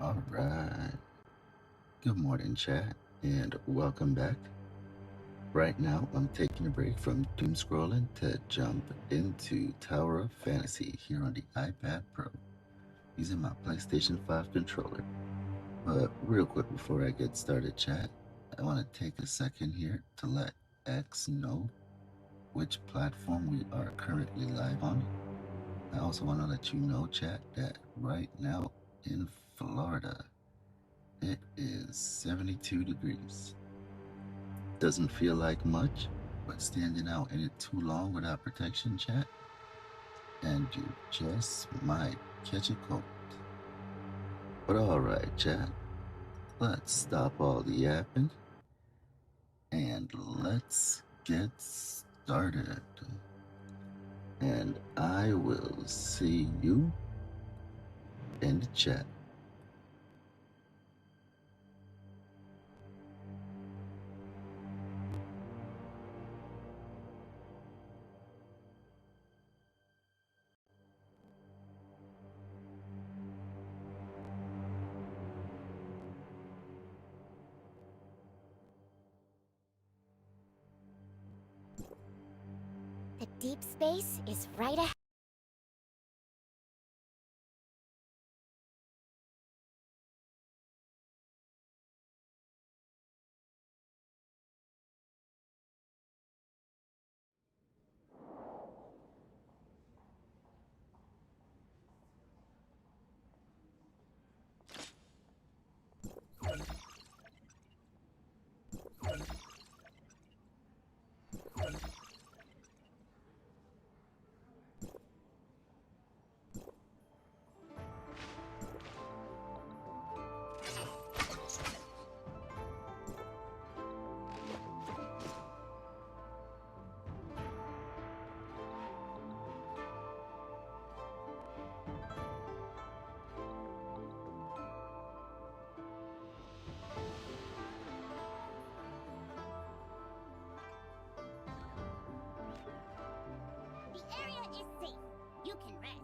All right. Good morning, chat, and welcome back. Right now, I'm taking a break from doom scrolling to jump into Tower of Fantasy here on the iPad Pro using my PlayStation 5 controller. But real quick before I get started, chat, I want to take a second here to let X know which platform we are currently live on. I also want to let you know, chat, that right now in Florida, it is 72 degrees. Doesn't feel like much, but standing out in it too long without protection, chat, and you just might catch a cold. But alright, chat, let's stop all the yapping and let's get started. And I will see you in the chat. The deep space is right ahead. The area is safe. You can rest.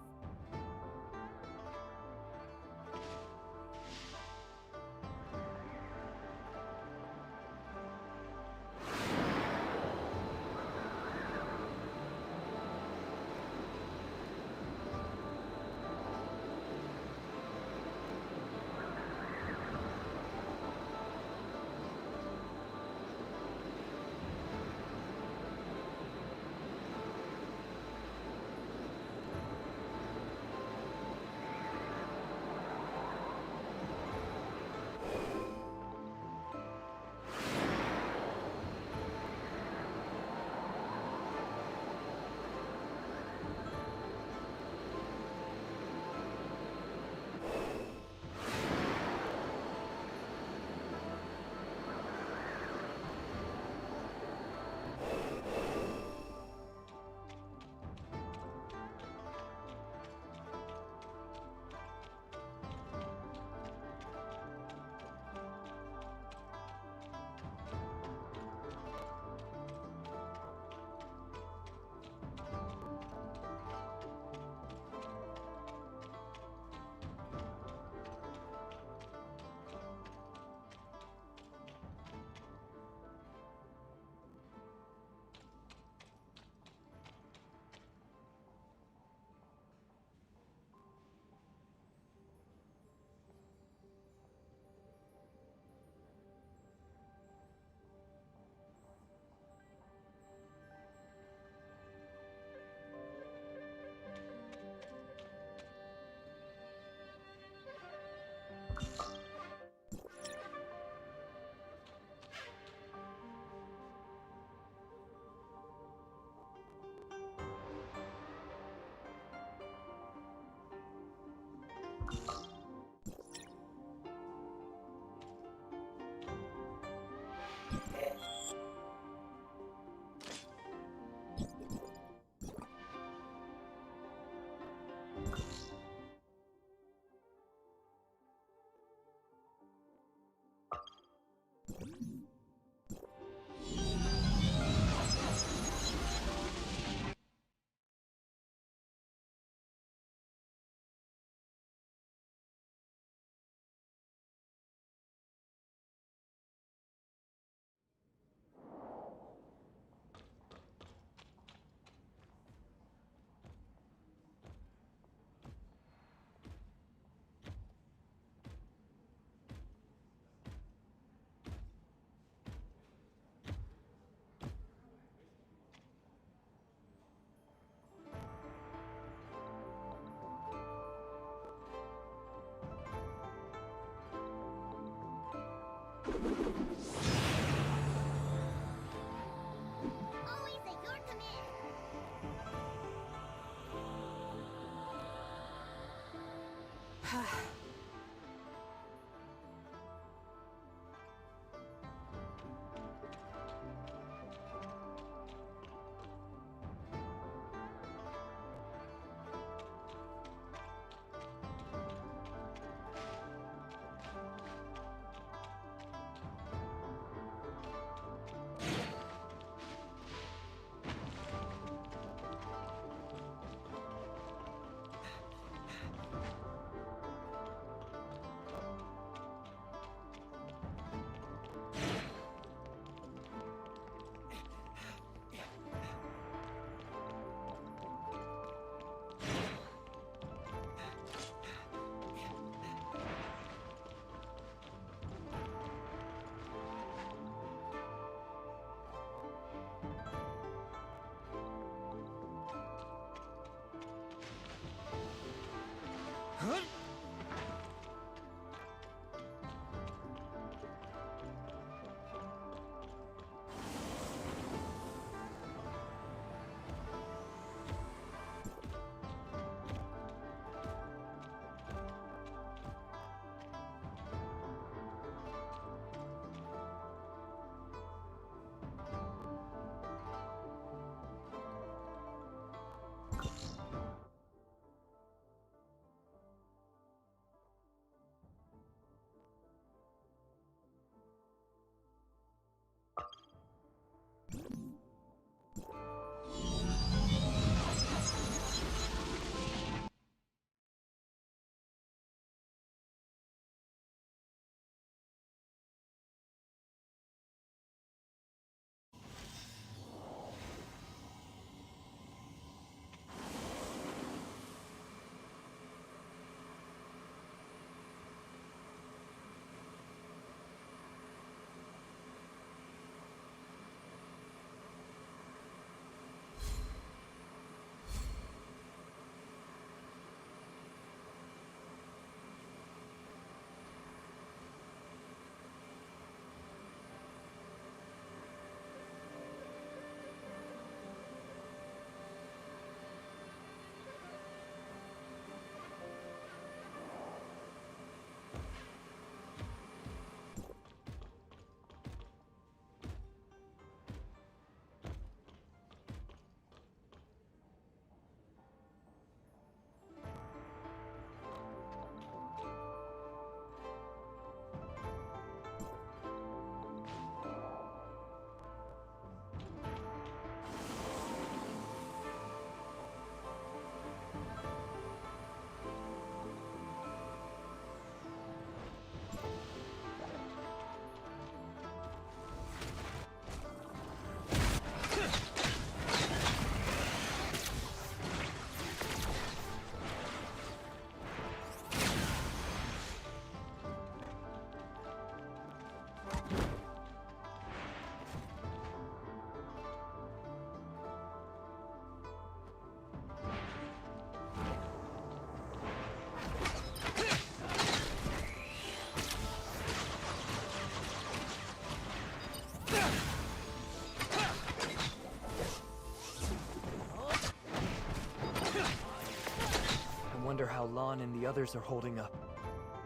Wonder how Lon and the others are holding up.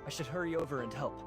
I should hurry over and help.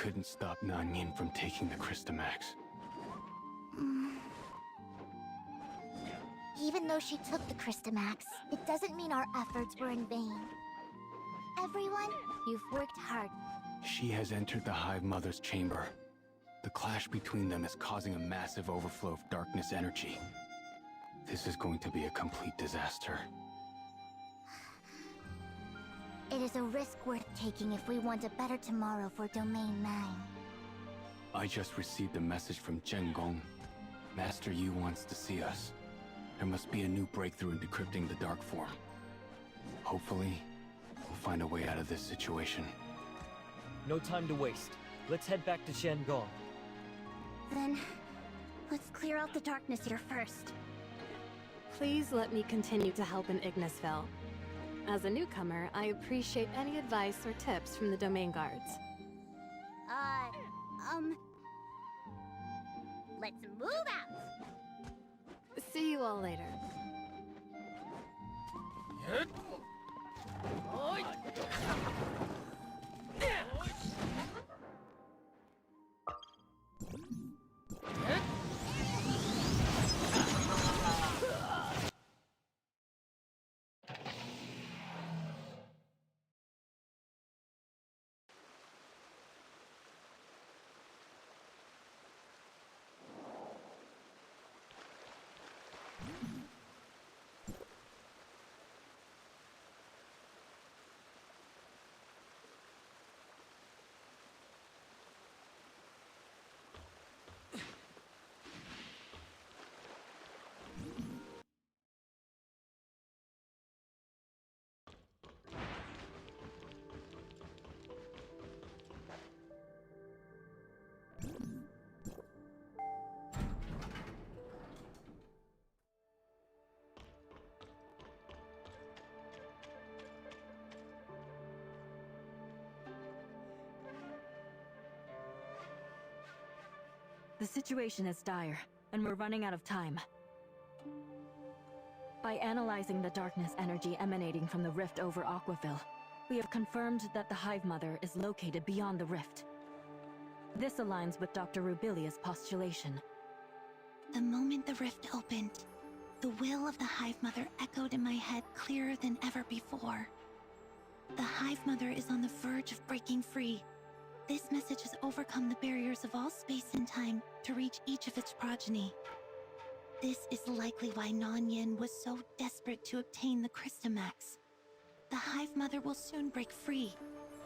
couldn't stop Nanyin from taking the Crystamax. Even though she took the Crystamax, it doesn't mean our efforts were in vain. Everyone, you've worked hard. She has entered the Hive Mother's chamber. The clash between them is causing a massive overflow of darkness energy. This is going to be a complete disaster. It is a risk worth taking if we want a better tomorrow for Domain 9. I just received a message from Zhengong. Master Yu wants to see us. There must be a new breakthrough in decrypting the dark form. Hopefully, we'll find a way out of this situation. No time to waste. Let's head back to Zhengong. Then, let's clear out the darkness here first. Please let me continue to help in Ignisville. As a newcomer, I appreciate any advice or tips from the domain guards. Let's move out! See you all later. The situation is dire, and we're running out of time. By analyzing the darkness energy emanating from the rift over Aquaville, we have confirmed that the Hive Mother is located beyond the rift. This aligns with Dr. Rubilia's postulation. The moment the rift opened, the will of the Hive Mother echoed in my head clearer than ever before. The Hive Mother is on the verge of breaking free. This message has overcome the barriers of all space and time to reach each of its progeny. This is likely why Nanyin was so desperate to obtain the Crystamax. The Hive Mother will soon break free.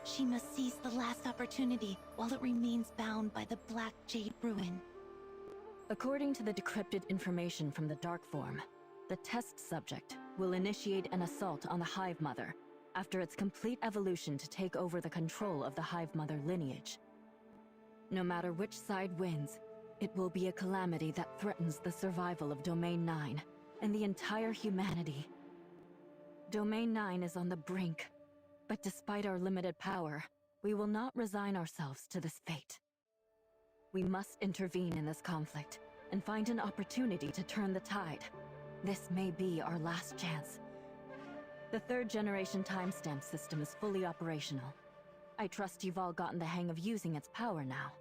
She must seize the last opportunity while it remains bound by the Black Jade Ruin. According to the decrypted information from the Dark Form, the test subject will initiate an assault on the Hive Mother after its complete evolution to take over the control of the Hive Mother lineage. No matter which side wins, it will be a calamity that threatens the survival of Domain 9 and the entire humanity. Domain 9 is on the brink, but despite our limited power, we will not resign ourselves to this fate. We must intervene in this conflict and find an opportunity to turn the tide. This may be our last chance. The third-generation timestamp system is fully operational. I trust you've all gotten the hang of using its power now.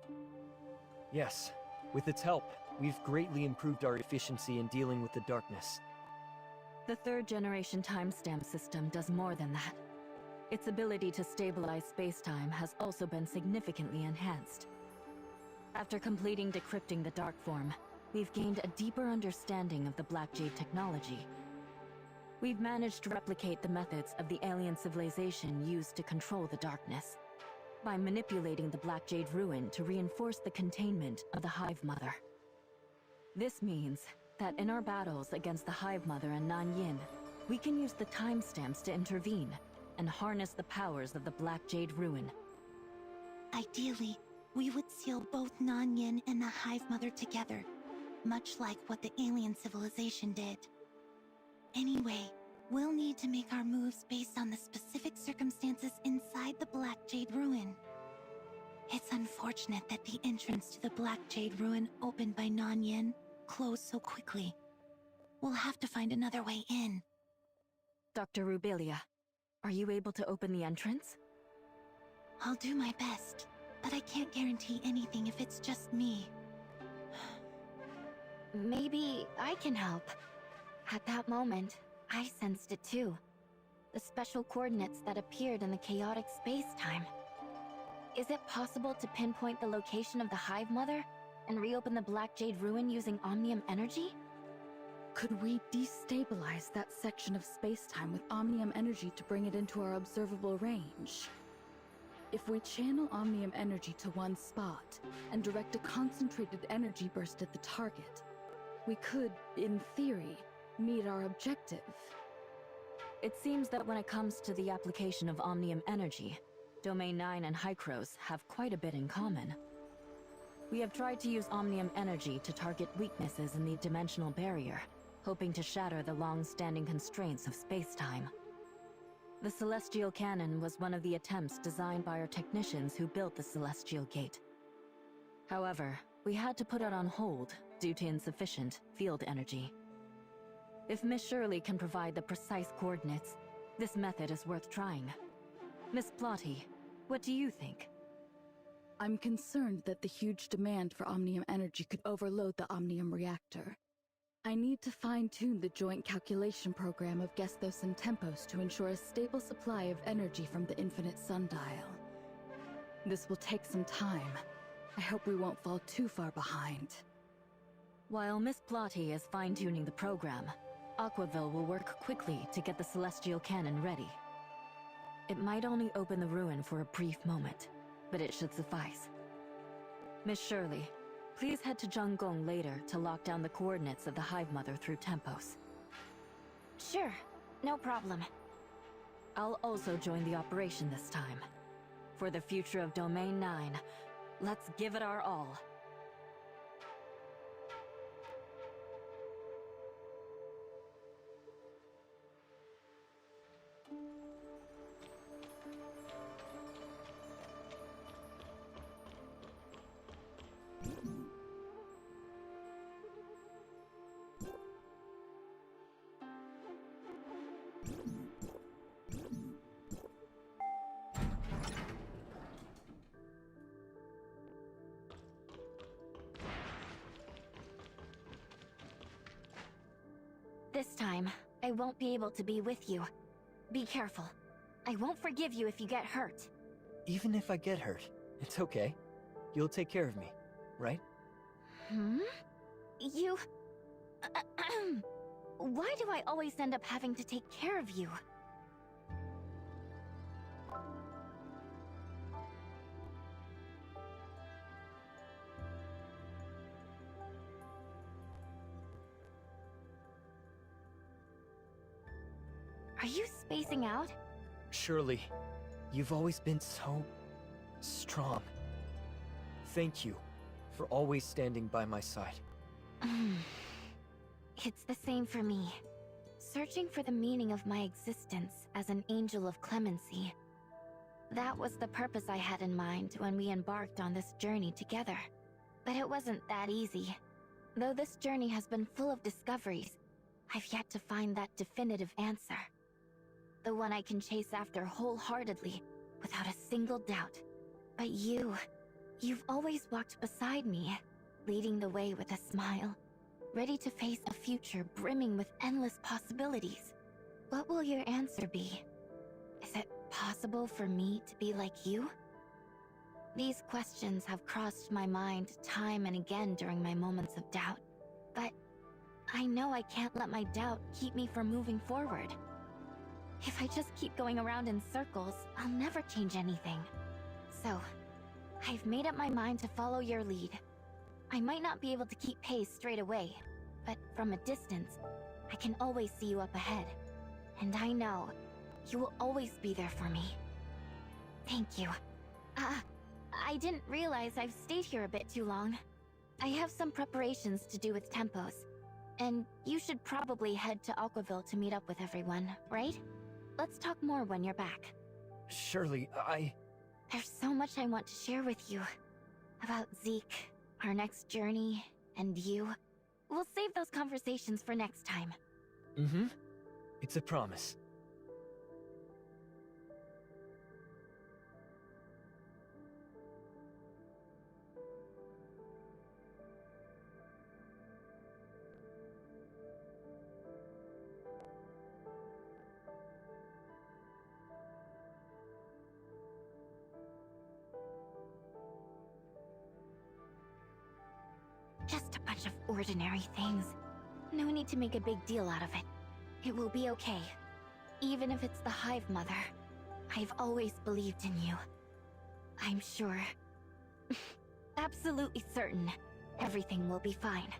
Yes. With its help, we've greatly improved our efficiency in dealing with the darkness. The third-generation timestamp system does more than that. Its ability to stabilize space-time has also been significantly enhanced. After completing decrypting the Dark Form, we've gained a deeper understanding of the Black Jade technology. We've managed to replicate the methods of the alien civilization used to control the darkness, by manipulating the Black Jade Ruin to reinforce the containment of the Hive Mother. This means that in our battles against the Hive Mother and Nanyin, we can use the timestamps to intervene and harness the powers of the Black Jade Ruin. Ideally, we would seal both Nanyin and the Hive Mother together, much like what the alien civilization did. Anyway, we'll need to make our moves based on the specific circumstances inside the Black Jade Ruin. It's unfortunate that the entrance to the Black Jade Ruin opened by Nanyin closed so quickly. We'll have to find another way in. Dr. Rubilia, are you able to open the entrance? I'll do my best, but I can't guarantee anything if it's just me. Maybe I can help. At that moment, I sensed it too. The special coordinates that appeared in the chaotic space-time. Is it possible to pinpoint the location of the Hive Mother and reopen the Black Jade Ruin using Omnium energy? Could we destabilize that section of space-time with Omnium energy to bring it into our observable range? If we channel Omnium energy to one spot and direct a concentrated energy burst at the target, we could, in theory, meet our objective. It seems that when it comes to the application of Omnium energy, Domain 9 and Hykros have quite a bit in common. We have tried to use Omnium energy to target weaknesses in the dimensional barrier, hoping to shatter the long-standing constraints of space-time. The Celestial Cannon was one of the attempts designed by our technicians who built the Celestial Gate. However, we had to put it on hold due to insufficient field energy. If Miss Shirley can provide the precise coordinates, this method is worth trying. Miss Plotty, what do you think? I'm concerned that the huge demand for Omnium energy could overload the Omnium reactor. I need to fine-tune the joint calculation program of Gestos and Tempos to ensure a stable supply of energy from the infinite sundial. This will take some time. I hope we won't fall too far behind. While Miss Plotty is fine-tuning the program, Aquaville will work quickly to get the Celestial Cannon ready. It might only open the ruin for a brief moment, but it should suffice. Miss Shirley, please head to Zhonggong later to lock down the coordinates of the Hive Mother through Tempos. Sure, no problem. I'll also join the operation this time. For the future of Domain 9, let's give it our all. This time, I won't be able to be with you. Be careful. I won't forgive you if you get hurt. Even if I get hurt, it's okay. You'll take care of me, right? You... Why do I always end up having to take care of you? Are you spacing out? Shirley, you've always been so... strong. Thank you for always standing by my side. It's the same for me. Searching for the meaning of my existence as an angel of clemency. That was the purpose I had in mind when we embarked on this journey together. But it wasn't that easy. Though this journey has been full of discoveries, I've yet to find that definitive answer. The one I can chase after wholeheartedly, without a single doubt. But you've always walked beside me, leading the way with a smile, ready to face a future brimming with endless possibilities. What will your answer be? Is it possible for me to be like you? These questions have crossed my mind time and again during my moments of doubt, but I know I can't let my doubt keep me from moving forward. If I just keep going around in circles, I'll never change anything. So, I've made up my mind to follow your lead. I might not be able to keep pace straight away, but from a distance, I can always see you up ahead. And I know you will always be there for me. Thank you. I didn't realize I've stayed here a bit too long. I have some preparations to do with Tempos, and you should probably head to Aquaville to meet up with everyone, right? Let's talk more when you're back. Shirley, There's so much I want to share with you. About Zeke, our next journey, and you. We'll save those conversations for next time. It's a promise. ordinary things. No need to make a big deal out of it. It will be okay. Even if it's the Hive Mother. I've always believed in you. I'm sure. Absolutely certain. Everything will be fine.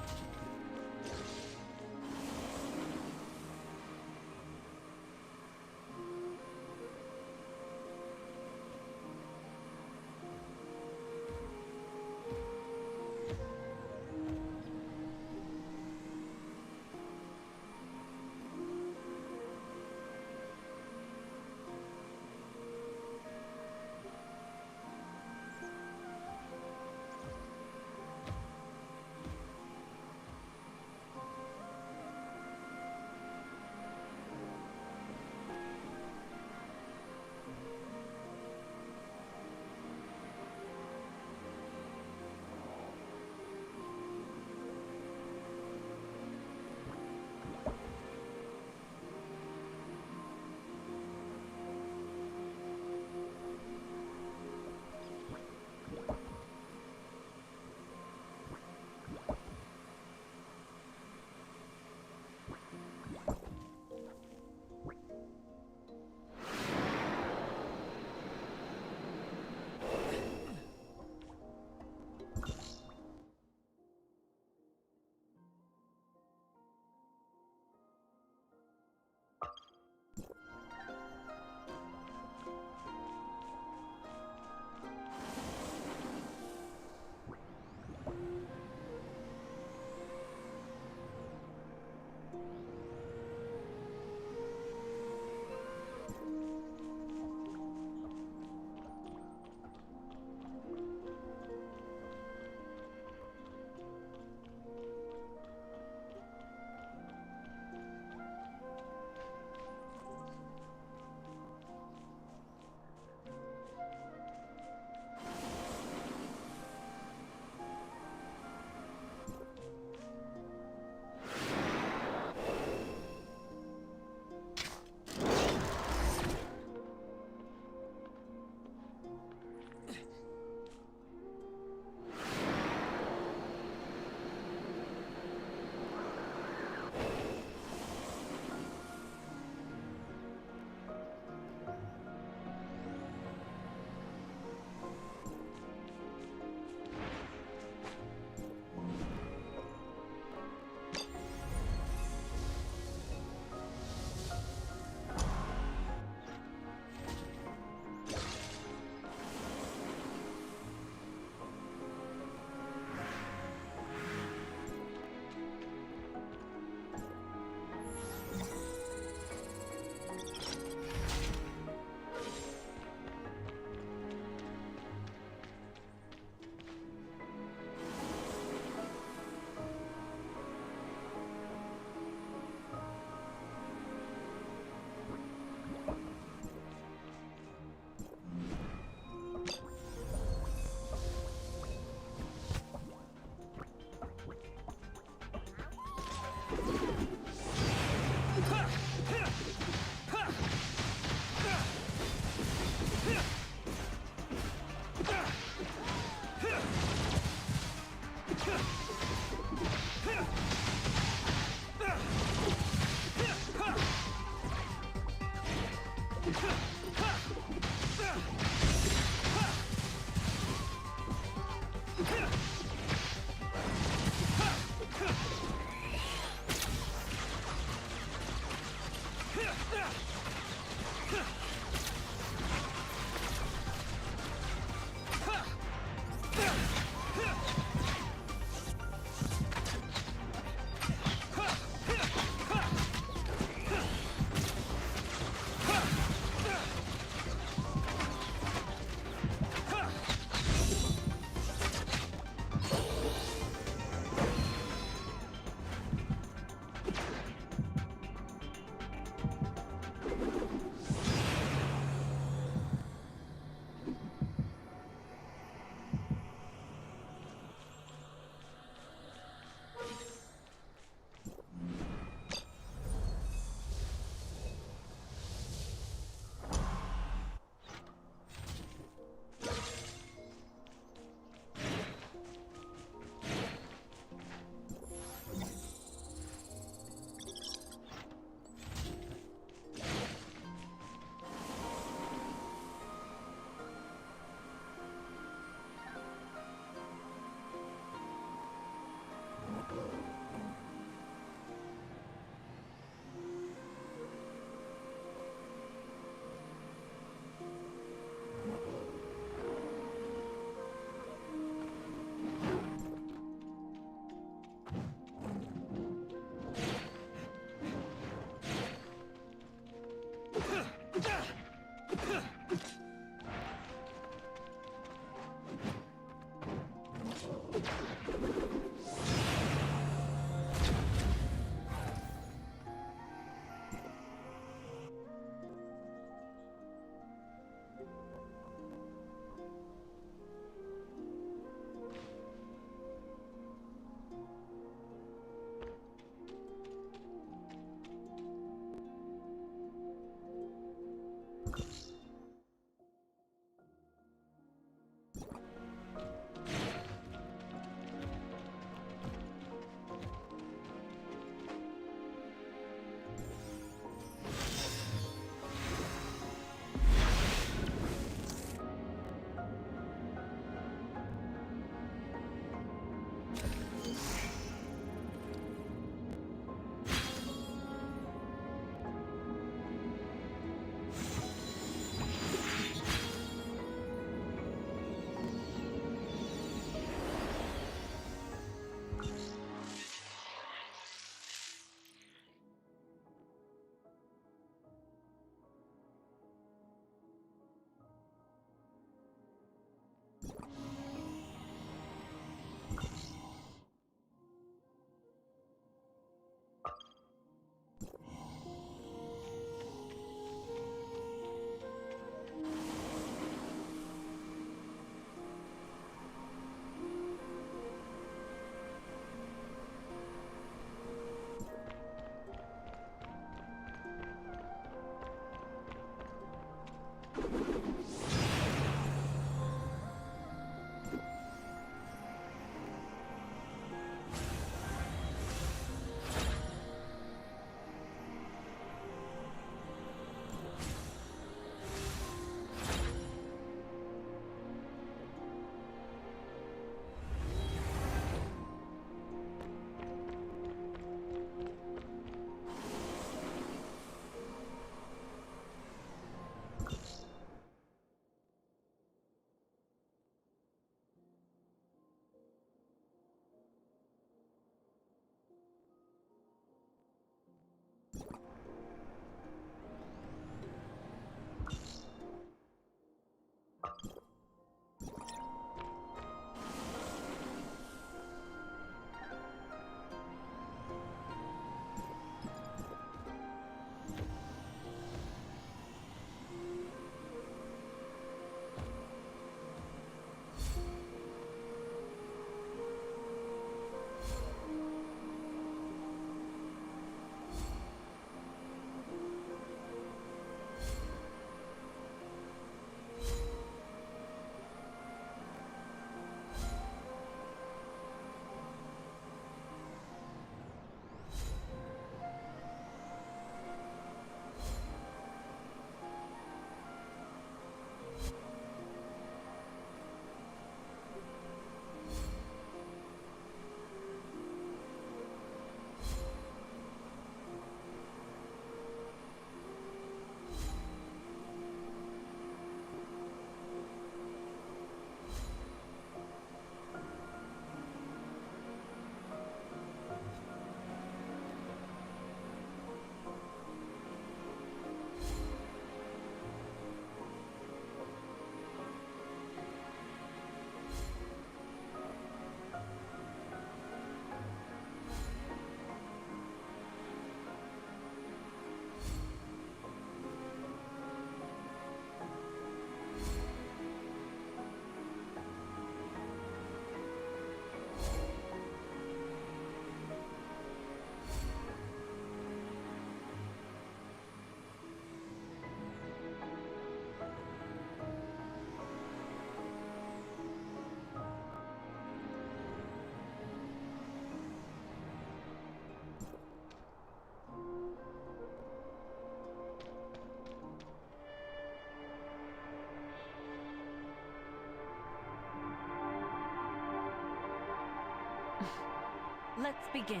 Let's begin.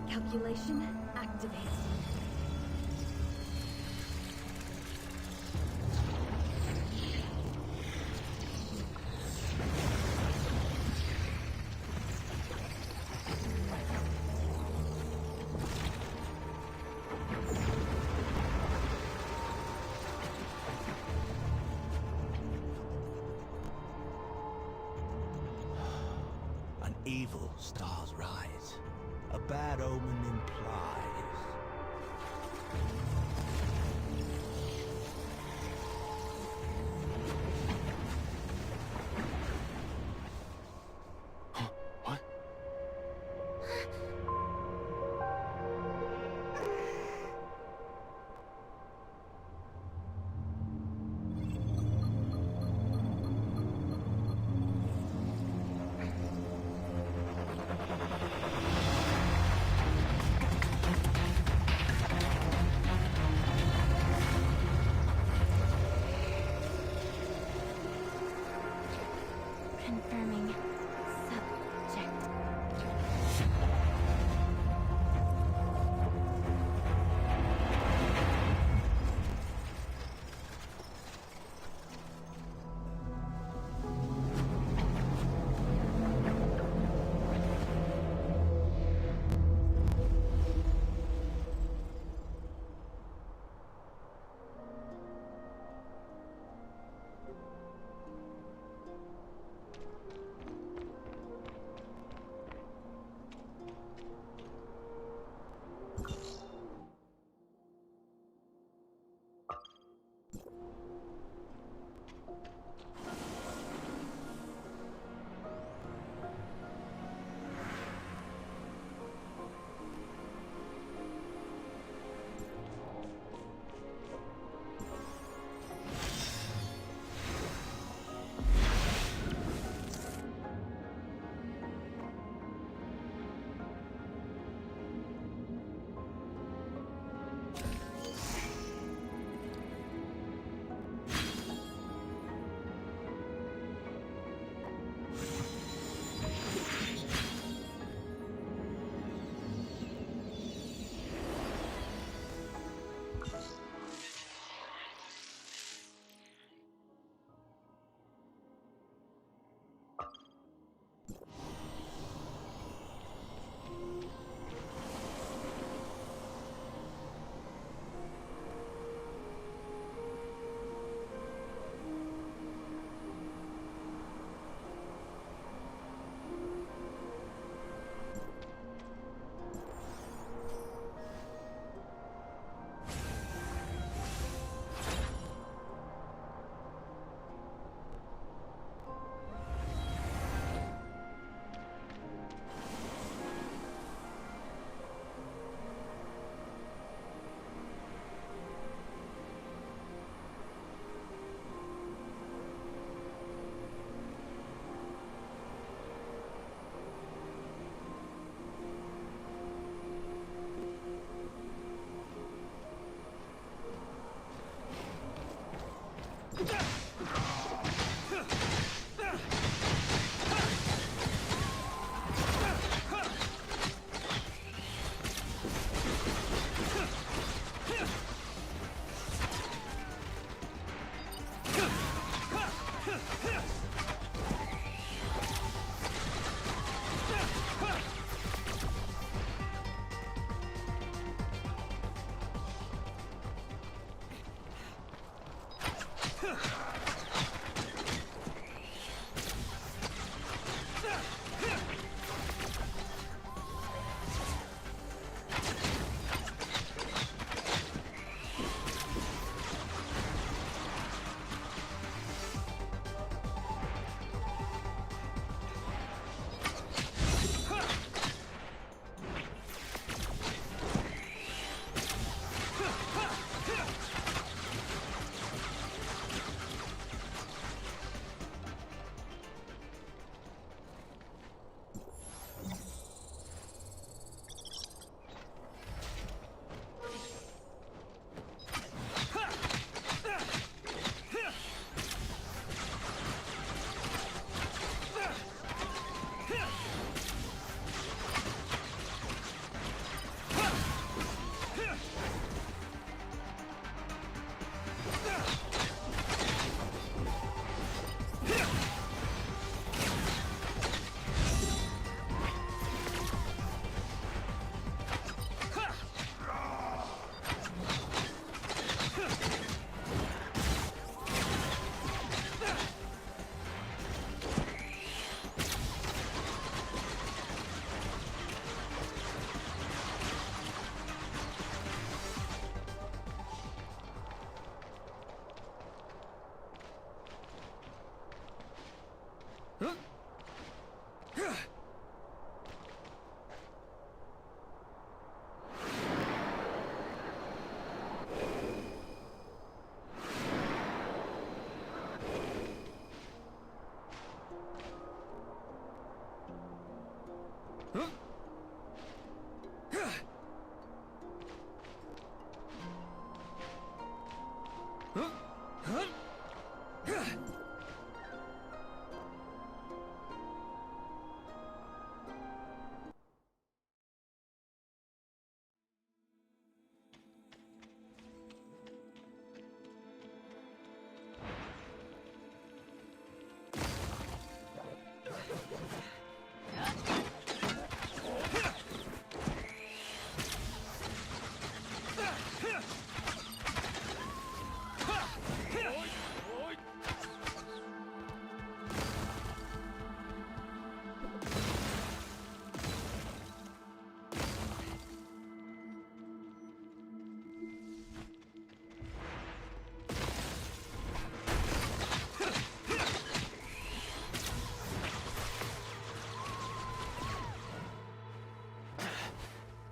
Calculation activated. An evil star's rise. A bad omen implies. What? Confirming subject.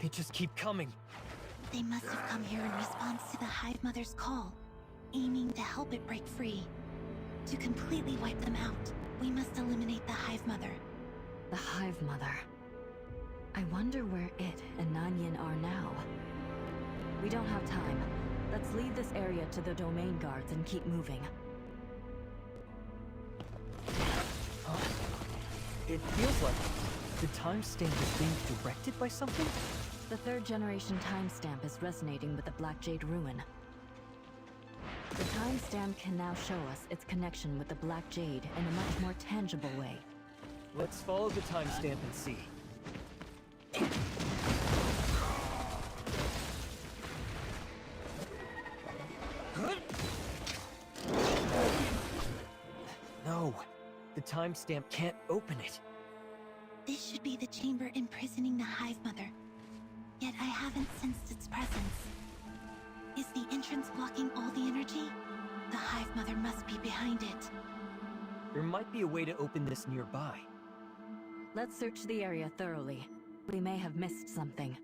can't just keep coming. They must have come here in response to the Hive Mother's call, aiming to help it break free. To completely wipe them out, we must eliminate the Hive Mother. The Hive Mother. I wonder where it and Nanyan are now. We don't have time. Let's leave this area to the domain guards and keep moving. It feels like the timestamp is being directed by something? The 3rd generation timestamp is resonating with the Black Jade Ruin. The timestamp can now show us its connection with the Black Jade in a much more tangible way. Let's follow the timestamp and see. No, the timestamp can't open it. This should be the chamber imprisoning the Hive Mother. Yet I haven't sensed its presence. Is the entrance blocking all the energy? The Hive Mother must be behind it. There might be a way to open this nearby. Let's search the area thoroughly. We may have missed something.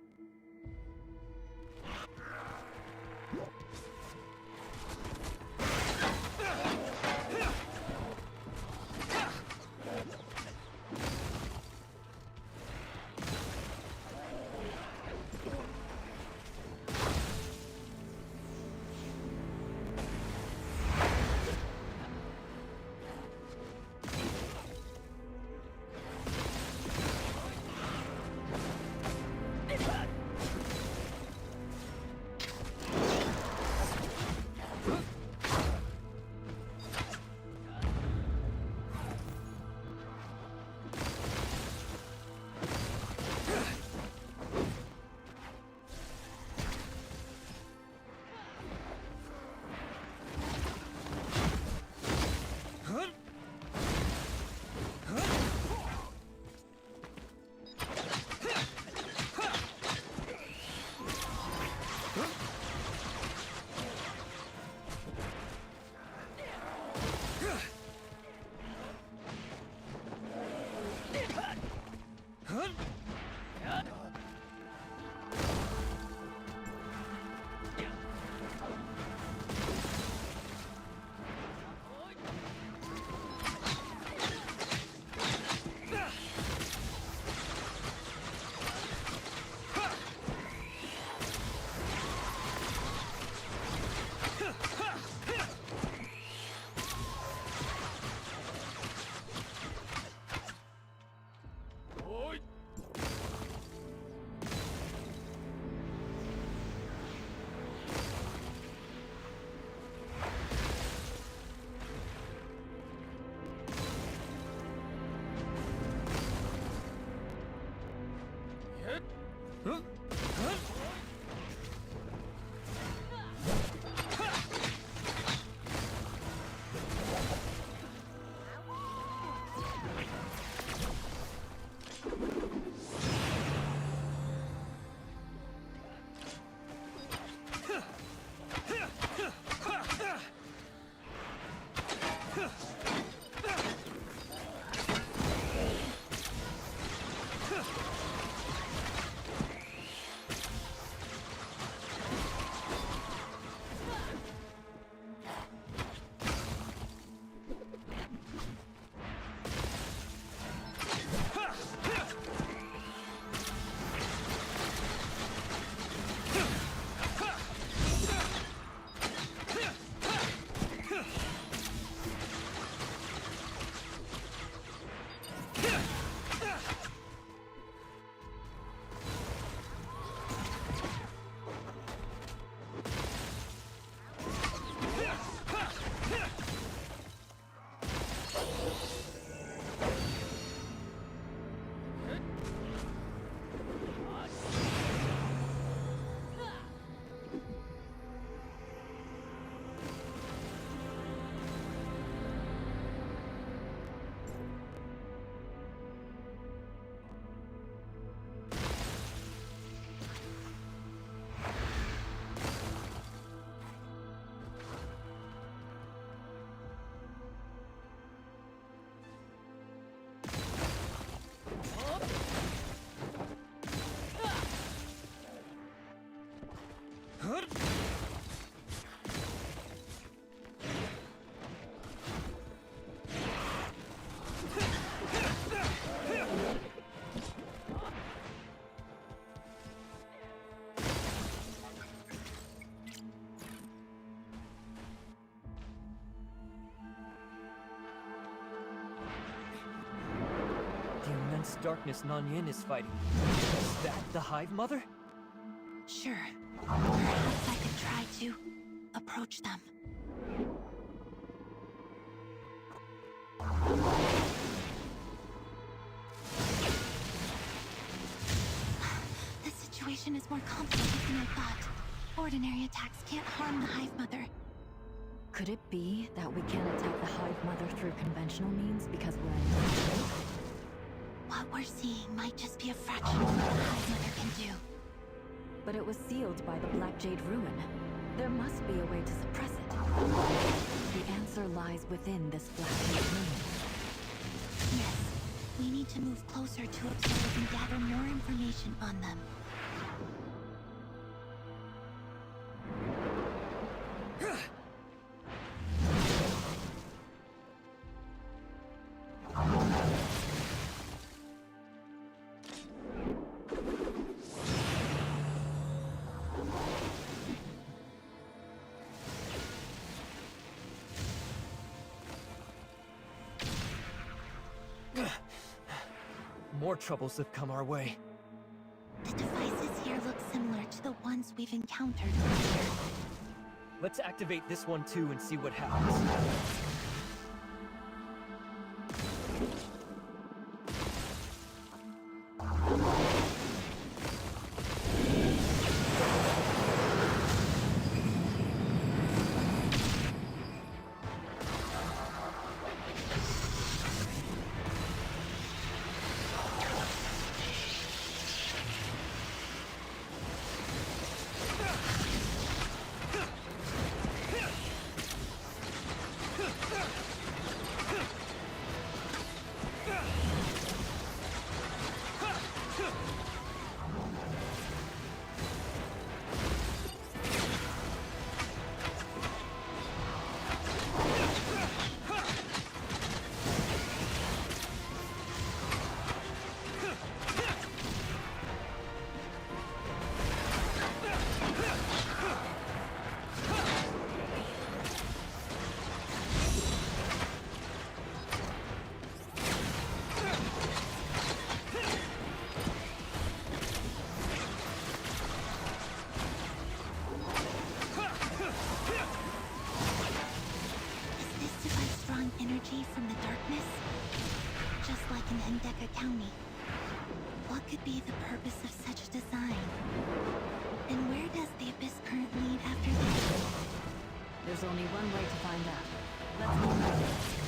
dense darkness Nanyin is fighting. Is that the Hive Mother? Sure. Perhaps I could try to approach them. The situation is more complicated than I thought. Ordinary attacks can't harm the Hive Mother. Could it be that we can't attack the Hive Mother through conventional means because we're in What we're seeing might just be a fraction of what the Hive Mother can do. But it was sealed by the Black Jade Ruin. There must be a way to suppress it. The answer lies within this Black Jade Ruin. Yes, we need to move closer to observe and gather more information on them. More troubles have come our way. The devices here look similar to the ones we've encountered earlier. Let's activate this one too and see what happens. From the darkness? Just like in Hendeka County. What could be the purpose of such design? And where does the Abyss current lead after this? There's only one way to find out. Let's move.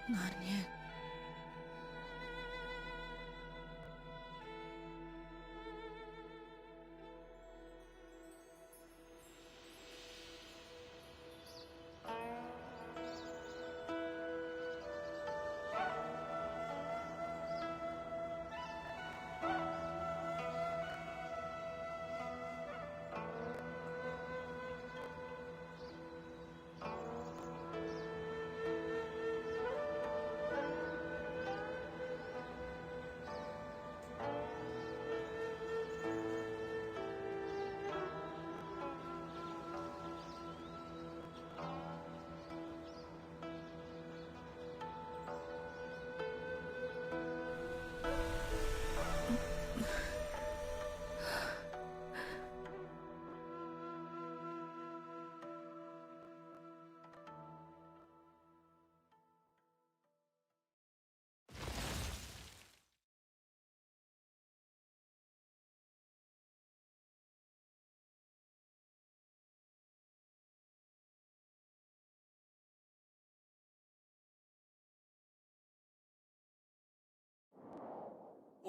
Nanya.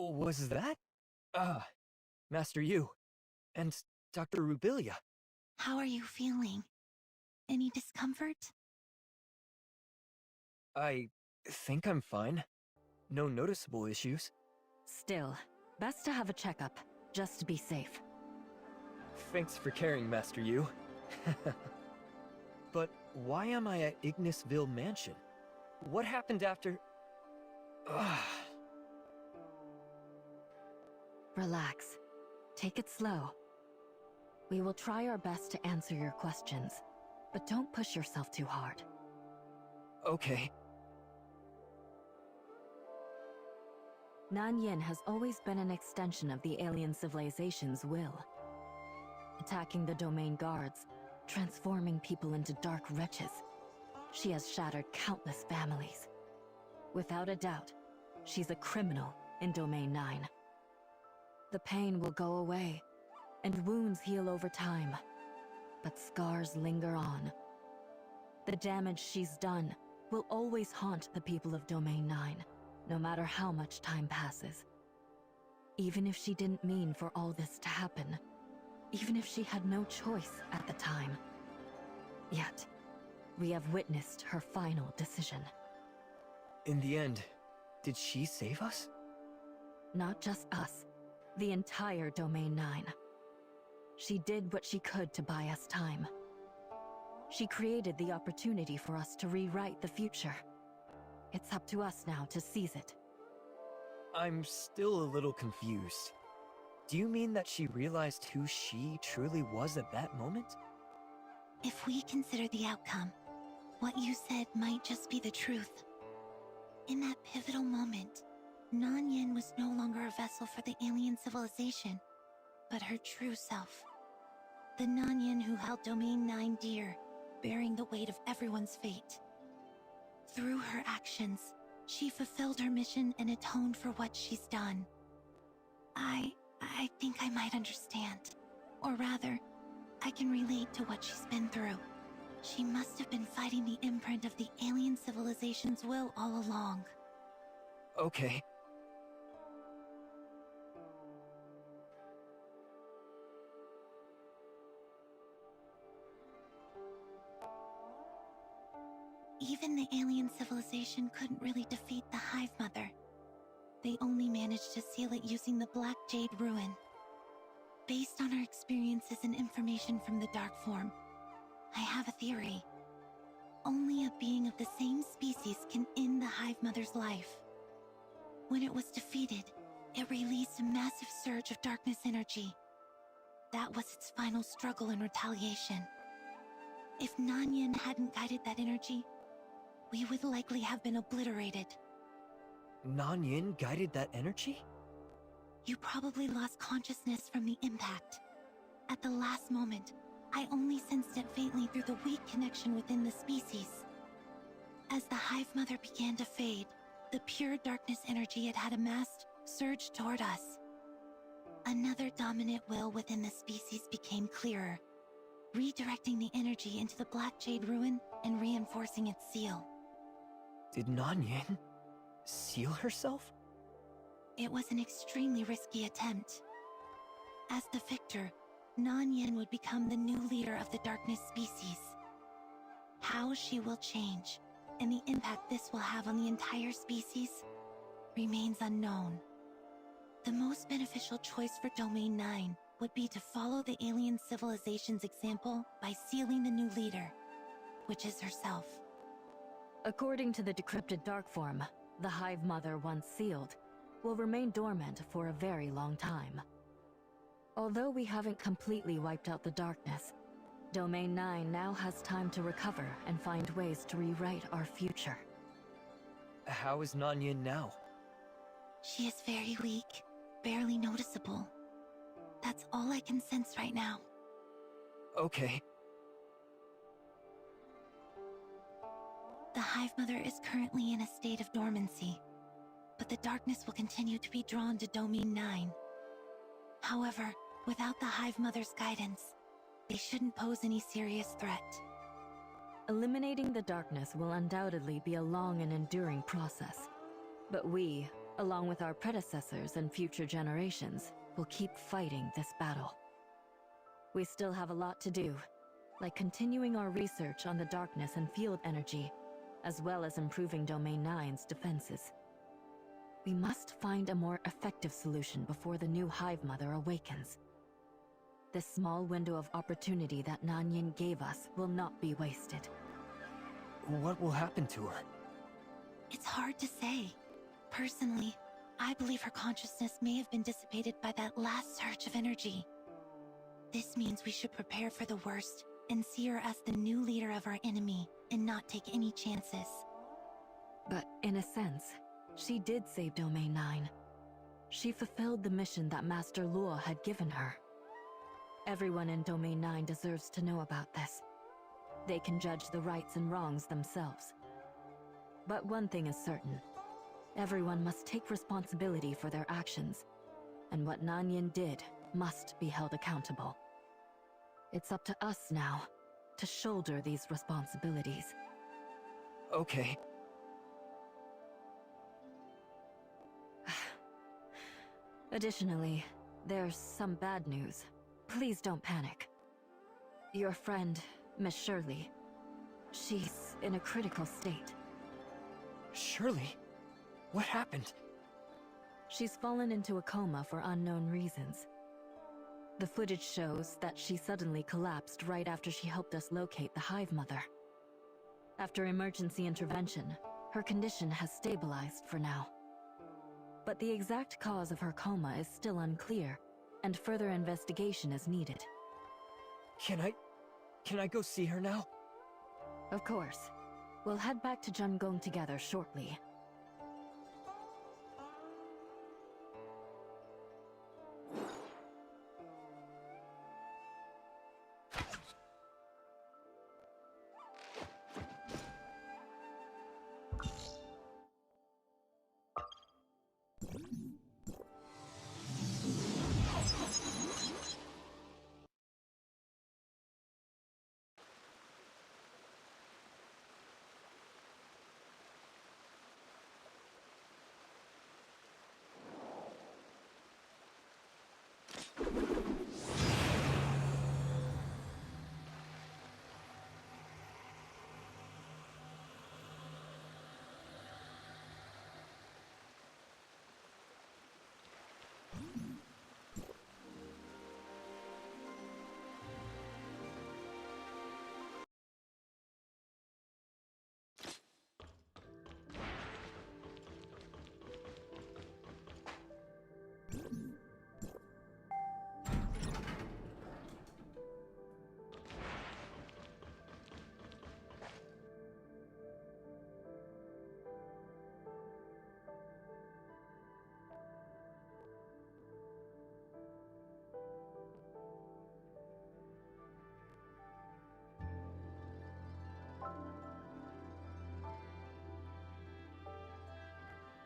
Was that? Master Yu. And Dr. Rubilia. How are you feeling? Any discomfort? I think I'm fine. No noticeable issues. Still, best to have a checkup, just to be safe. Thanks for caring, Master Yu. But why am I at Ignisville Mansion? What happened after... Relax. Take it slow. We will try our best to answer your questions, but don't push yourself too hard. Okay. Nanyin has always been an extension of the alien civilization's will. Attacking the domain guards, transforming people into dark wretches. She has shattered countless families. Without a doubt, she's a criminal in Domain 9. The pain will go away, and wounds heal over time, but scars linger on. The damage she's done will always haunt the people of Domain 9, no matter how much time passes. Even if she didn't mean for all this to happen, even if she had no choice at the time. Yet, we have witnessed her final decision. In the end, did she save us? Not just us, the entire Domain 9. She did what she could to buy us time. She created the opportunity for us to rewrite the future. It's up to us now to seize it. I'm still a little confused. Do you mean that she realized who she truly was at that moment? If we consider the outcome, what you said might just be the truth. In that pivotal moment, Nanyin was no longer a vessel for the alien civilization, but her true self. The Nanyin who held Domain 9 dear, bearing the weight of everyone's fate. Through her actions, she fulfilled her mission and atoned for what she's done. I think I might understand. Or rather, I can relate to what she's been through. She must have been fighting the imprint of the alien civilization's will all along. Okay. Even the alien civilization couldn't really defeat the Hive Mother. They only managed to seal it using the Black Jade Ruin. Based on our experiences and information from the Dark Form, I have a theory. Only a being of the same species can end the Hive Mother's life. When it was defeated, it released a massive surge of darkness energy. That was its final struggle and retaliation. If Nanyin hadn't guided that energy, we would likely have been obliterated. Nanyin guided that energy? You probably lost consciousness from the impact. At the last moment, I only sensed it faintly through the weak connection within the species. As the Hive Mother began to fade, the pure darkness energy it had amassed surged toward us. Another dominant will within the species became clearer, redirecting the energy into the Black Jade Ruin and reinforcing its seal. Did Nanyan seal herself? It was an extremely risky attempt. As the victor, Nanyan would become the new leader of the darkness species. How she will change, and the impact this will have on the entire species, remains unknown. The most beneficial choice for Domain 9 would be to follow the alien civilization's example by sealing the new leader, which is herself. According to the decrypted dark form, the Hive Mother, once sealed, will remain dormant for a very long time. Although we haven't completely wiped out the darkness, Domain 9 now has time to recover and find ways to rewrite our future. How is Nanyan now? She is very weak, barely noticeable. That's all I can sense right now. Okay. The Hive Mother is currently in a state of dormancy, but the darkness will continue to be drawn to Domain 9. However, without the Hive Mother's guidance, they shouldn't pose any serious threat. Eliminating the darkness will undoubtedly be a long and enduring process. But we, along with our predecessors and future generations, will keep fighting this battle. We still have a lot to do, like continuing our research on the darkness and field energy, as well as improving Domain 9's defenses. We must find a more effective solution before the new Hive Mother awakens. This small window of opportunity that Nanyan gave us will not be wasted. What will happen to her? It's hard to say. Personally, I believe her consciousness may have been dissipated by that last surge of energy. This means we should prepare for the worst and see her as the new leader of our enemy and not take any chances. But in a sense, she did save Domain 9. She fulfilled the mission that Master Luo had given her. Everyone in Domain 9 deserves to know about this. They can judge the rights and wrongs themselves. But one thing is certain. Everyone must take responsibility for their actions, and what Nanyan did must be held accountable. It's up to us now to shoulder these responsibilities. Okay. Additionally, there's some bad news. Please don't panic. Your friend, Miss Shirley, she's in a critical state. Shirley? What happened? She's fallen into a coma for unknown reasons. The footage shows that she suddenly collapsed right after she helped us locate the Hive Mother. After emergency intervention, her condition has stabilized for now. But the exact cause of her coma is still unclear, and further investigation is needed. Can I go see her now? Of course. We'll head back to Jungong together shortly.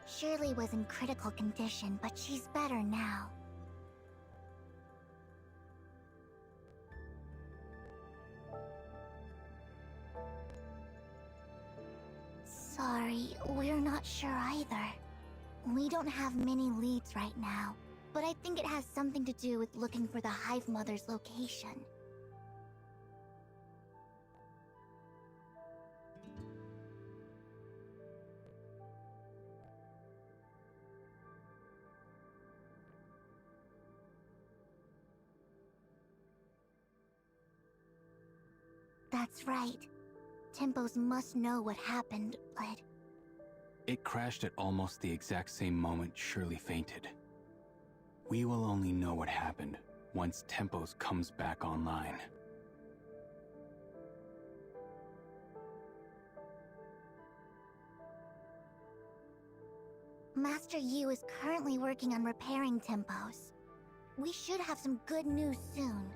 Shirley was in critical condition, but she's better now. Sorry, we're not sure either. We don't have many leads right now, but I think it has something to do with looking for the Hive Mother's location. That's right. Tempos must know what happened, but... It crashed at almost the exact same moment Shirley fainted. We will only know what happened once Tempos comes back online. Master Yu is currently working on repairing Tempos. We should have some good news soon.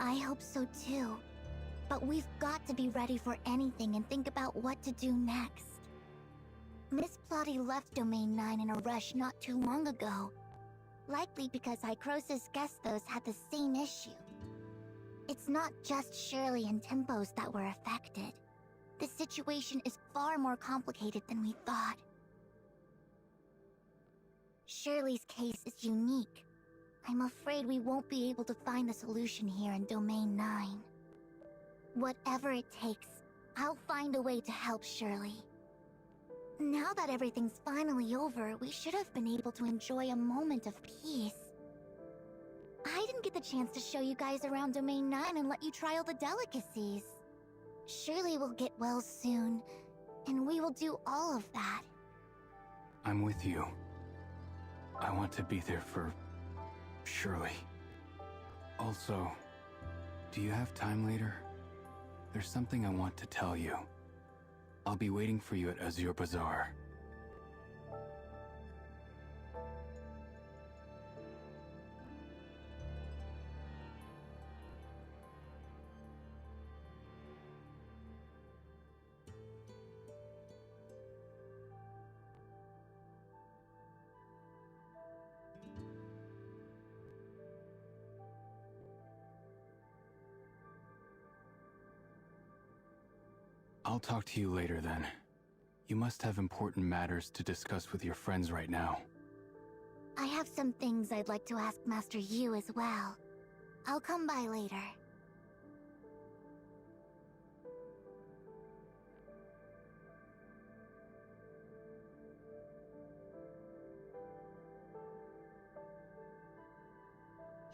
I hope so too. But we've got to be ready for anything and think about what to do next. Miss Plotty left Domain 9 in a rush not too long ago. Likely because Icrosis Gestos had the same issue. It's not just Shirley and Tempos that were affected. The situation is far more complicated than we thought. Shirley's case is unique. I'm afraid we won't be able to find the solution here in Domain 9. Whatever it takes, I'll find a way to help Shirley. Now that everything's finally over, we should have been able to enjoy a moment of peace. I didn't get the chance to show you guys around Domain 9 and let you try all the delicacies. Shirley will get well soon, and we will do all of that. I'm with you. I want to be there for Shirley. Also, do you have time later? There's something I want to tell you. I'll be waiting for you at Azure Bazaar. I'll talk to you later then. You must have important matters to discuss with your friends right now. I have some things I'd like to ask Master Yu as well. I'll come by later.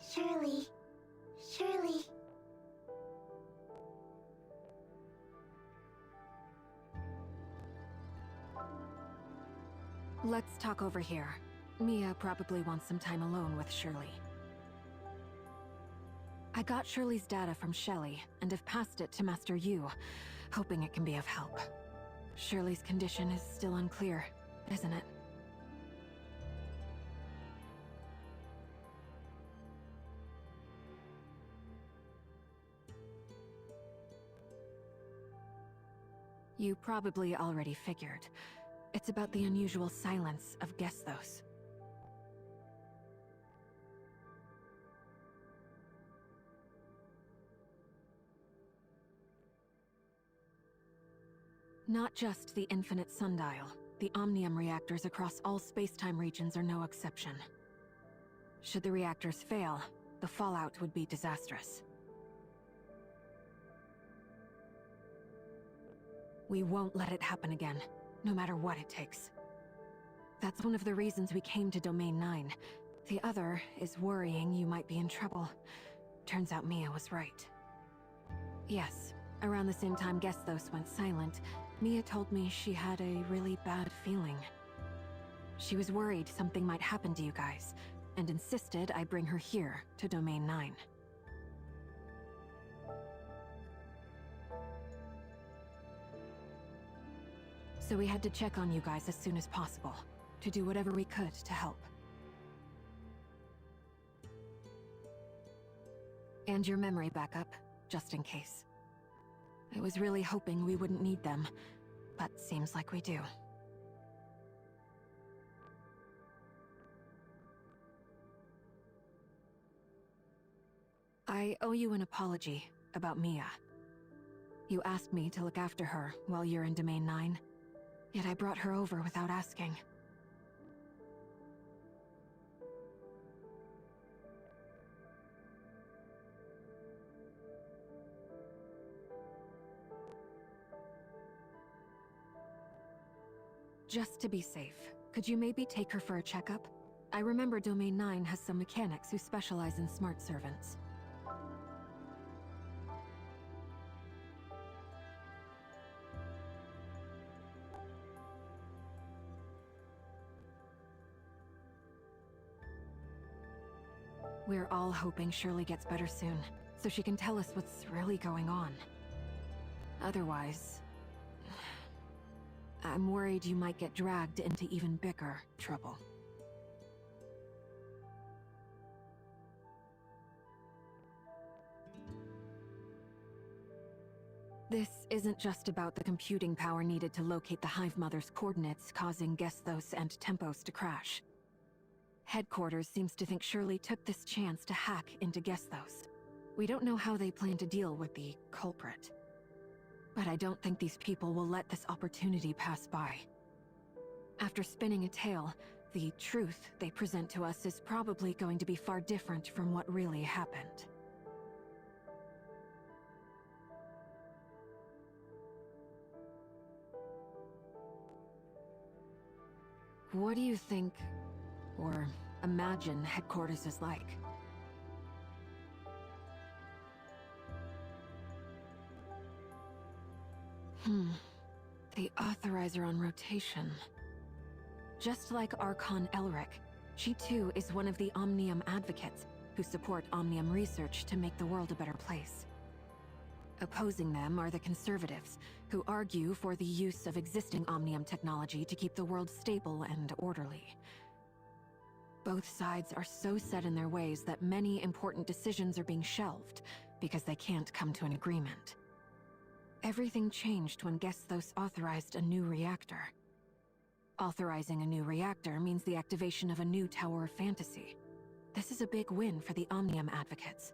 Shirley. Shirley. Let's talk over here. Mia probably wants some time alone with Shirley. I got Shirley's data from Shelley, and have passed it to Master Yu, hoping it can be of help. Shirley's condition is still unclear, isn't it? You probably already figured. It's about the unusual silence of Gestos. Not just the infinite sundial, the Omnium reactors across all space-time regions are no exception. Should the reactors fail, the fallout would be disastrous. We won't let it happen again, no matter what it takes. That's one of the reasons we came to Domain 9. The other is worrying you might be in trouble. Turns out Mia was right. Yes, around the same time Gestos went silent, Mia told me she had a really bad feeling. She was worried something might happen to you guys, and insisted I bring her here to Domain 9. So we had to check on you guys as soon as possible, to do whatever we could to help. And your memory backup, just in case. I was really hoping we wouldn't need them, but seems like we do. I owe you an apology about Mia. You asked me to look after her while you're in Domain 9, yet I brought her over without asking. Just to be safe, could you maybe take her for a checkup? I remember Domain 9 has some mechanics who specialize in smart servants. We're all hoping Shirley gets better soon, so she can tell us what's really going on. Otherwise, I'm worried you might get dragged into even bigger trouble. This isn't just about the computing power needed to locate the Hive Mother's coordinates, causing Gesthos and Tempos to crash. Headquarters seems to think Shirley took this chance to hack into Gesthos. We don't know how they plan to deal with the culprit. But I don't think these people will let this opportunity pass by. After spinning a tale, the truth they present to us is probably going to be far different from what really happened. What do you think, or imagine headquarters is like? The Authorizer on rotation. Just like Archon Elric, she too is one of the Omnium advocates who support Omnium research to make the world a better place. Opposing them are the Conservatives, who argue for the use of existing Omnium technology to keep the world stable and orderly. Both sides are so set in their ways that many important decisions are being shelved because they can't come to an agreement. Everything changed when Gesthos authorized a new reactor. Authorizing a new reactor means the activation of a new Tower of Fantasy. This is a big win for the Omnium advocates.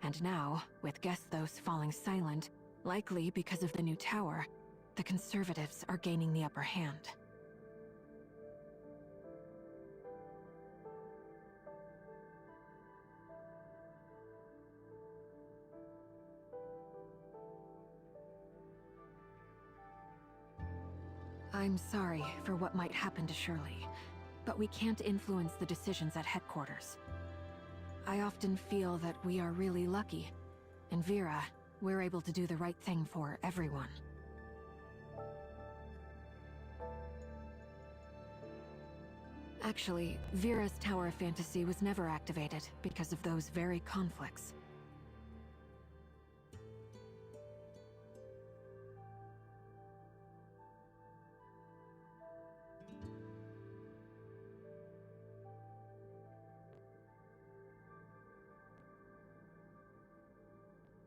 And now, with Gesthos falling silent, likely because of the new tower, the Conservatives are gaining the upper hand. I'm sorry for what might happen to Shirley, but we can't influence the decisions at headquarters. I often feel that we are really lucky. In Vera, we're able to do the right thing for everyone. Actually, Vera's Tower of Fantasy was never activated because of those very conflicts.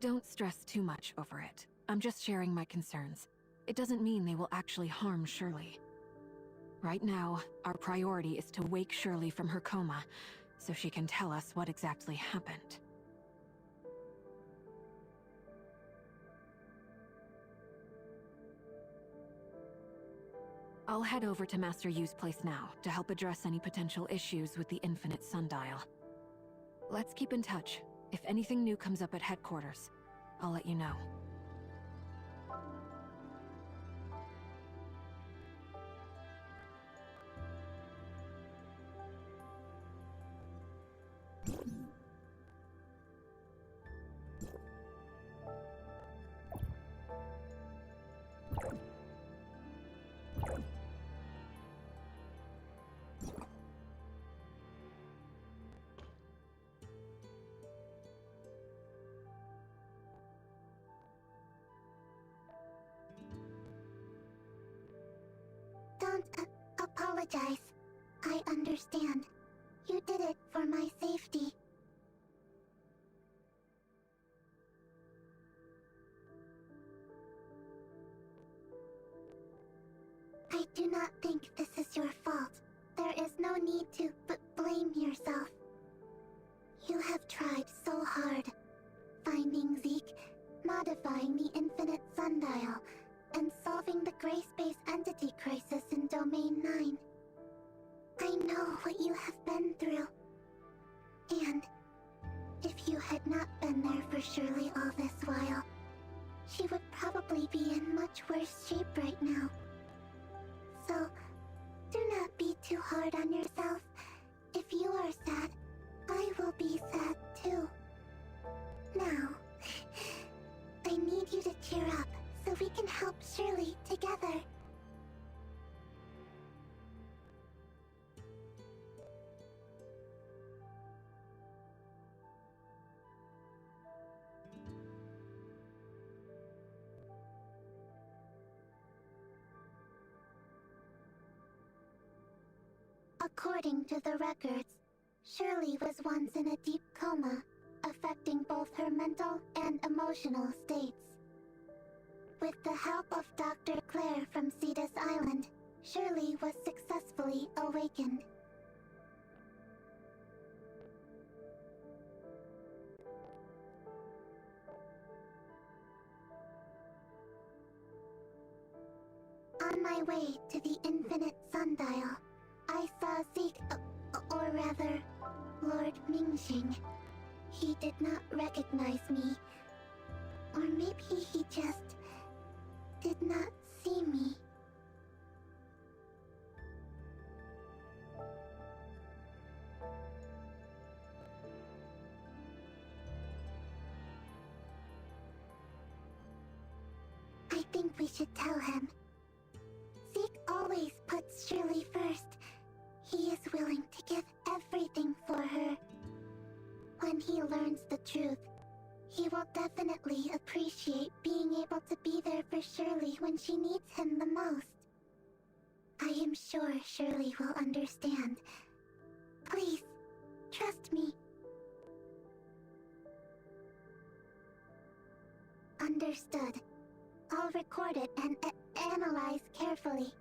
Don't stress too much over it. I'm just sharing my concerns. It doesn't mean they will actually harm Shirley. Right now, our priority is to wake Shirley from her coma, so she can tell us what exactly happened. I'll head over to Master Yu's place now to help address any potential issues with the Infinite Sundial. Let's keep in touch. If anything new comes up at headquarters, I'll let you know. Don't apologize. I understand. You did it for my safety. Do not think this is your fault. There is no need to blame yourself. You have tried so hard. Finding Zeke, modifying the infinite sundial, and solving the gray space entity crisis in Domain 9. I know what you have been through. And if you had not been there for Shirley all this while, she would probably be in much worse shape right now. So, do not be too hard on yourself. If you are sad, I will be sad too. Now, I need you to cheer up so we can help Shirley together. According to the records, Shirley was once in a deep coma, affecting both her mental and emotional states. With the help of Dr. Claire from Cetus Island, Shirley was successfully awakened. On my way to the infinite sundial, I saw Zeke, or rather, Lord Mingxing. He did not recognize me. Or maybe he just did not see me. I think we should tell him. Zeke always puts Shirley first. He is willing to give everything for her. When he learns the truth, he will definitely appreciate being able to be there for Shirley when she needs him the most. I am sure Shirley will understand. Please, trust me. Understood. I'll record it and analyze carefully.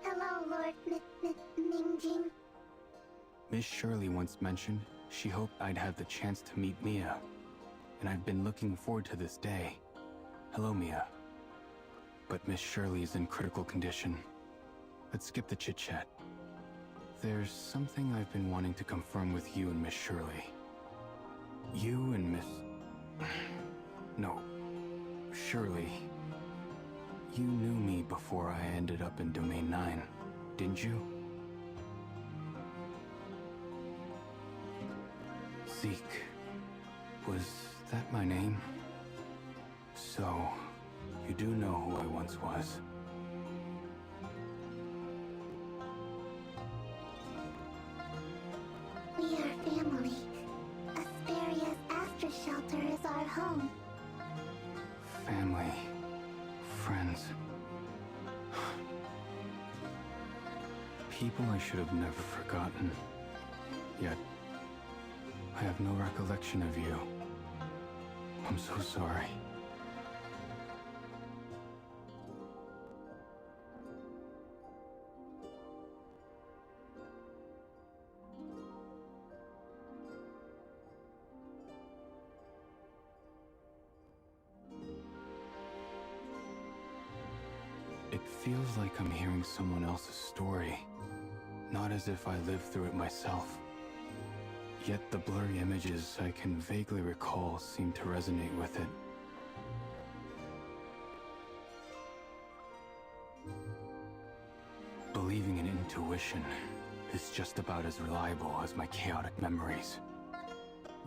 Hello, Lord Ningjing. Miss Shirley once mentioned she hoped I'd have the chance to meet Mia, and I've been looking forward to this day. Hello, Mia. But Miss Shirley is in critical condition. Let's skip the chit-chat. There's something I've been wanting to confirm with you and Miss Shirley. You and Miss... No. Shirley. You knew me before I ended up in Domain 9, didn't you? Zeke. Was that my name? So, you do know who I once was. We are family. Asperia's Astra Shelter is our home. Family. Friends. People I should have never forgotten. Yet, I have no recollection of you. I'm so sorry. It feels like I'm hearing someone else's story, not as if I lived through it myself. Yet the blurry images I can vaguely recall seem to resonate with it. Believing in intuition is just about as reliable as my chaotic memories.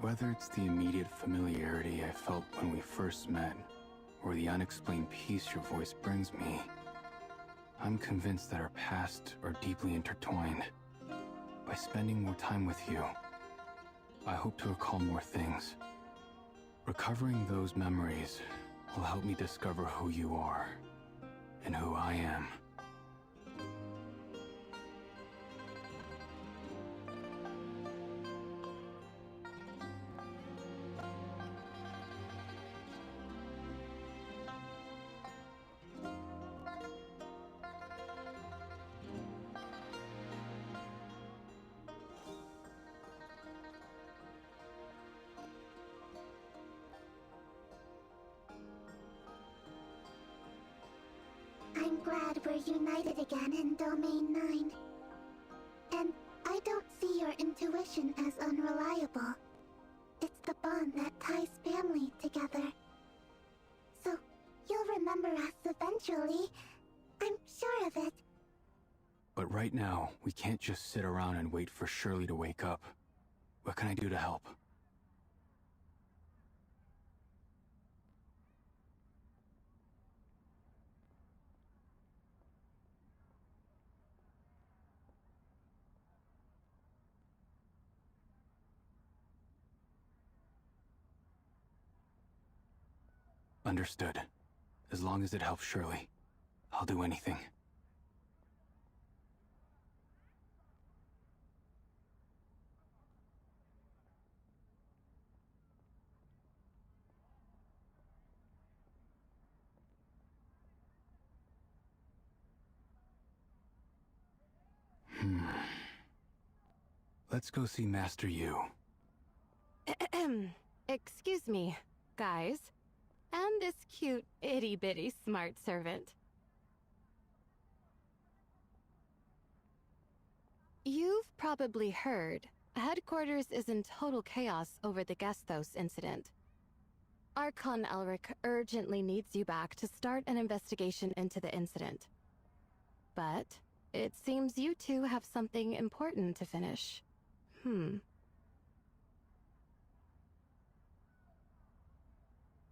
Whether it's the immediate familiarity I felt when we first met, or the unexplained peace your voice brings me, I'm convinced that our pasts are deeply intertwined. By spending more time with you, I hope to recall more things. Recovering those memories will help me discover who you are and who I am. I'm glad we're united again in Domain 9. And I don't see your intuition as unreliable. It's the bond that ties family together. So, you'll remember us eventually. I'm sure of it. But right now, we can't just sit around and wait for Shirley to wake up. What can I do to help? Understood. As long as it helps Shirley, I'll do anything. Let's go see Master Yu. Excuse me, guys. And this cute, itty-bitty smart servant. You've probably heard, headquarters is in total chaos over the Gestos incident. Archon Elric urgently needs you back to start an investigation into the incident. But it seems you two have something important to finish.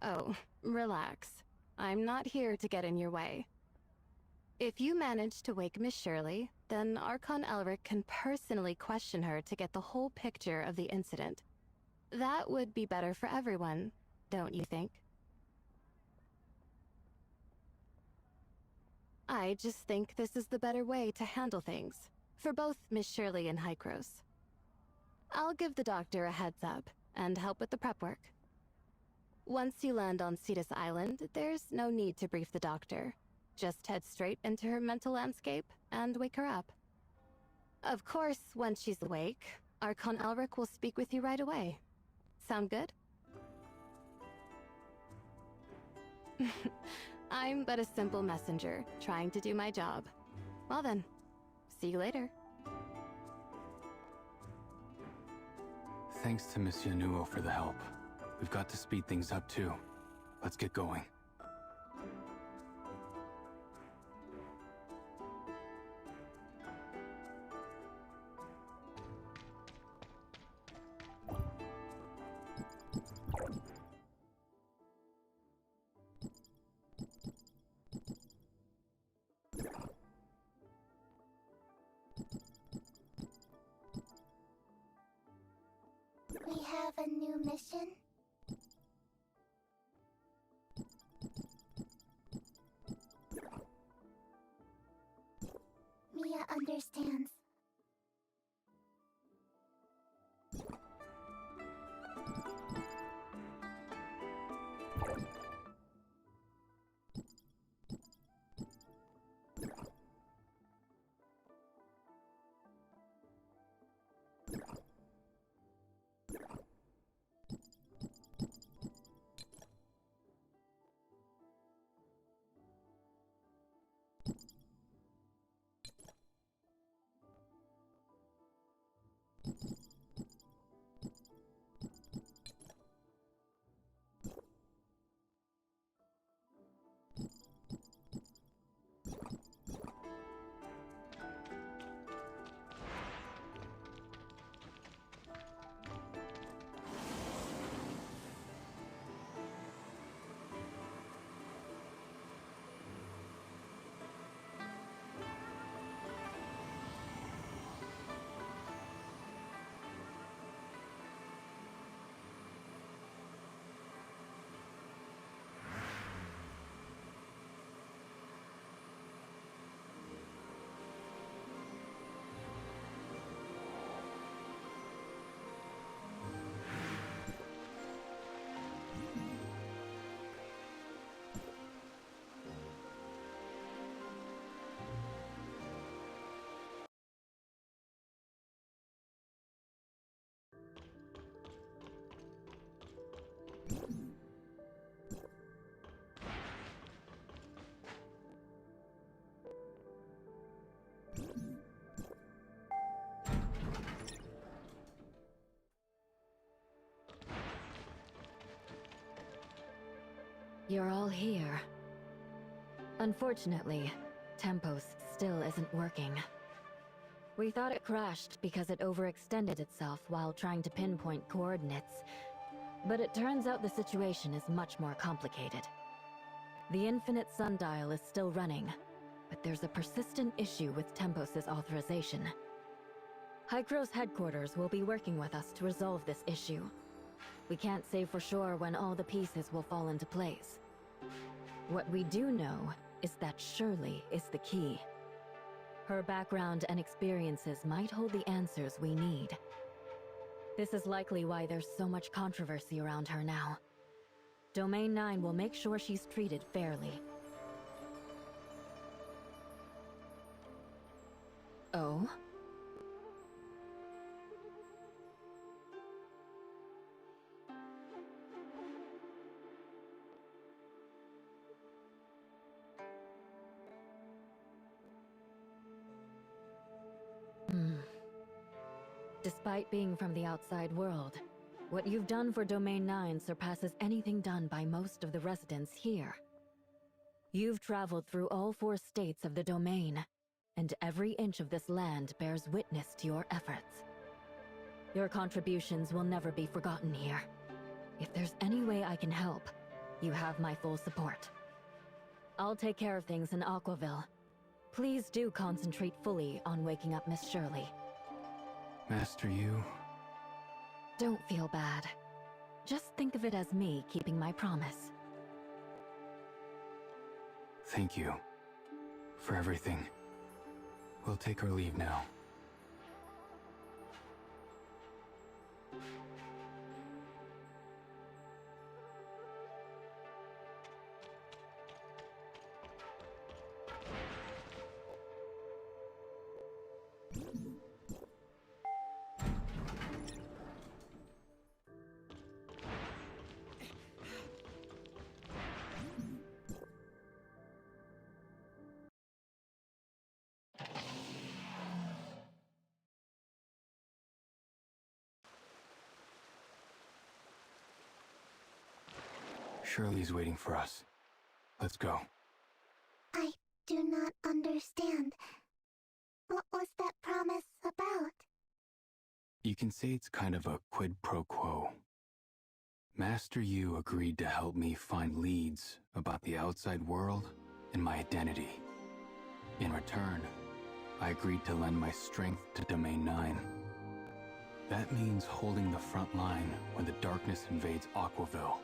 Oh, relax. I'm not here to get in your way. If you manage to wake Miss Shirley, then Archon Elric can personally question her to get the whole picture of the incident. That would be better for everyone, don't you think? I just think this is the better way to handle things, for both Miss Shirley and Hykros. I'll give the doctor a heads up, and help with the prep work. Once you land on Cetus Island, there's no need to brief the doctor. Just head straight into her mental landscape and wake her up. Of course, once she's awake, Archon Elric will speak with you right away. Sound good? I'm but a simple messenger, trying to do my job. Well then, see you later. Thanks to Monsieur Nuo for the help. We've got to speed things up too. Let's get going. We have a new mission. Mia understands. You're all here. Unfortunately, Tempos still isn't working. We thought it crashed because it overextended itself while trying to pinpoint coordinates, but it turns out the situation is much more complicated. The infinite sundial is still running, but there's a persistent issue with Tempos' authorization. Hykros headquarters will be working with us to resolve this issue. We can't say for sure when all the pieces will fall into place. What we do know is that Shirley is the key. Her background and experiences might hold the answers we need. This is likely why there's so much controversy around her now. Domain 9 will make sure she's treated fairly. Oh? Despite being from the outside world, what you've done for Domain 9 surpasses anything done by most of the residents here. You've traveled through all 4 states of the Domain, and every inch of this land bears witness to your efforts. Your contributions will never be forgotten here. If there's any way I can help, you have my full support. I'll take care of things in Aquaville. Please do concentrate fully on waking up Miss Shirley. Master Yu... Don't feel bad. Just think of it as me keeping my promise. Thank you for everything. We'll take our leave now. Shirley's waiting for us. Let's go. I do not understand. What was that promise about? You can say it's kind of a quid pro quo. Master Yu agreed to help me find leads about the outside world and my identity. In return, I agreed to lend my strength to Domain 9. That means holding the front line when the darkness invades Aquaville.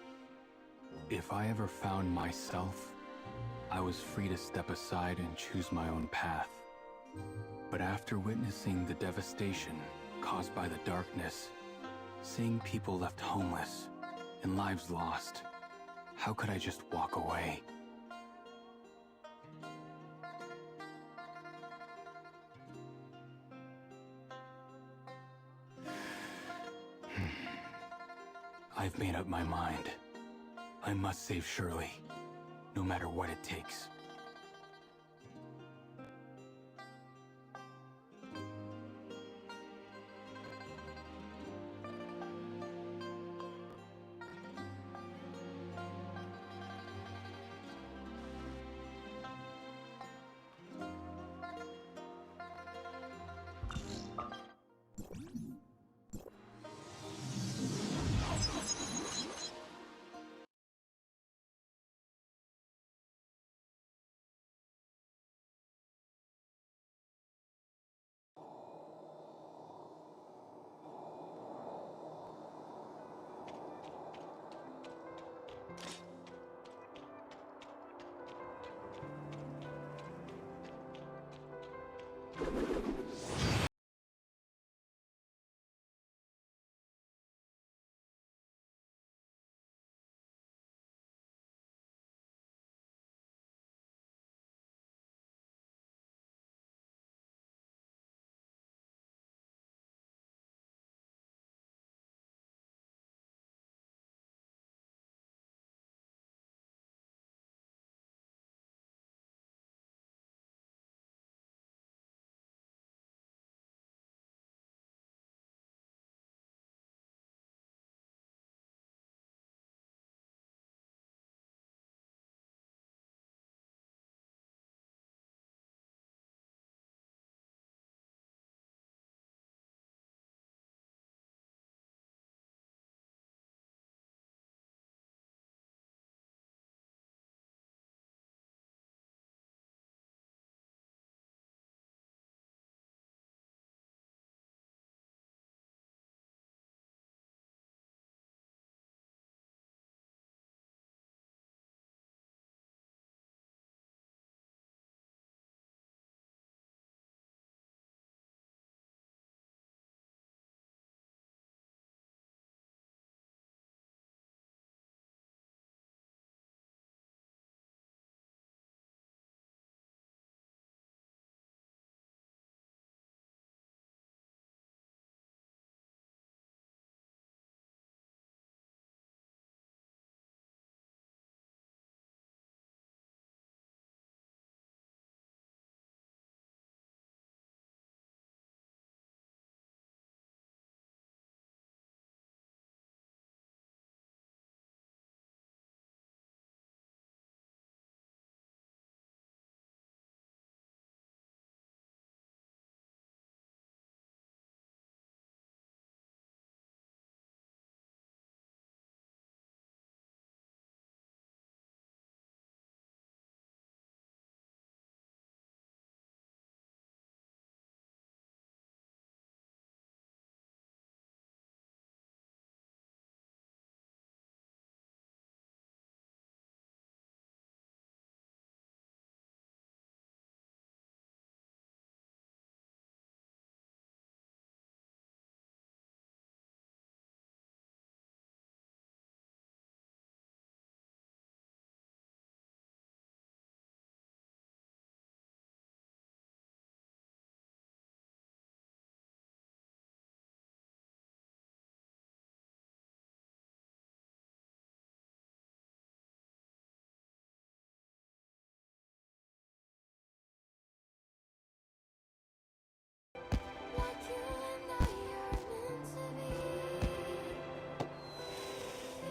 If I ever found myself, I was free to step aside and choose my own path. But after witnessing the devastation caused by the darkness, seeing people left homeless and lives lost, how could I just walk away? I've made up my mind. I must save Shirley, no matter what it takes.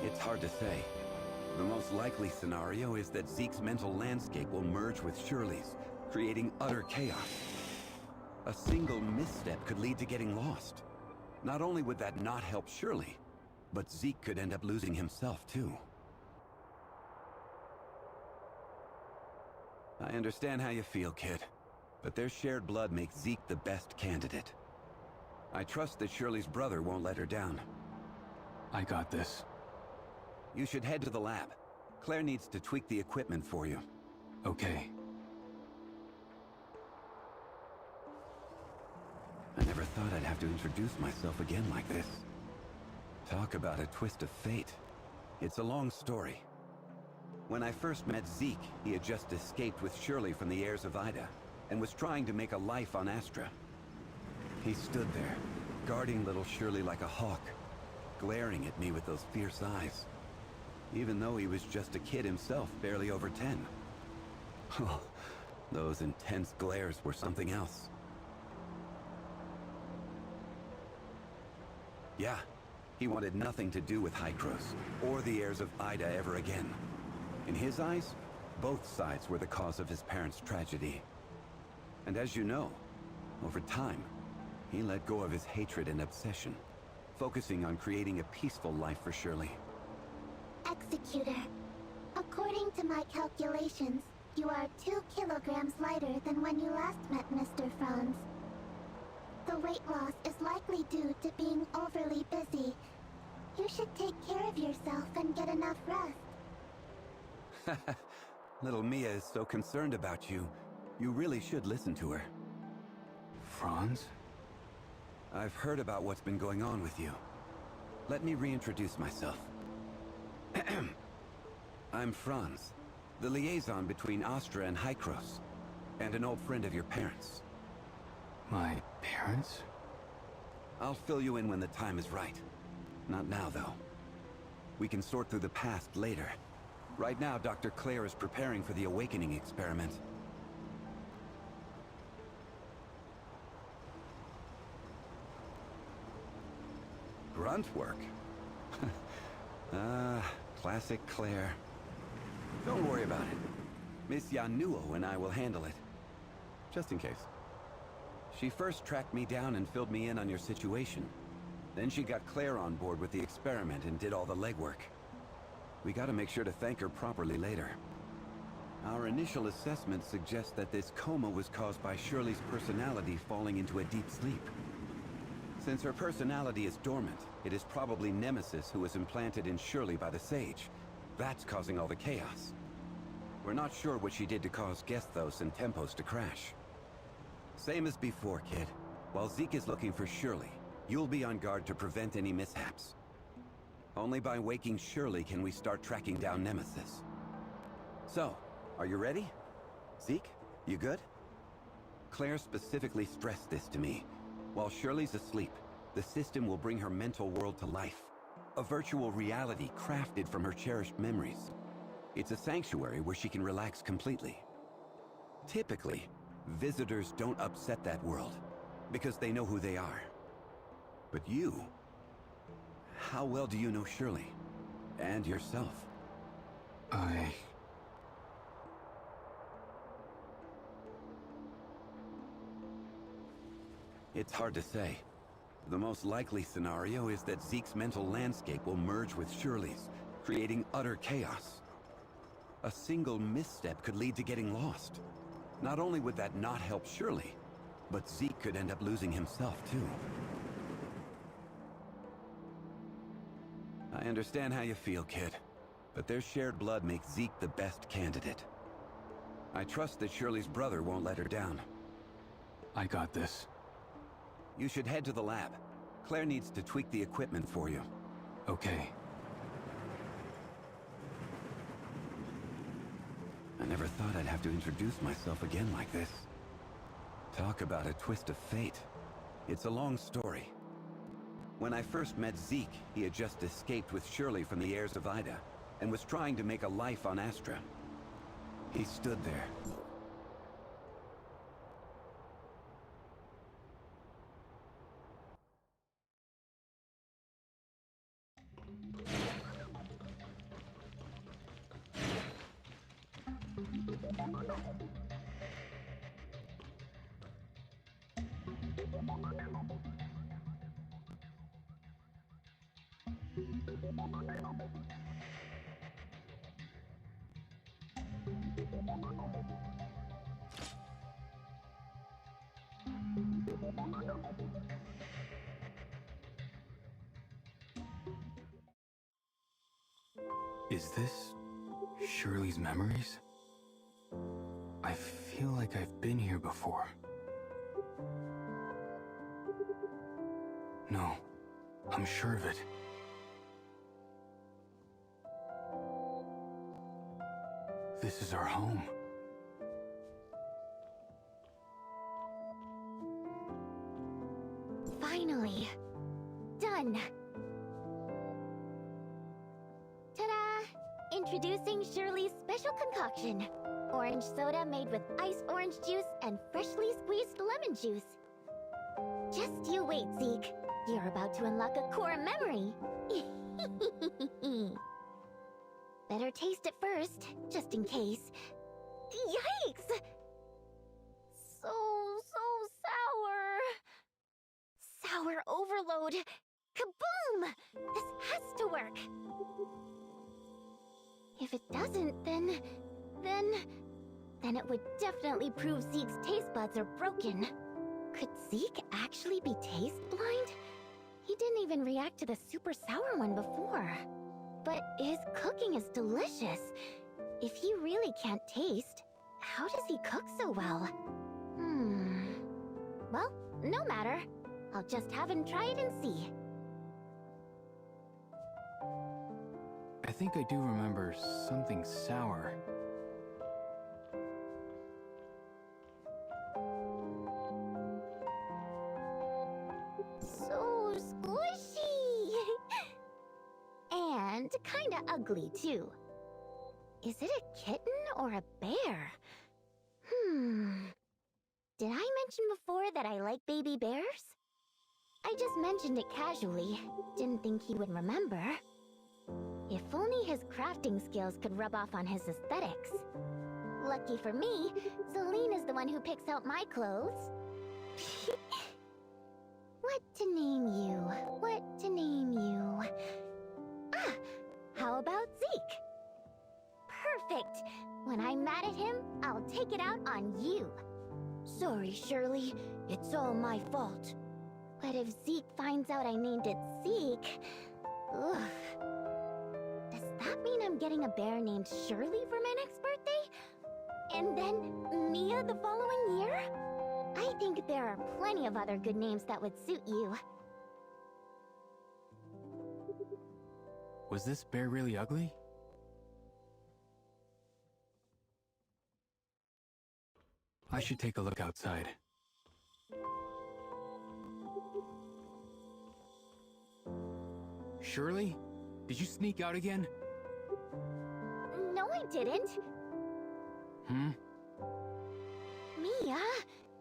It's hard to say. The most likely scenario is that Zeke's mental landscape will merge with Shirley's, creating utter chaos. A single misstep could lead to getting lost. Not only would that not help Shirley, but Zeke could end up losing himself too. I understand how you feel, kid, but their shared blood makes Zeke the best candidate. I trust that Shirley's brother won't let her down. I got this. You should head to the lab. Claire needs to tweak the equipment for you. Okay. I never thought I'd have to introduce myself again like this. Talk about a twist of fate. It's a long story. When I first met Zeke, he had just escaped with Shirley from the heirs of Ida, and was trying to make a life on Astra. He stood there, guarding little Shirley like a hawk, glaring at me with those fierce eyes, even though he was just a kid himself, barely over 10. Oh, those intense glares were something else. Yeah, he wanted nothing to do with Hykros, or the heirs of Ida ever again. In his eyes, both sides were the cause of his parents' tragedy. And as you know, over time, he let go of his hatred and obsession, focusing on creating a peaceful life for Shirley. Executor, according to my calculations, you are 2 kilograms lighter than when you last met Mr. Franz. The weight loss is likely due to being overly busy. You should take care of yourself and get enough rest. Little Mia is so concerned about you. You really should listen to her. Franz? I've heard about what's been going on with you. Let me reintroduce myself. I'm Franz, the liaison between Astra and Hykros, and an old friend of your parents. My parents? I'll fill you in when the time is right. Not now, though. We can sort through the past later. Right now, Dr. Claire is preparing for the awakening experiment. Grunt work? Classic Claire. Don't worry about it. Miss Yanuo and I will handle it. Just in case. She first tracked me down and filled me in on your situation. Then she got Claire on board with the experiment and did all the legwork. We gotta make sure to thank her properly later. Our initial assessment suggests that this coma was caused by Shirley's personality falling into a deep sleep. Since her personality is dormant, it is probably Nemesis who was implanted in Shirley by the Sage. That's causing all the chaos. We're not sure what she did to cause Gesthos and Tempos to crash. Same as before, kid. While Zeke is looking for Shirley, you'll be on guard to prevent any mishaps. Only by waking Shirley can we start tracking down Nemesis. So, are you ready? Zeke, you good? Claire specifically stressed this to me. While Shirley's asleep, the system will bring her mental world to life. A virtual reality crafted from her cherished memories. It's a sanctuary where she can relax completely. Typically, visitors don't upset that world, because they know who they are. But you... how well do you know Shirley? And yourself? It's hard to say. The most likely scenario is that Zeke's mental landscape will merge with Shirley's, creating utter chaos. A single misstep could lead to getting lost. Not only would that not help Shirley, but Zeke could end up losing himself too. I understand how you feel, kid, but their shared blood makes Zeke the best candidate. I trust that Shirley's brother won't let her down. I got this. You should head to the lab. Claire needs to tweak the equipment for you. Okay. I never thought I'd have to introduce myself again like this. Talk about a twist of fate. It's a long story. When I first met Zeke, he had just escaped with Shirley from the heirs of Ida, and was trying to make a life on Astra. He stood there. Is this Shirley's memories? I feel like I've been here before. No, I'm sure of it. This is our home. Finally. Done. Ta-da! Introducing Shirley's special concoction. Orange soda made with iced orange juice and freshly squeezed lemon juice. Just you wait, Zeke. You're about to unlock a core memory. Better taste it first, just in case. Yikes! So sour. Sour overload. Kaboom! This has to work. If it doesn't, then it would definitely prove Zeke's taste buds are broken. Could Zeke actually be taste blind? He didn't even react to the super sour one before. But his cooking is delicious. If he really can't taste, how does he cook so well? Well, no matter. I'll just have him try it and see. I think I do remember something sour. So squishy! And kinda ugly, too. Is it a kitten or a bear? Did I mention before that I like baby bears? I just mentioned it casually. Didn't think he would remember. If only his crafting skills could rub off on his aesthetics. Lucky for me, Celine is the one who picks out my clothes. What to name you? What to name you? Ah! How about Zeke? Perfect! When I'm mad at him, I'll take it out on you. Sorry, Shirley. It's all my fault. But if Zeke finds out I named it Zeke... Ugh. Does that mean I'm getting a bear named Shirley for my next birthday? And then Mia the following year? I think there are plenty of other good names that would suit you. Was this bear really ugly? I should take a look outside. Shirley? Did you sneak out again? No, I didn't. Mia,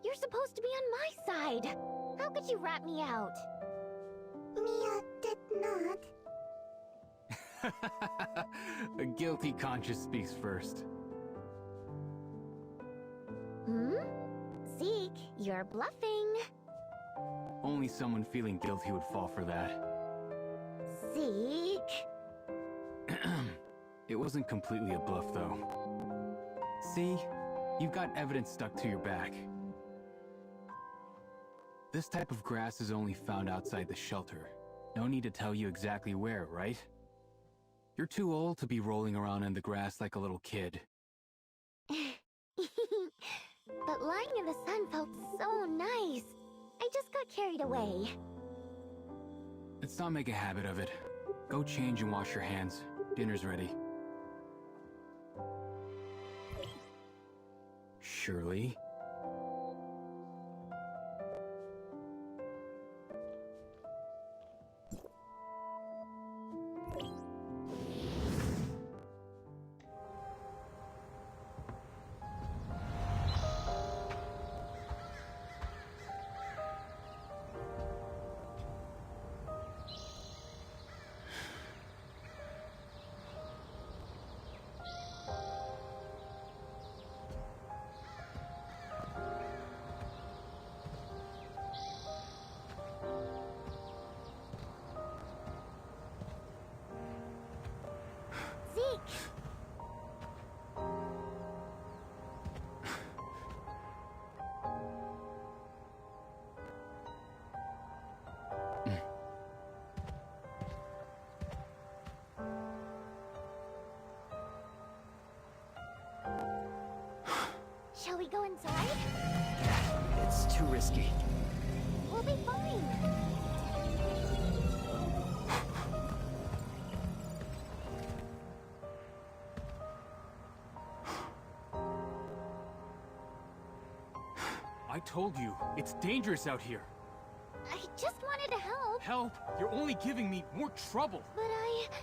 you're supposed to be on my side. How could you rat me out? Mia did not. A guilty conscience speaks first. Zeke, you're bluffing. Only someone feeling guilty would fall for that. Zeke. It wasn't completely a bluff, though. See? You've got evidence stuck to your back. This type of grass is only found outside the shelter. No need to tell you exactly where, right? You're too old to be rolling around in the grass like a little kid. But lying in the sun felt so nice. I just got carried away. Let's not make a habit of it. Go change and wash your hands. Dinner's ready. Shirley? go inside? It's too risky. We'll be fine. I told you, it's dangerous out here. I just wanted to help. Help? You're only giving me more trouble. But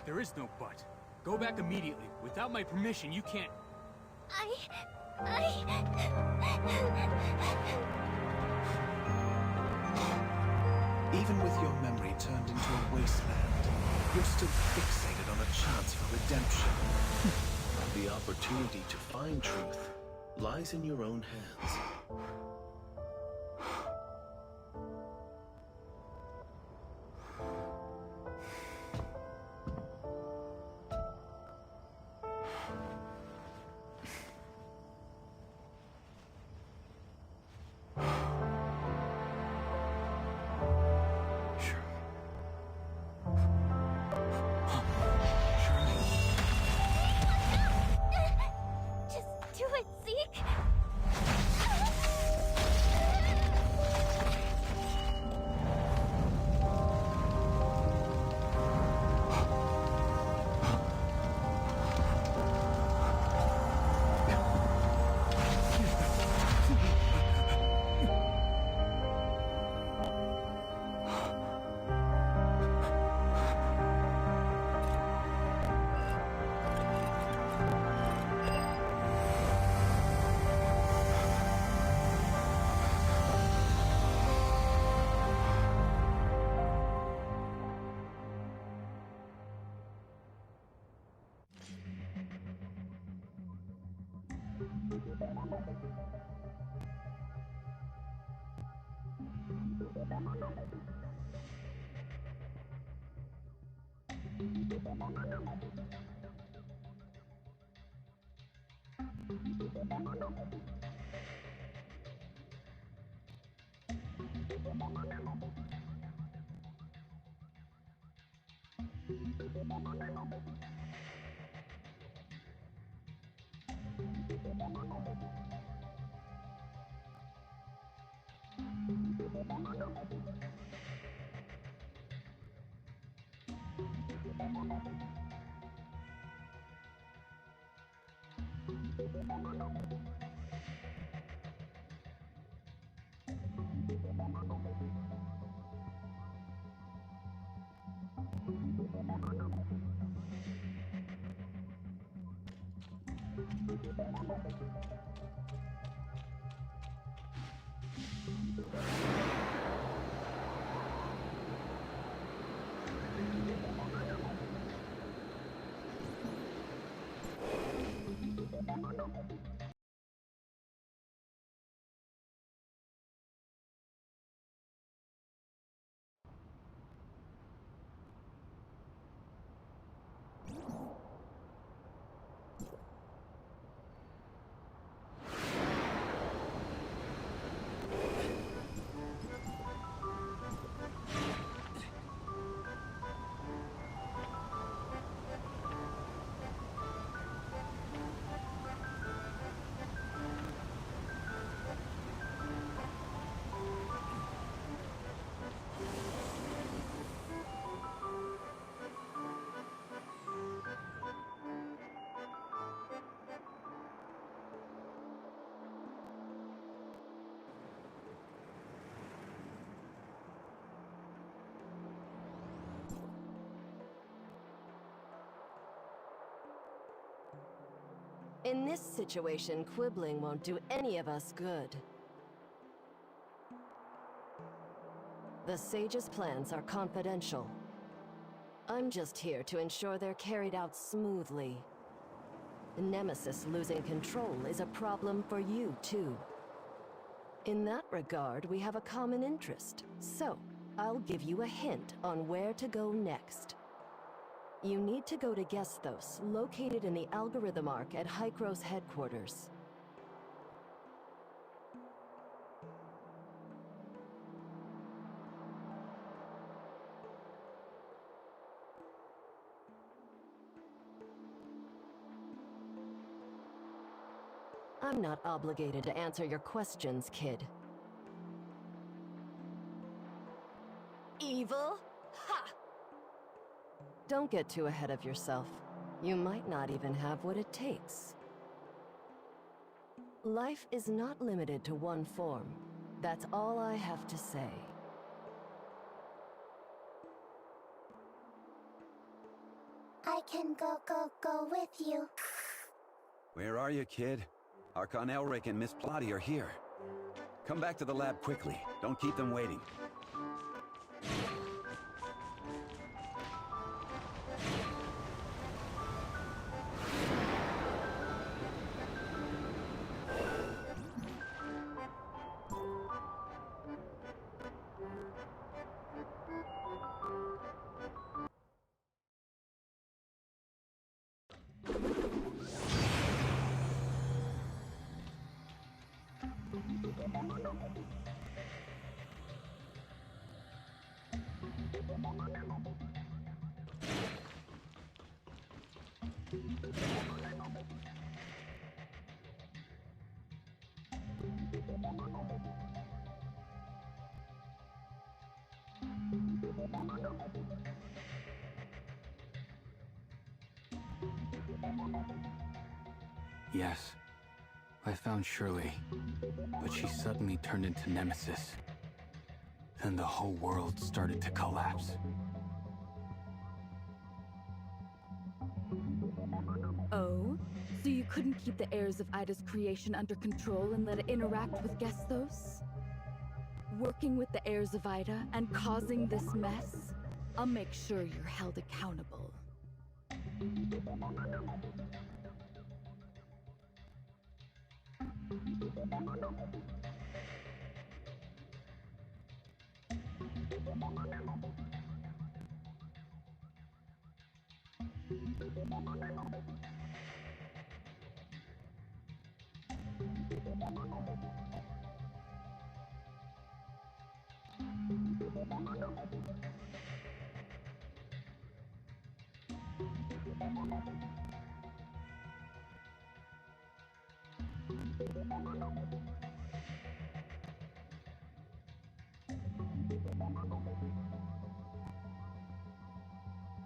There is no but. Go back immediately. Without my permission, you can't... Even with your memory turned into a wasteland, you're still fixated on a chance for redemption. The opportunity to find truth lies in your own hands. just do it, Zeke. In this situation, quibbling won't do any of us good. The Sage's plans are confidential. I'm just here to ensure they're carried out smoothly. Nemesis losing control is a problem for you, too. In that regard, we have a common interest, so I'll give you a hint on where to go next. You need to go to Gesthos, located in the algorithm arc at Hykros headquarters. I'm not obligated to answer your questions, kid. Evil? Ha! Don't get too ahead of yourself. You might not even have what it takes. Life is not limited to one form. That's all I have to say. I can go with you. Where are you, kid? Archon Elric and Miss Plotty are here. Come back to the lab quickly. Don't keep them waiting. Yes, I found Shirley, but she suddenly turned into Nemesis. Then the whole world started to collapse. Oh? So you couldn't keep the heirs of Ida's creation under control and let it interact with Gestos? Working with the heirs of Ida and causing this mess? I'll make sure you're held accountable.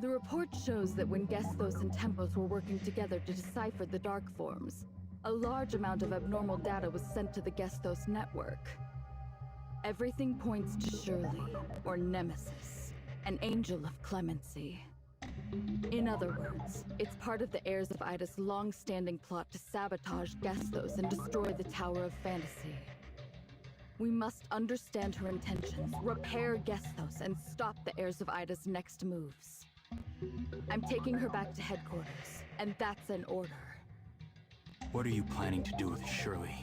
The report shows that when Gestos and Tempos were working together to decipher the Dark Forms, a large amount of abnormal data was sent to the Gestos network. Everything points to Shirley, or Nemesis, an angel of clemency. In other words, it's part of the heirs of Ida's long-standing plot to sabotage Gestos and destroy the Tower of Fantasy. We must understand her intentions, repair Gestos, and stop the heirs of Ida's next moves. I'm taking her back to headquarters, and that's an order. What are you planning to do with Shirley?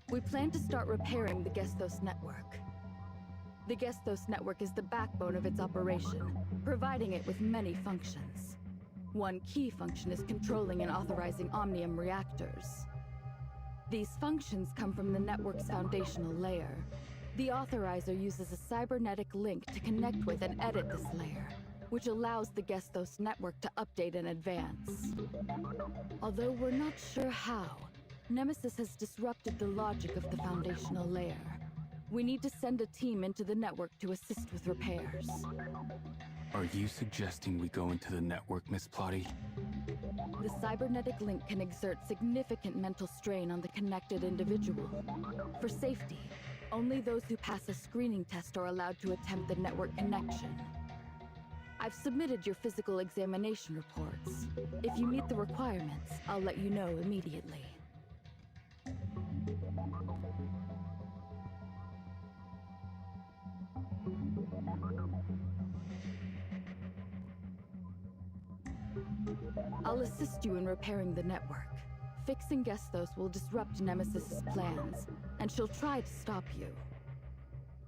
We plan to start repairing the Gestos network. The Gestos network is the backbone of its operation, providing it with many functions. One key function is controlling and authorizing Omnium reactors. These functions come from the network's foundational layer. The authorizer uses a cybernetic link to connect with and edit this layer, which allows the Gestos network to update and advance. Although we're not sure how, Nemesis has disrupted the logic of the foundational layer. We need to send a team into the network to assist with repairs. Are you suggesting we go into the network, Miss Plotty? The cybernetic link can exert significant mental strain on the connected individual. For safety, only those who pass a screening test are allowed to attempt the network connection. I've submitted your physical examination reports. If you meet the requirements, I'll let you know immediately. I'll assist you in repairing the network. Fixing Gestos will disrupt Nemesis's plans, and she'll try to stop you.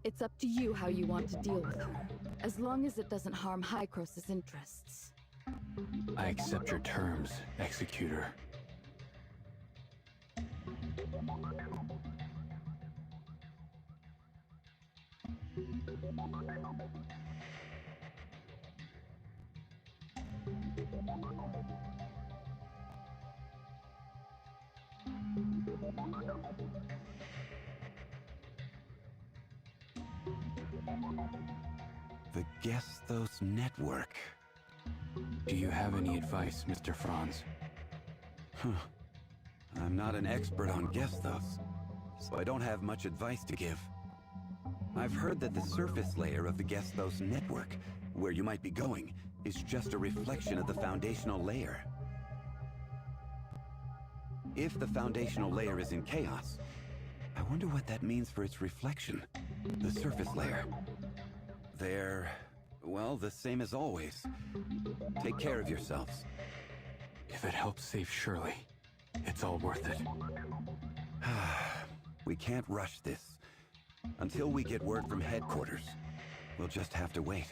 It's up to you how you want to deal with her, as long as it doesn't harm Hykros' interests. I accept your terms, Executor. The Gestos Network. Do you have any advice, Mr. Franz? I'm not an expert on Gestos, so I don't have much advice to give. I've heard that the surface layer of the Gestos network, where you might be going, is just a reflection of the foundational layer. If the foundational layer is in chaos, I wonder what that means for its reflection, the surface layer. They're, well, the same as always. Take care of yourselves. If it helps save Shirley, it's all worth it. We can't rush this. Until we get word from headquarters, we'll just have to wait.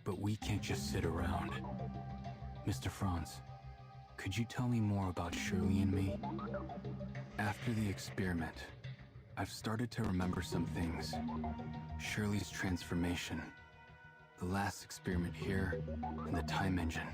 But we can't just sit around. Mr. Franz, could you tell me more about Shirley and me? After the experiment, I've started to remember some things. Shirley's transformation, the last experiment here, and the time engine.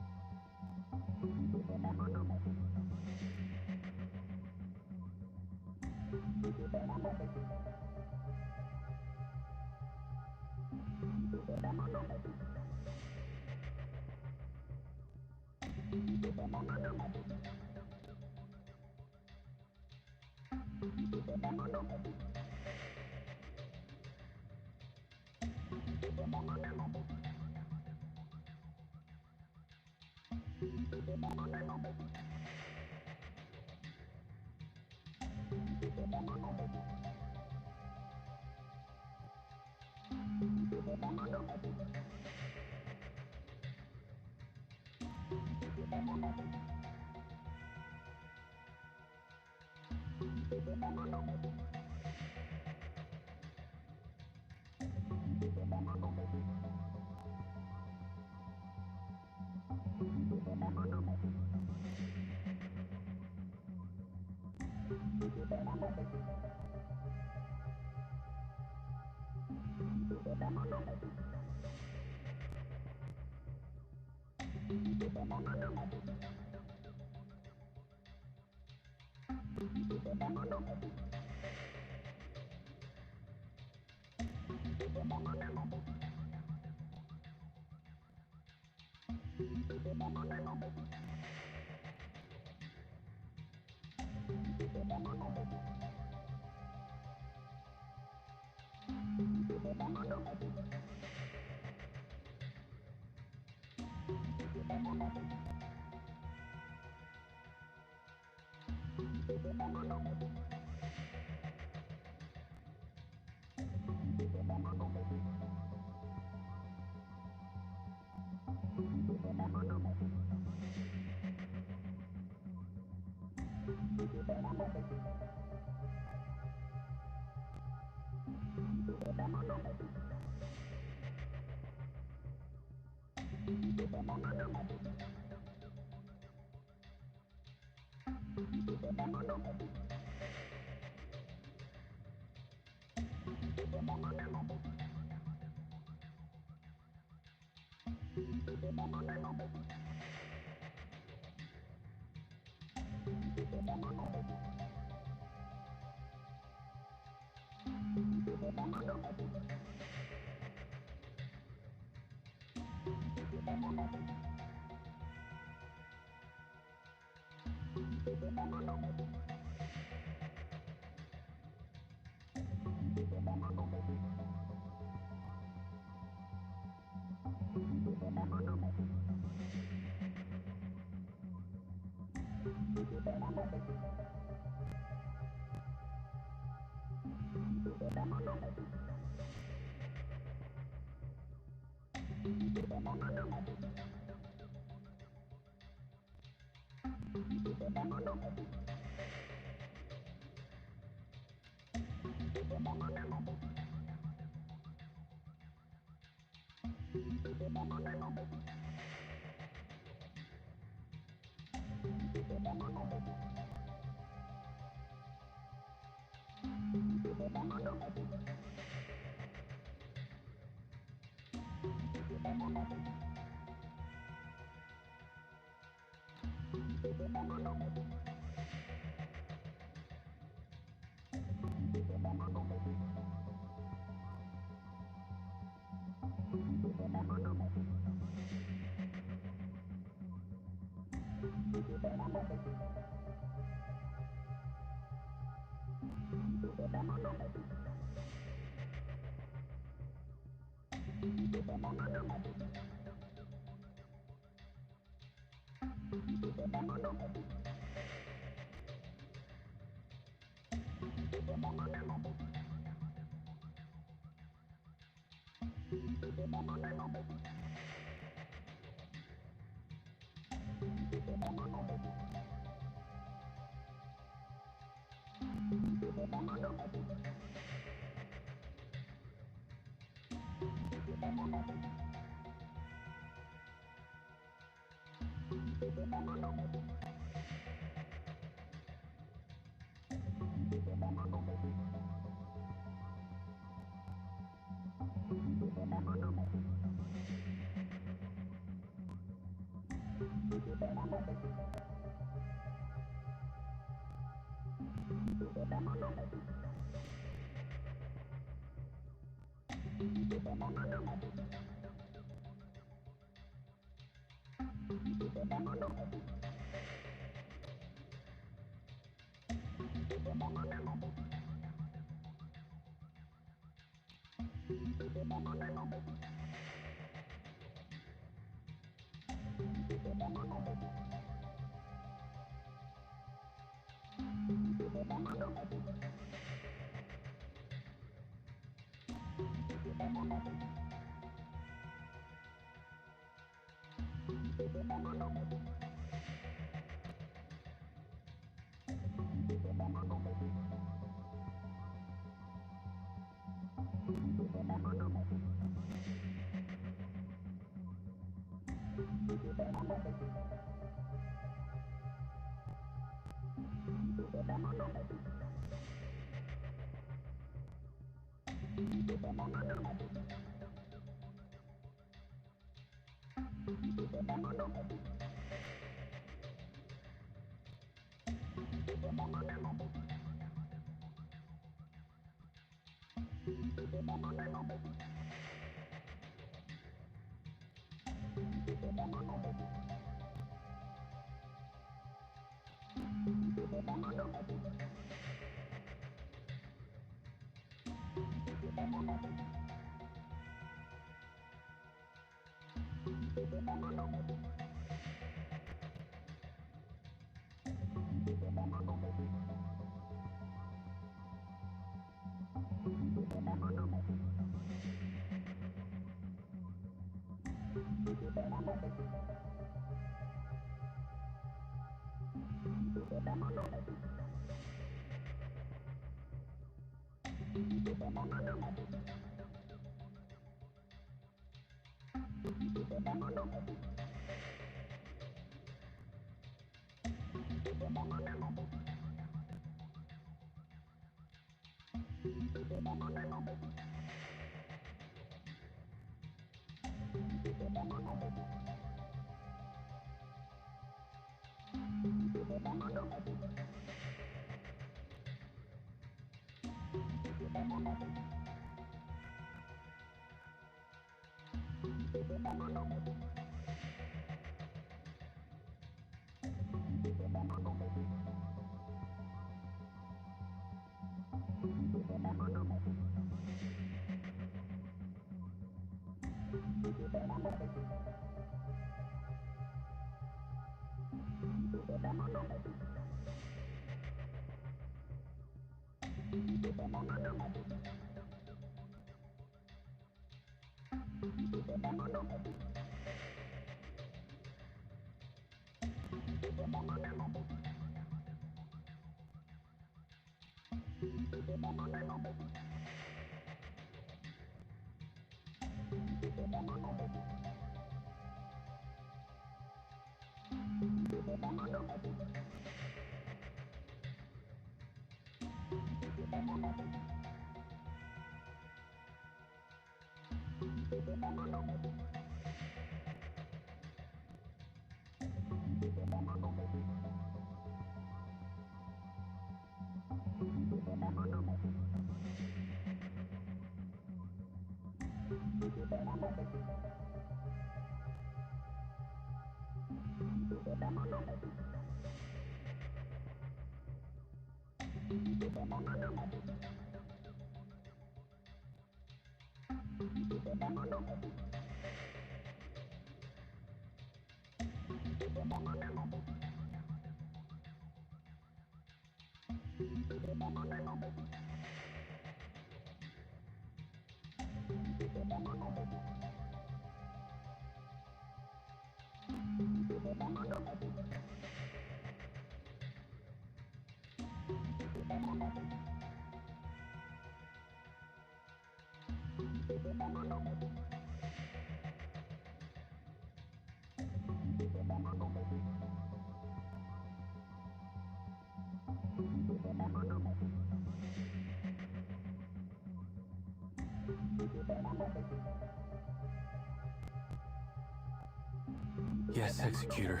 Yes, Executor.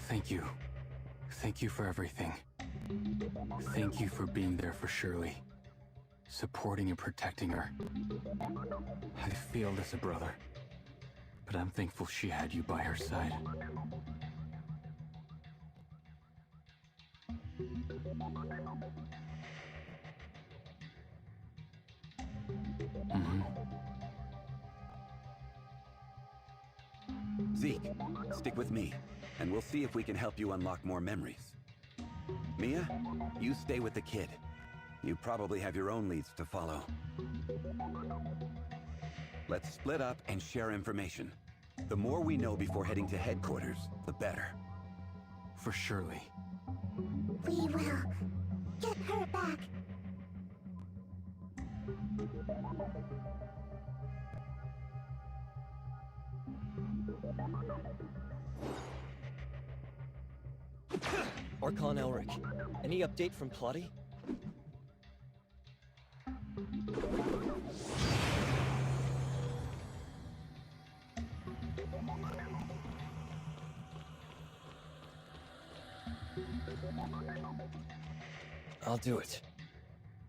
Thank you. Thank you for everything. Thank you for being there for Shirley. Supporting and protecting her. I failed as a brother, but I'm thankful she had you by her side. Zeke, stick with me, and we'll see if we can help you unlock more memories. Mia, you stay with the kid. You probably have your own leads to follow. Let's split up and share information. The more we know before heading to headquarters, the better. For Shirley. We will get her back. Archon Elric, any update from Plotty? I'll do it.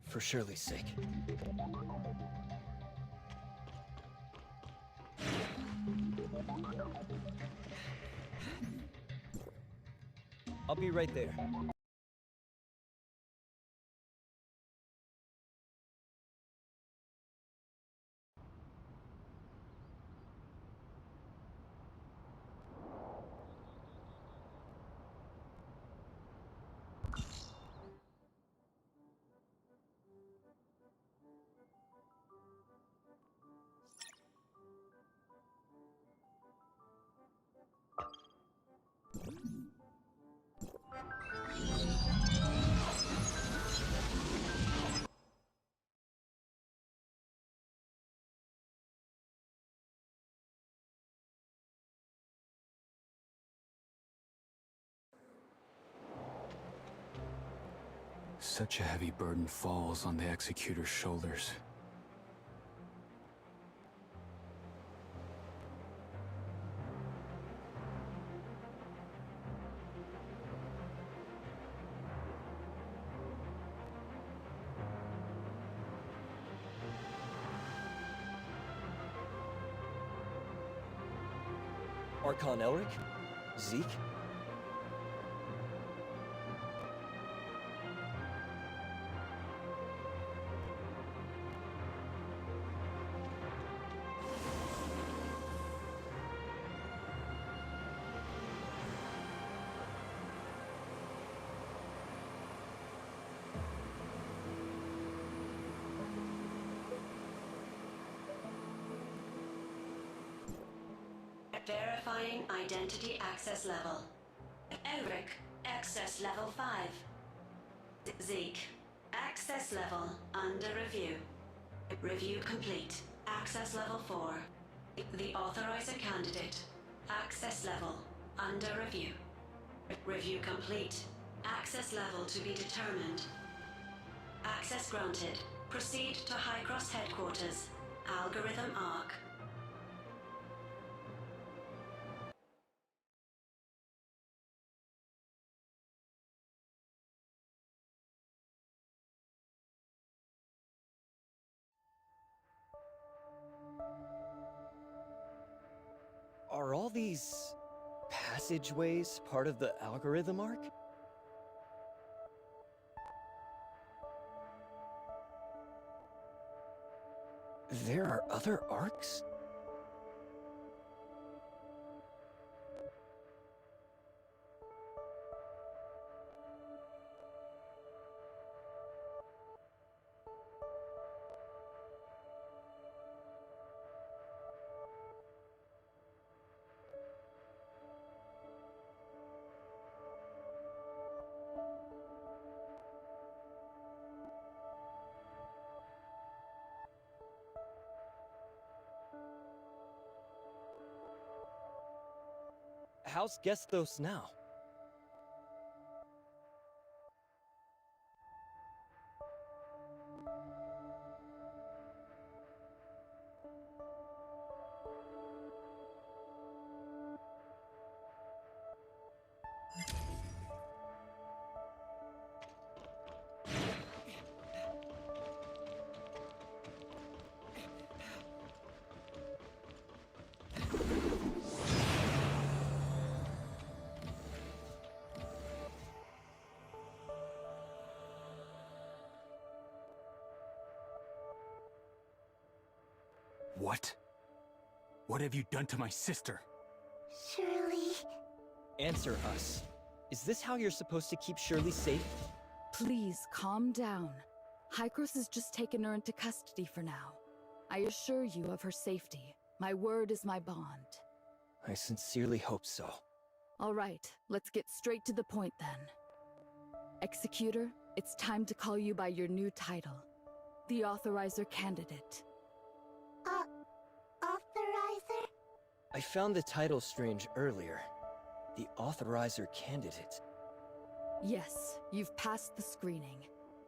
For Shirley's sake. I'll be right there. Such a heavy burden falls on the Executor's shoulders. Archon Elric? Zeke? Verifying identity access level. Elric, access level 5. Zeke, access level under review. Review complete. Access level 4. The authorizer candidate. Access level under review. Review complete. Access level to be determined. Access granted. Proceed to High Cross headquarters. Algorithm ARC. Are all these passageways part of the algorithm arc? There are other arcs? How's Gestos now? What? What have you done to my sister? Shirley... Answer us. Is this how you're supposed to keep Shirley safe? Please, calm down. Hykros has just taken her into custody for now. I assure you of her safety. My word is my bond. I sincerely hope so. All right, let's get straight to the point then. Executor, it's time to call you by your new title. The Authorizer Candidate. Authorizer? I found the title strange earlier. The Authorizer Candidate. Yes, you've passed the screening.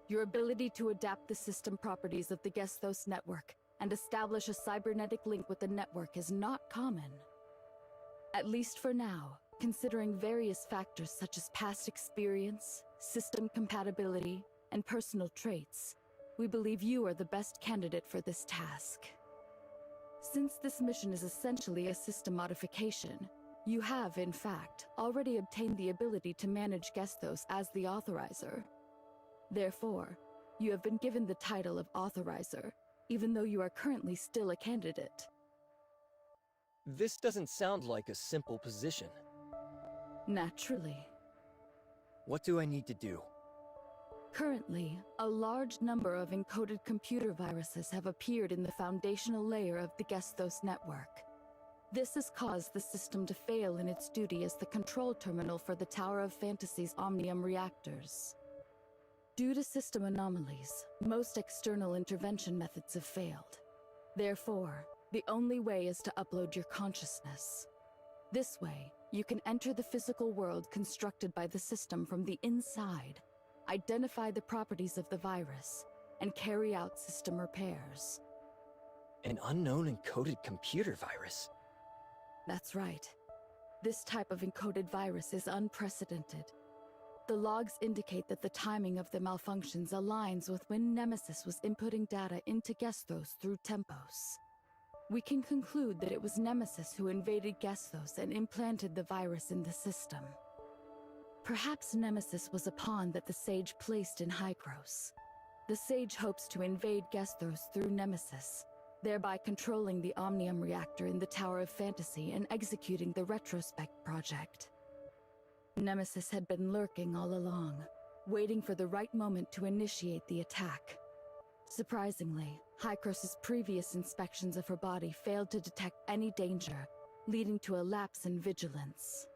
Your ability to adapt the system properties of the Gestos network and establish a cybernetic link with the network is not common. At least for now, considering various factors such as past experience, system compatibility, and personal traits, we believe you are the best candidate for this task. Since this mission is essentially a system modification, you have, in fact, already obtained the ability to manage Gestos as the Authorizer. Therefore, you have been given the title of Authorizer, even though you are currently still a candidate. This doesn't sound like a simple position. Naturally. What do I need to do? Currently, a large number of encoded computer viruses have appeared in the foundational layer of the Gestos network. This has caused the system to fail in its duty as the control terminal for the Tower of Fantasy's Omnium reactors. Due to system anomalies, most external intervention methods have failed. Therefore, the only way is to upload your consciousness. This way, you can enter the physical world constructed by the system from the inside, identify the properties of the virus, and carry out system repairs. An unknown encoded computer virus? That's right. This type of encoded virus is unprecedented. The logs indicate that the timing of the malfunctions aligns with when Nemesis was inputting data into Gestos through Tempos. We can conclude that it was Nemesis who invaded Gestos and implanted the virus in the system. Perhaps Nemesis was a pawn that the Sage placed in Hykros. The Sage hopes to invade Gestos through Nemesis, thereby controlling the Omnium reactor in the Tower of Fantasy and executing the Retrospect project. Nemesis had been lurking all along, waiting for the right moment to initiate the attack. Surprisingly, Hykros' previous inspections of her body failed to detect any danger, leading to a lapse in vigilance.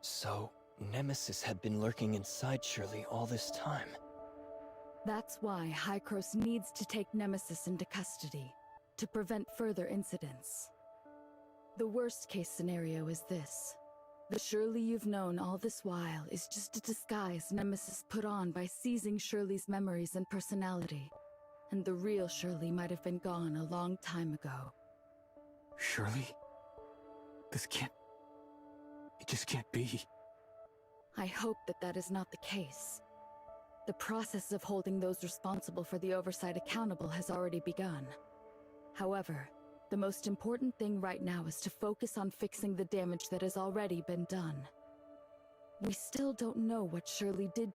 So, Nemesis had been lurking inside Shirley all this time. That's why Hykros needs to take Nemesis into custody, to prevent further incidents. The worst-case scenario is this. The Shirley you've known all this while is just a disguise Nemesis put on by seizing Shirley's memories and personality, and the real Shirley might have been gone a long time ago. Shirley? This can't... It just can't be. I hope that that is not the case. The process of holding those responsible for the oversight accountable has already begun. However, the most important thing right now is to focus on fixing the damage that has already been done. We still don't know what Shirley did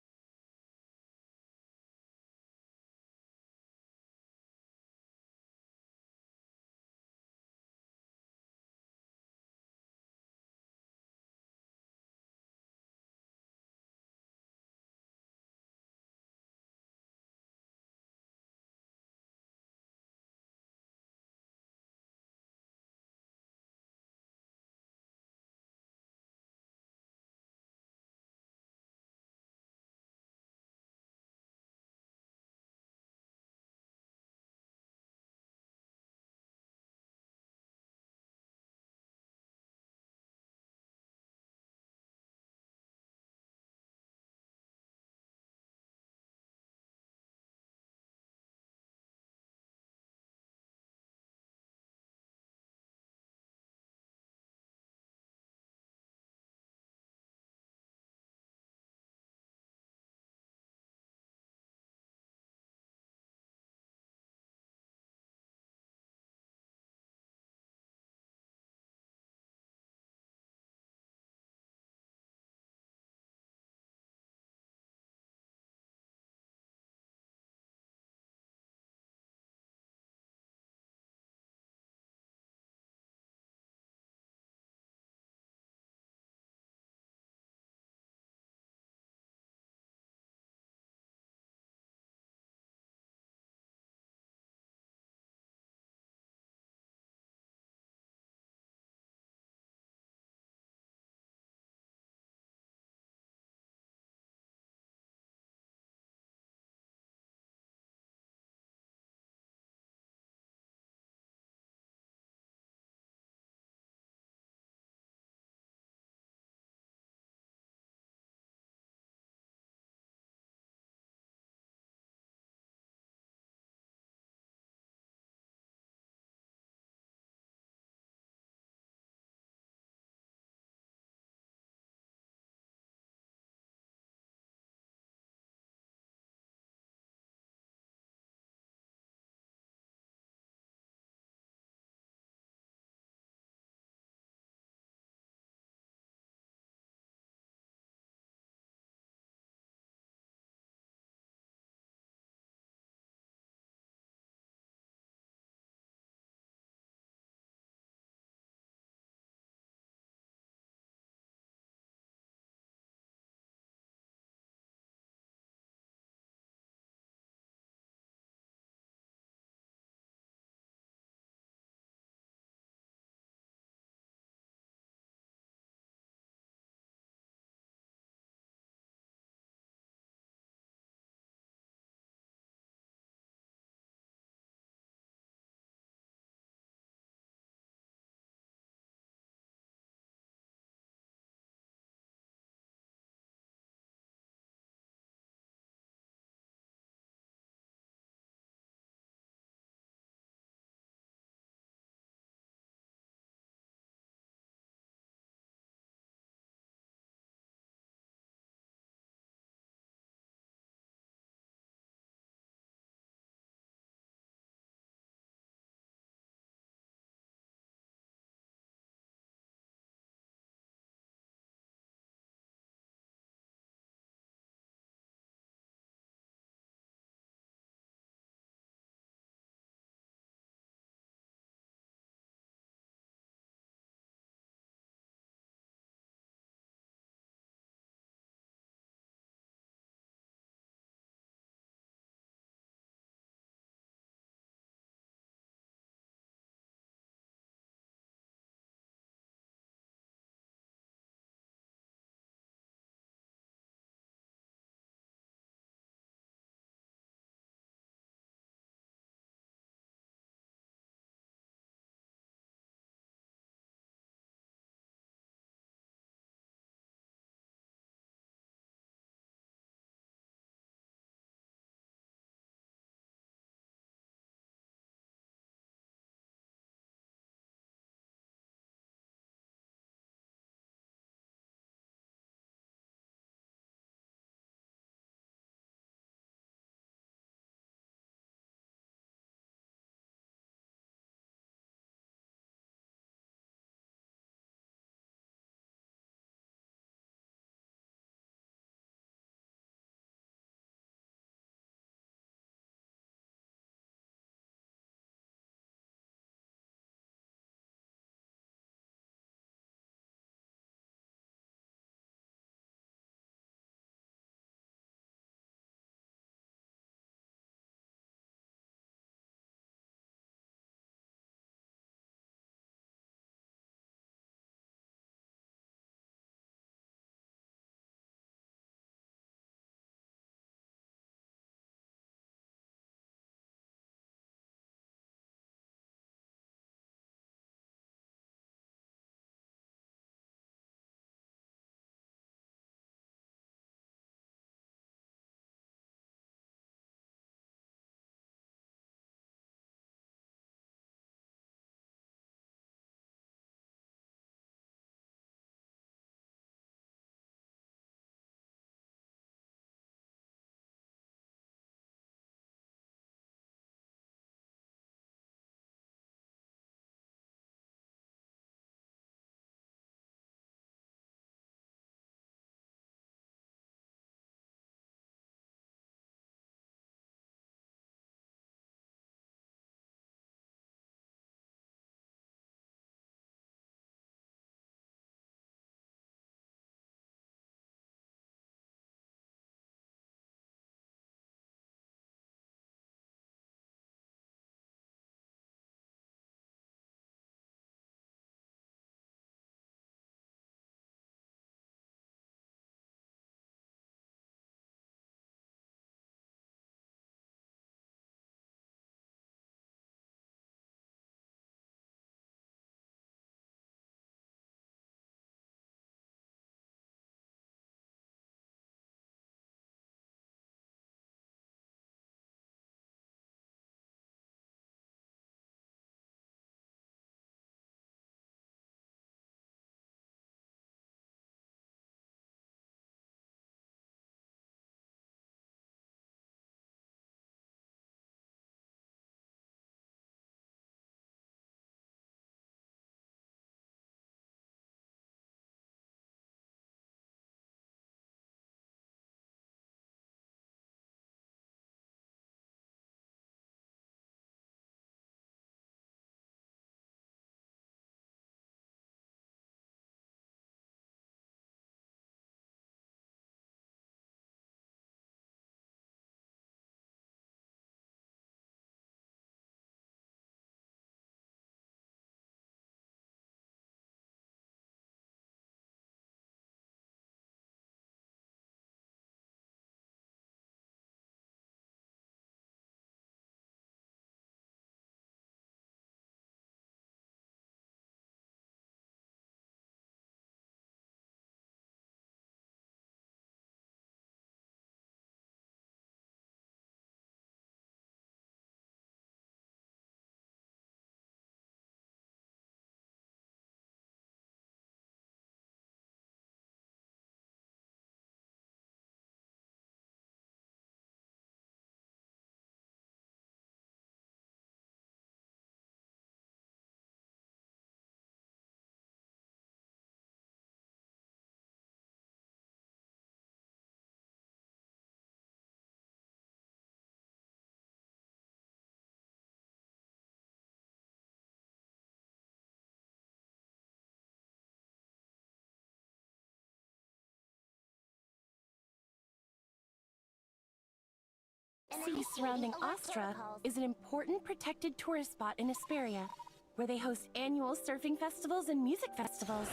sea surrounding Astra is an important protected tourist spot in Asperia, where they host annual surfing festivals and music festivals.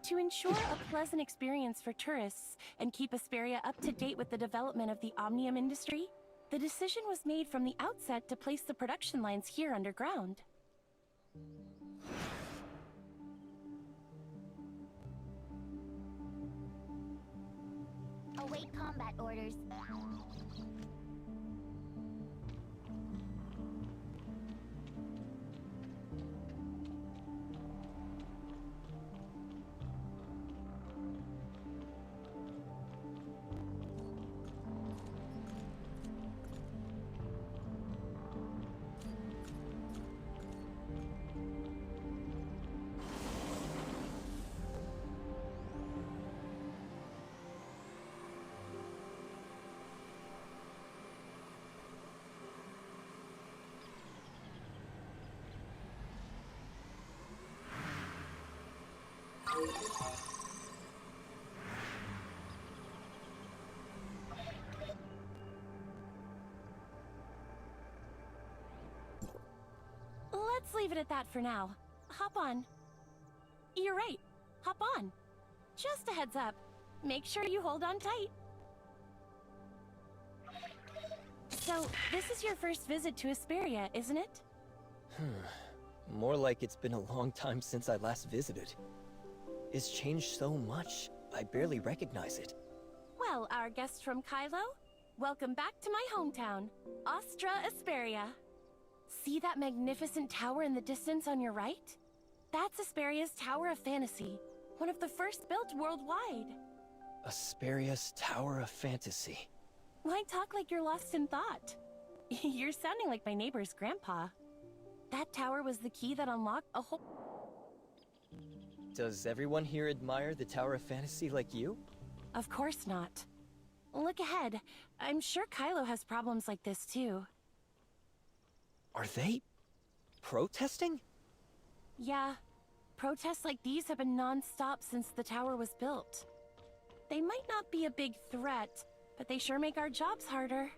To ensure a pleasant experience for tourists and keep Asperia up to date with the development of the Omnium industry, the decision was made from the outset to place the production lines here underground. Await combat orders. Let's leave it at that for now. Hop on. You're right. Hop on. Just a heads up. Make sure you hold on tight. So, this is your first visit to Asperia, isn't it? More like it's been a long time since I last visited. It's changed so much, I barely recognize it. Well, our guest from Kylo, welcome back to my hometown, Astra Asperia. See that magnificent tower in the distance on your right? That's Asperia's Tower of Fantasy, one of the first built worldwide. Asperia's Tower of Fantasy. Why talk like you're lost in thought? You're sounding like my neighbor's grandpa. That tower was the key that unlocked a whole... Does everyone here admire the Tower of Fantasy like you? Of course not. Look ahead. I'm sure Kylo has problems like this too. Are they protesting? Yeah. Protests like these have been non-stop since the tower was built. They might not be a big threat, but they sure make our jobs harder.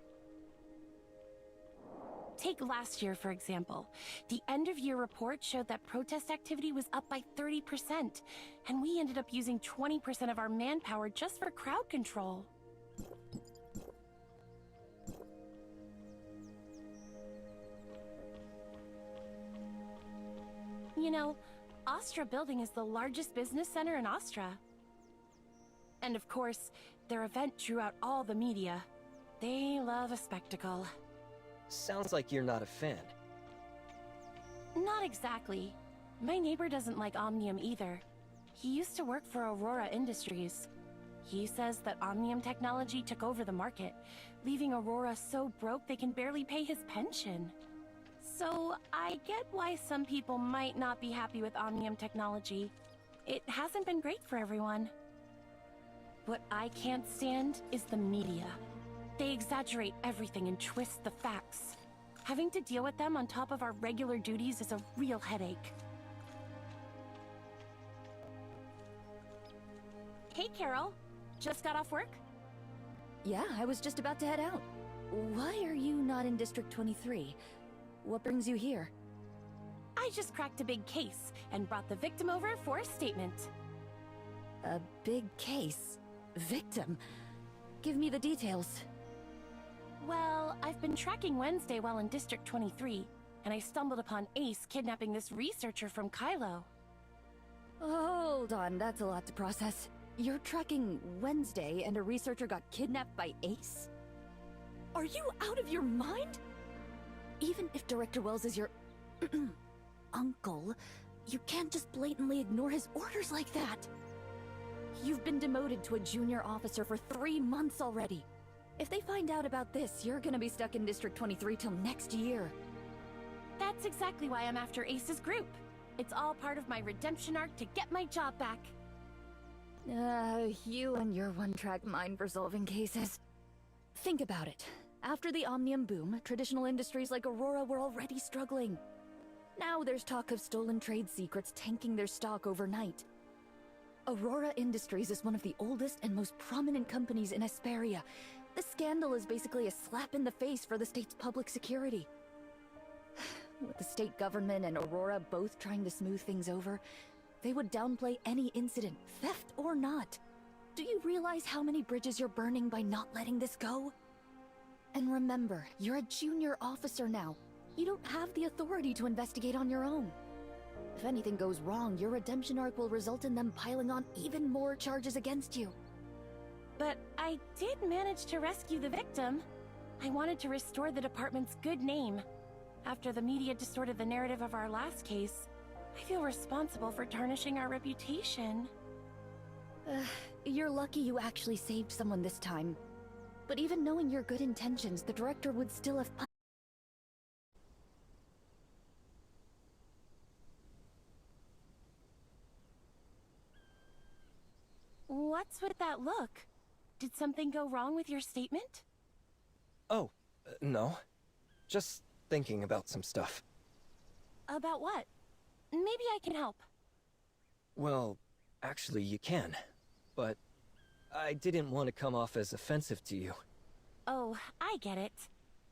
Take last year, for example. The end-of-year report showed that protest activity was up by 30%, and we ended up using 20% of our manpower just for crowd control. You know, Astra Building is the largest business center in Astra. And of course, their event drew out all the media. They love a spectacle. Sounds like you're not a fan. Not exactly. My neighbor doesn't like Omnium either. He used to work for Aurora Industries. He says that Omnium technology took over the market, leaving Aurora so broke they can barely pay his pension. So, I get why some people might not be happy with Omnium technology. It hasn't been great for everyone. What I can't stand is the media. They exaggerate everything and twist the facts. Having to deal with them on top of our regular duties is a real headache. Hey, Carol. Just got off work? Yeah, I was just about to head out. Why are you not in District 23? What brings you here? I just cracked a big case and brought the victim over for a statement. A big case? Victim? Give me the details. Well, I've been tracking Wednesday while in District 23, and I stumbled upon Ace kidnapping this researcher from Kylo. Hold on, that's a lot to process. You're tracking Wednesday and a researcher got kidnapped by Ace? Are you out of your mind? Even if Director Wells is your uncle, you can't just blatantly ignore his orders like that. You've been demoted to a junior officer for 3 months already. If they find out about this, you're gonna be stuck in District 23 till next year. That's exactly why I'm after Ace's group. It's all part of my redemption arc to get my job back. You and your one-track mind for solving cases. Think about it. After the Omnium boom, traditional industries like Aurora were already struggling. Now there's talk of stolen trade secrets tanking their stock overnight. Aurora Industries is one of the oldest and most prominent companies in Asperia, This scandal is basically a slap in the face for the state's public security. With the state government and Aurora both trying to smooth things over, they would downplay any incident, theft or not. Do you realize how many bridges you're burning by not letting this go? And remember, you're a junior officer now. You don't have the authority to investigate on your own. If anything goes wrong, your redemption arc will result in them piling on even more charges against you. But I did manage to rescue the victim. I wanted to restore the department's good name. After the media distorted the narrative of our last case, I feel responsible for tarnishing our reputation. You're lucky you actually saved someone this time. But even knowing your good intentions, the director would still have... What's with that look? Did something go wrong with your statement? Oh, no. Just thinking about some stuff. About what? Maybe I can help. Well, actually you can. But I didn't want to come off as offensive to you. Oh, I get it.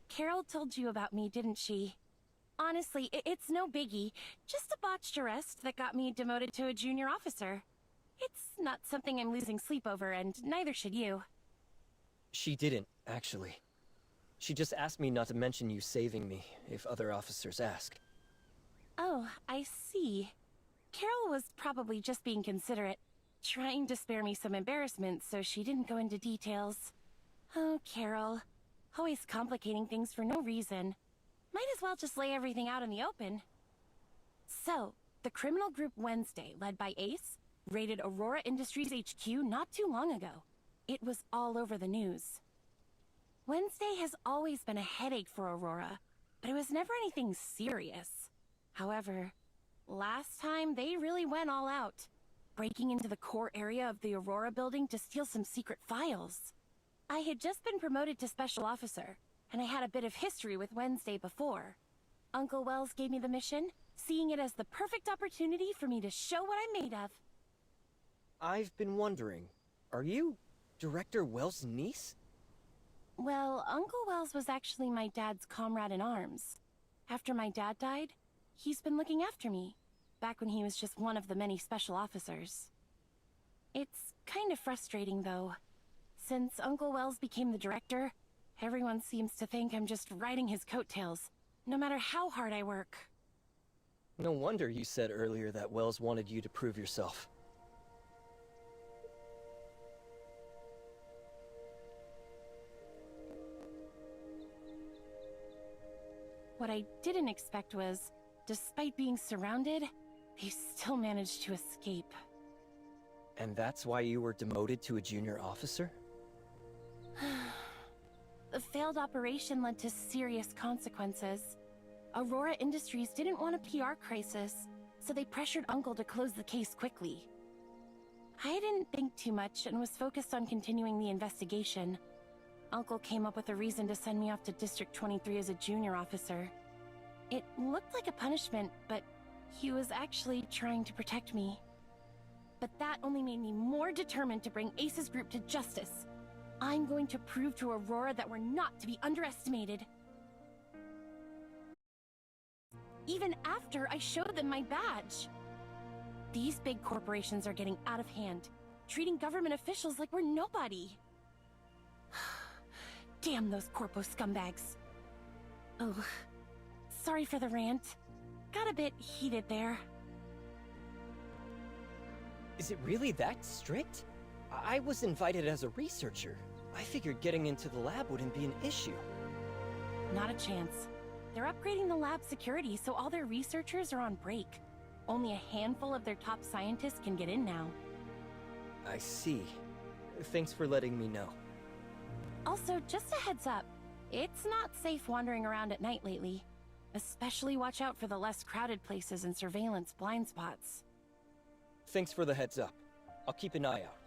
Carol told you about me, didn't she? Honestly, it's no biggie. Just a botched arrest that got me demoted to a junior officer. It's not something I'm losing sleep over, and neither should you. She didn't, actually. She just asked me not to mention you saving me if other officers ask. Oh, I see. Carol was probably just being considerate, trying to spare me some embarrassment so she didn't go into details. Oh, Carol. Always complicating things for no reason. Might as well just lay everything out in the open. So, the criminal group Wednesday, led by Ace, raided Aurora Industries HQ not too long ago. It was all over the news. Wednesday has always been a headache for Aurora, but it was never anything serious. However, last time they really went all out, breaking into the core area of the Aurora building to steal some secret files. I had just been promoted to special officer, and I had a bit of history with Wednesday before. Uncle Wells gave me the mission, seeing it as the perfect opportunity for me to show what I'm made of. I've been wondering, are you Director Wells' niece? Well, Uncle Wells was actually my dad's comrade in arms. After my dad died, he's been looking after me, back when he was just one of the many special officers. It's kind of frustrating, though. Since Uncle Wells became the director, everyone seems to think I'm just riding his coattails, no matter how hard I work. No wonder you said earlier that Wells wanted you to prove yourself. What I didn't expect was, despite being surrounded, they still managed to escape. And that's why you were demoted to a junior officer? The failed operation led to serious consequences. Aurora Industries didn't want a PR crisis, so they pressured Uncle to close the case quickly. I didn't think too much and was focused on continuing the investigation. Uncle came up with a reason to send me off to District 23 as a junior officer. It looked like a punishment, but he was actually trying to protect me. But that only made me more determined to bring Ace's group to justice. I'm going to prove to Aurora that we're not to be underestimated. Even after I showed them my badge. These big corporations are getting out of hand, treating government officials like we're nobody. Damn those corpo scumbags. Oh, sorry for the rant. Got a bit heated there. Is it really that strict? I was invited as a researcher. I figured getting into the lab wouldn't be an issue. Not a chance. They're upgrading the lab security so all their researchers are on break. Only a handful of their top scientists can get in now. I see. Thanks for letting me know. Also, just a heads up, it's not safe wandering around at night lately. Especially watch out for the less crowded places and surveillance blind spots. Thanks for the heads up. I'll keep an eye out.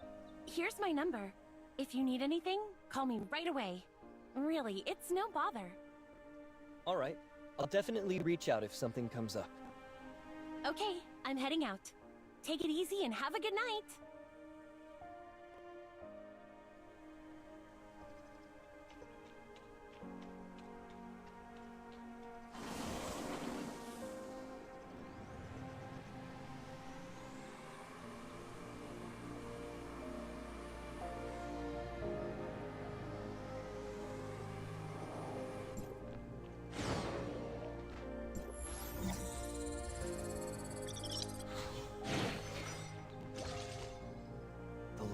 Here's my number. If you need anything, call me right away. Really, it's no bother. Alright, I'll definitely reach out if something comes up. Okay, I'm heading out. Take it easy and have a good night!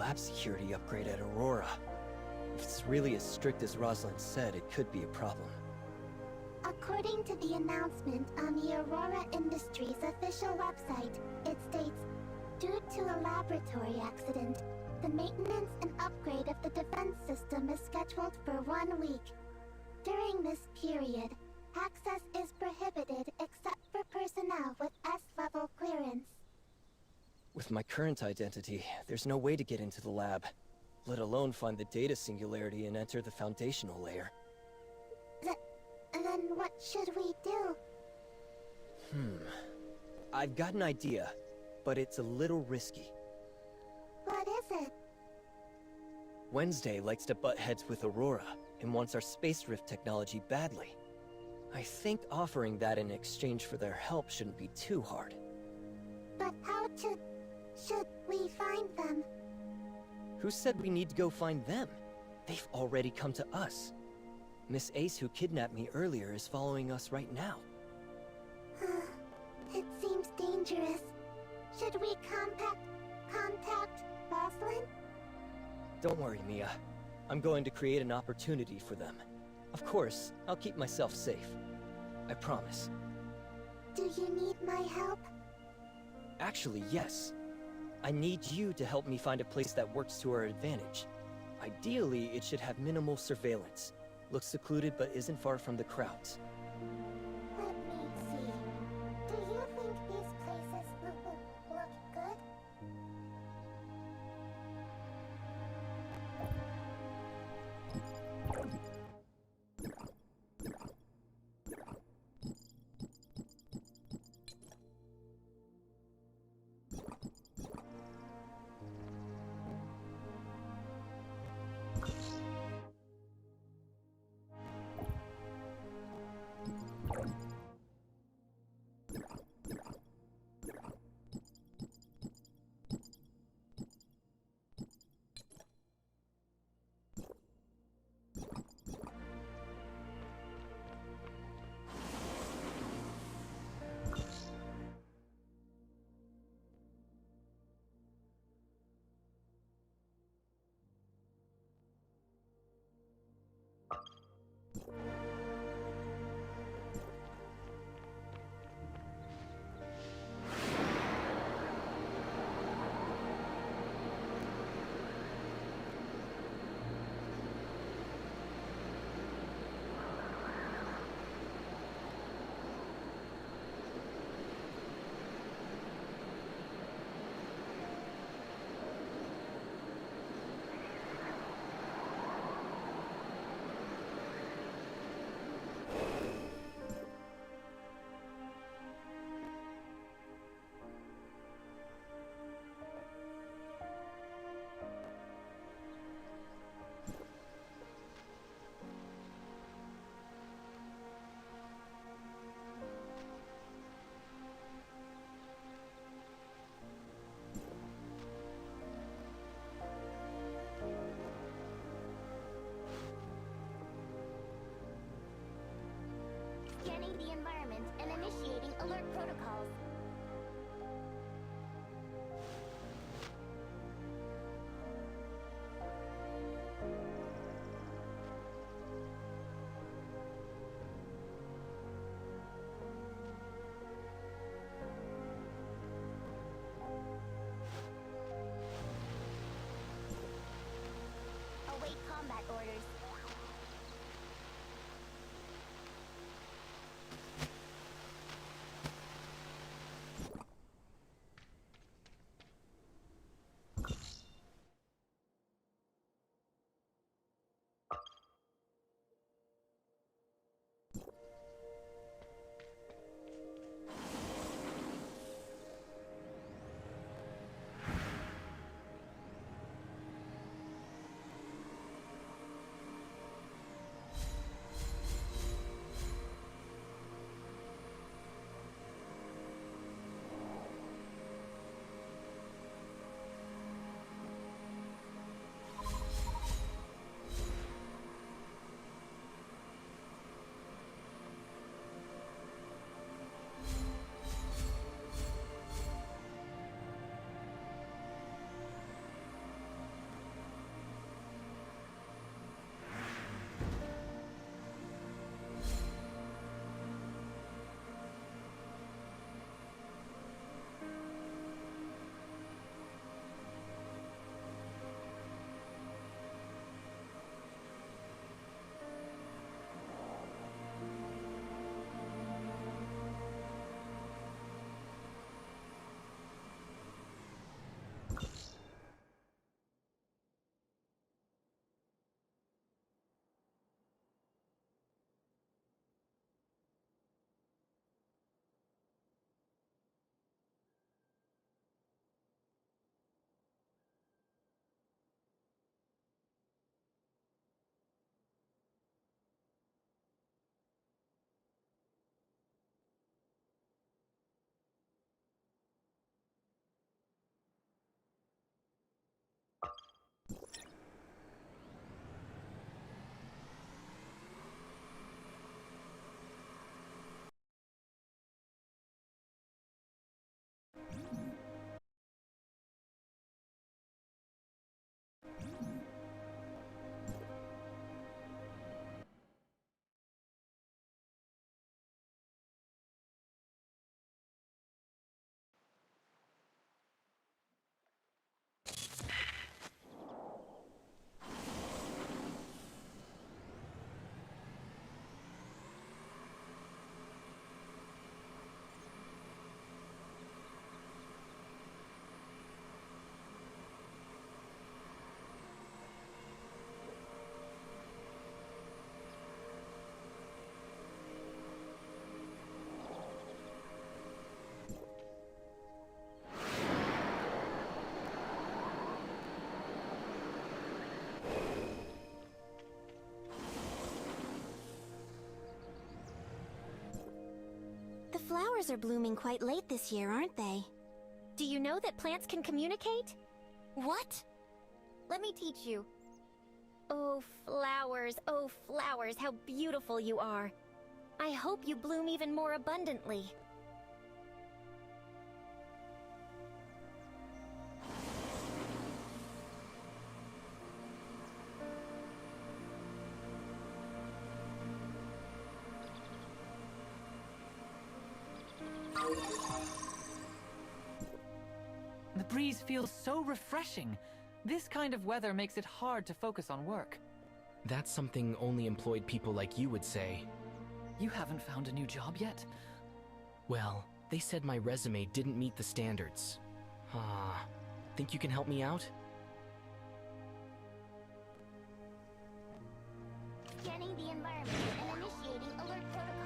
lab security upgrade at Aurora. If it's really as strict as Rosalind said, it could be a problem. According to the announcement on the Aurora Industries official website, it states, due to a laboratory accident, the maintenance and upgrade of the defense system is scheduled for 1 week. During this period, access is prohibited except for personnel with S-level clearance. With my current identity, there's no way to get into the lab, let alone find the data singularity and enter the foundational layer. Then what should we do? I've got an idea, but it's a little risky. What is it? Wednesday likes to butt heads with Aurora and wants our space rift technology badly. I think offering that in exchange for their help shouldn't be too hard. But should we find them? Who said we need to go find them? They've already come to us. Miss Ace, who kidnapped me earlier, is following us right now. It seems dangerous. Should we contact Rosalind? Don't worry, Mia. I'm going to create an opportunity for them. Of course, I'll keep myself safe. I promise. Do you need my help? Actually, yes. I need you to help me find a place that works to our advantage. Ideally, it should have minimal surveillance. Looks secluded but isn't far from the crowds. Let me see. Do you think these places look good? Scanning the environment and initiating alert protocols. Await combat orders. flowers are blooming quite late this year, aren't they? Do you know that plants can communicate? What? Let me teach you. Oh, flowers, how beautiful you are. I hope you bloom even more abundantly. The breeze feels so refreshing. This kind of weather makes it hard to focus on work. That's something only employed people like you would say. You haven't found a new job yet? Well, they said my resume didn't meet the standards. Think you can help me out? Scanning the environment and initiating alert protocols.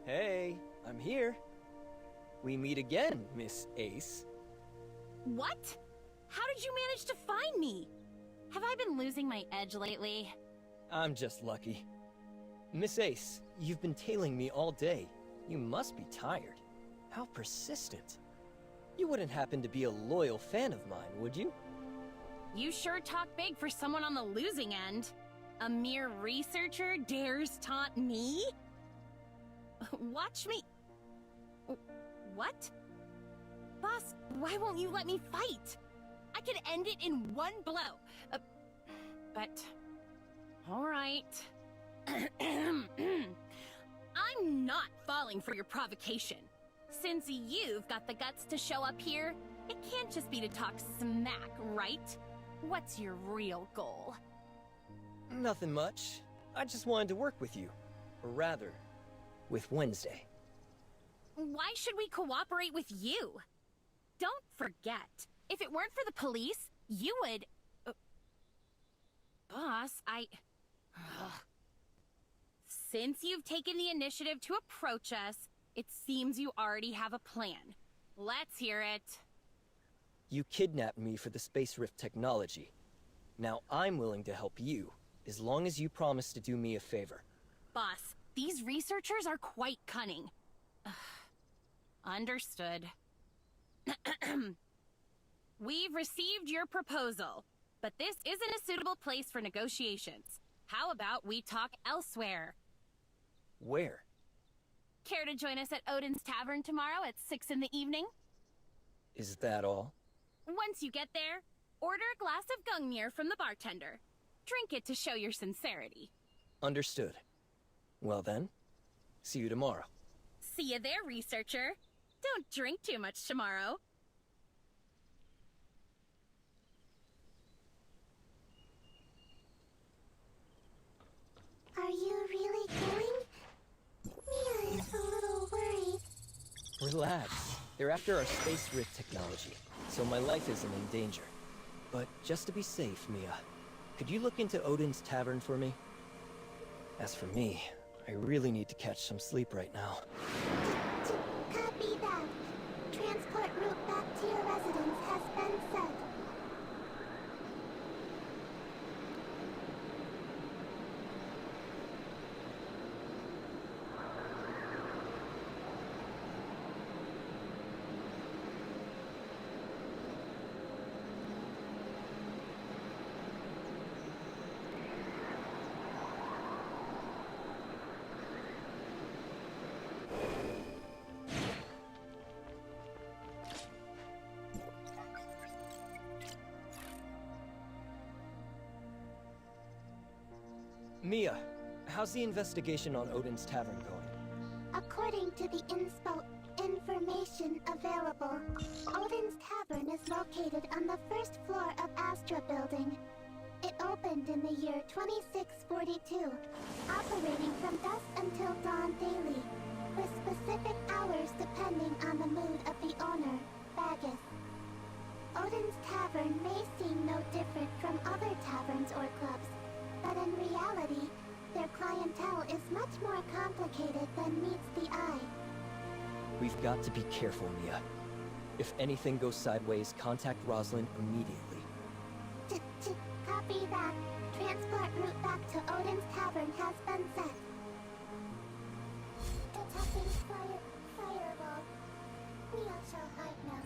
Hey, I'm here. We meet again, Miss Ace. What? How did you manage to find me? Have I been losing my edge lately? I'm just lucky. Miss Ace, you've been tailing me all day. You must be tired. How persistent. You wouldn't happen to be a loyal fan of mine, would you? You sure talk big for someone on the losing end. A mere researcher dares taunt me? Watch me... What? Boss, why won't you let me fight? I could end it in one blow. But... Alright. I'm not falling for your provocation. Since you've got the guts to show up here, it can't just be to talk smack, right? What's your real goal? Nothing much. I just wanted to work with you. Or rather, with Wednesday. Why should we cooperate with you? Don't forget, if it weren't for the police, you would... Boss, Since you've taken the initiative to approach us, it seems you already have a plan. Let's hear it. You kidnapped me for the Space Rift technology. Now I'm willing to help you, as long as you promise to do me a favor. Boss, these researchers are quite cunning. Understood. We've received your proposal, but this isn't a suitable place for negotiations. How about we talk elsewhere? Where? Care to join us at Odin's Tavern tomorrow at 6 in the evening? Is that all? Once you get there, order a glass of Gungnir from the bartender. Drink it to show your sincerity. Understood. Well then, see you tomorrow. See you there, researcher. Don't drink too much tomorrow. Are you really going? Mia is a little worried. Relax. They're after our space rift technology, so my life isn't in danger. But just to be safe, Mia, could you look into Odin's Tavern for me? As for me, I really need to catch some sleep right now. Copy that. Transport route back to your residence has been set. Mia, how's the investigation on Odin's Tavern going? According to the inspo information available, Odin's Tavern is located on the first floor of Astra Building. It opened in the year 2642, operating from dusk until dawn daily, with specific hours depending on the mood of the owner, Bagus. Odin's Tavern may seem no different from other taverns or clubs, but in reality, their clientele is much more complicated than meets the eye. We've got to be careful, Mia. If anything goes sideways, contact Rosalind immediately. Copy that. Transport route back to Odin's Tavern has been set. Detecting fireball. Mia shall hide now.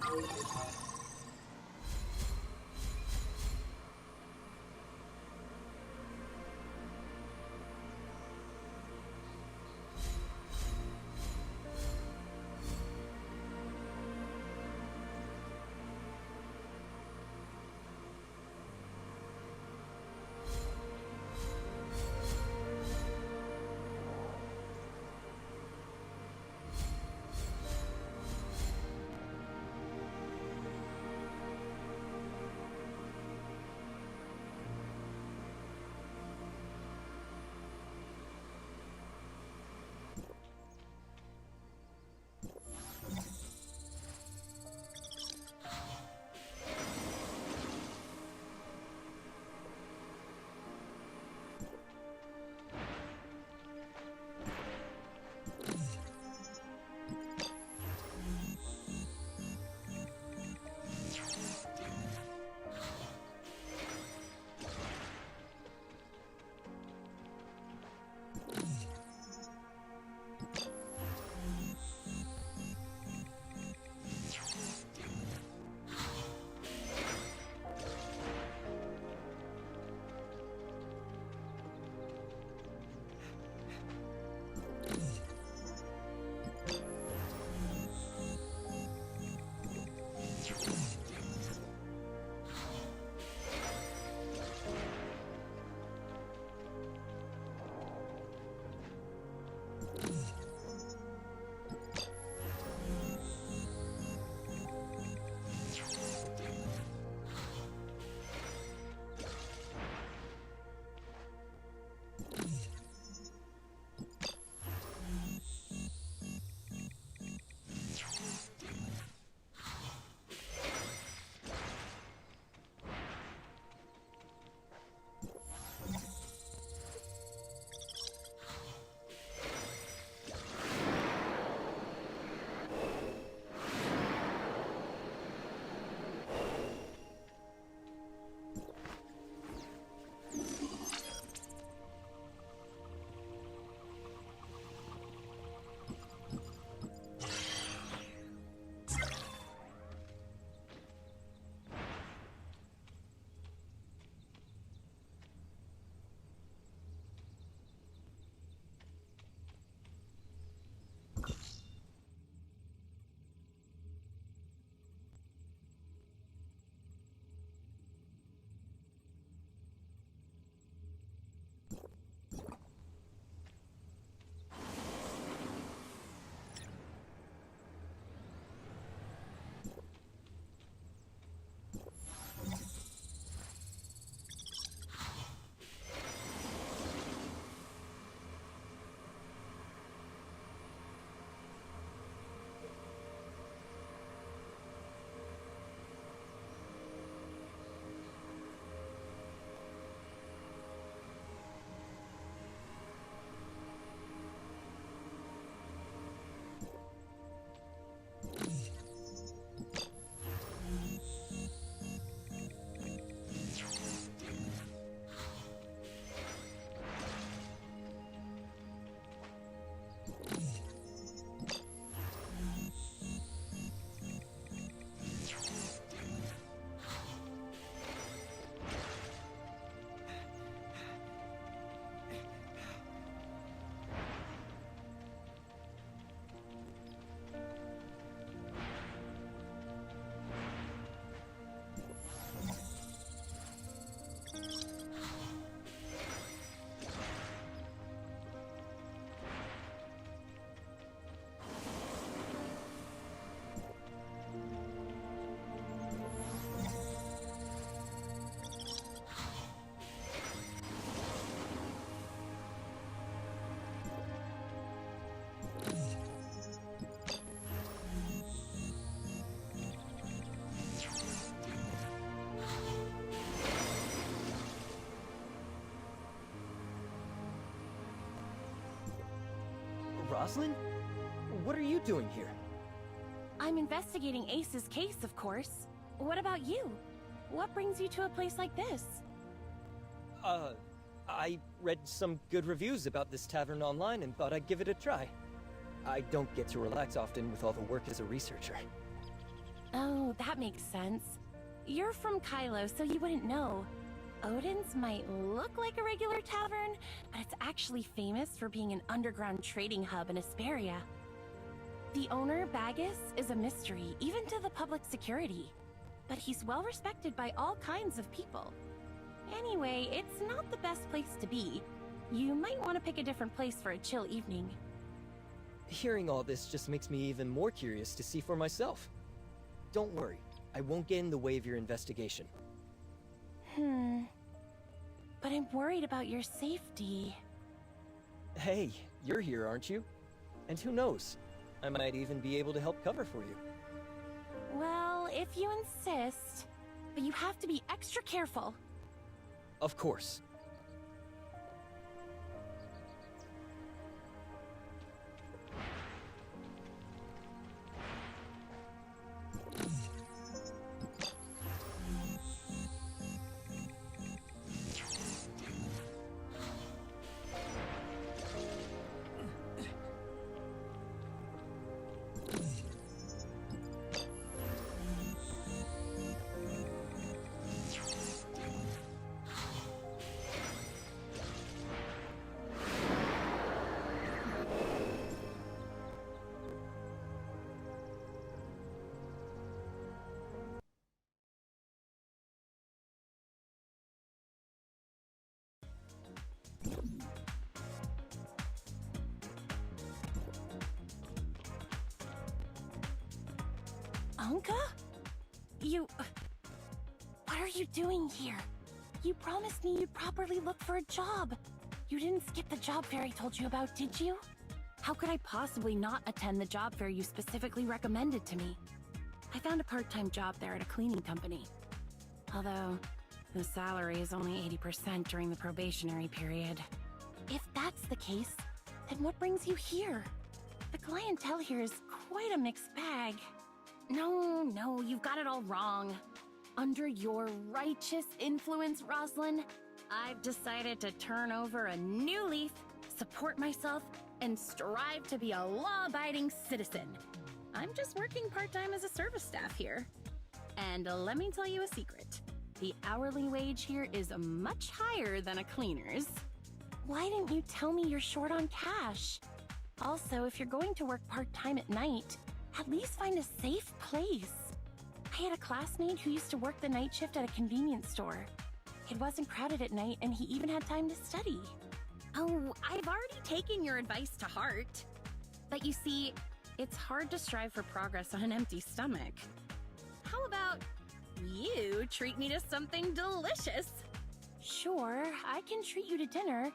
Rosalind? What are you doing here? I'm investigating Ace's case, of course. What about you? What brings you to a place like this? I read some good reviews about this tavern online and thought I'd give it a try. I don't get to relax often with all the work as a researcher. Oh, that makes sense. You're from Kylo, so you wouldn't know. Odin's might look like a regular tavern, but it's actually famous for being an underground trading hub in Asperia. The owner, Bagus, is a mystery, even to the public security. But he's well respected by all kinds of people. Anyway, it's not the best place to be. You might want to pick a different place for a chill evening. Hearing all this just makes me even more curious to see for myself. Don't worry, I won't get in the way of your investigation. But I'm worried about your safety. Hey, you're here, aren't you? And who knows? I might even be able to help cover for you. Well, if you insist. But you have to be extra careful. Of course. Anka? What are you doing here? You promised me you'd properly look for a job. You didn't skip the job fair I told you about, did you? How could I possibly not attend the job fair you specifically recommended to me? I found a part-time job there at a cleaning company. Although, the salary is only 80% during the probationary period. If that's the case, then what brings you here? The clientele here is quite a mixed bag. No, you've got it all wrong. Under your righteous influence, Rosalind, I've decided to turn over a new leaf, support myself, and strive to be a law-abiding citizen. I'm just working part-time as a service staff here. And let me tell you a secret. The hourly wage here is much higher than a cleaner's. Why didn't you tell me you're short on cash? Also, if you're going to work part-time at night, at least find a safe place. I had a classmate who used to work the night shift at a convenience store. It wasn't crowded at night, and he even had time to study. Oh, I've already taken your advice to heart. But you see, it's hard to strive for progress on an empty stomach. How about you treat me to something delicious? Sure, I can treat you to dinner,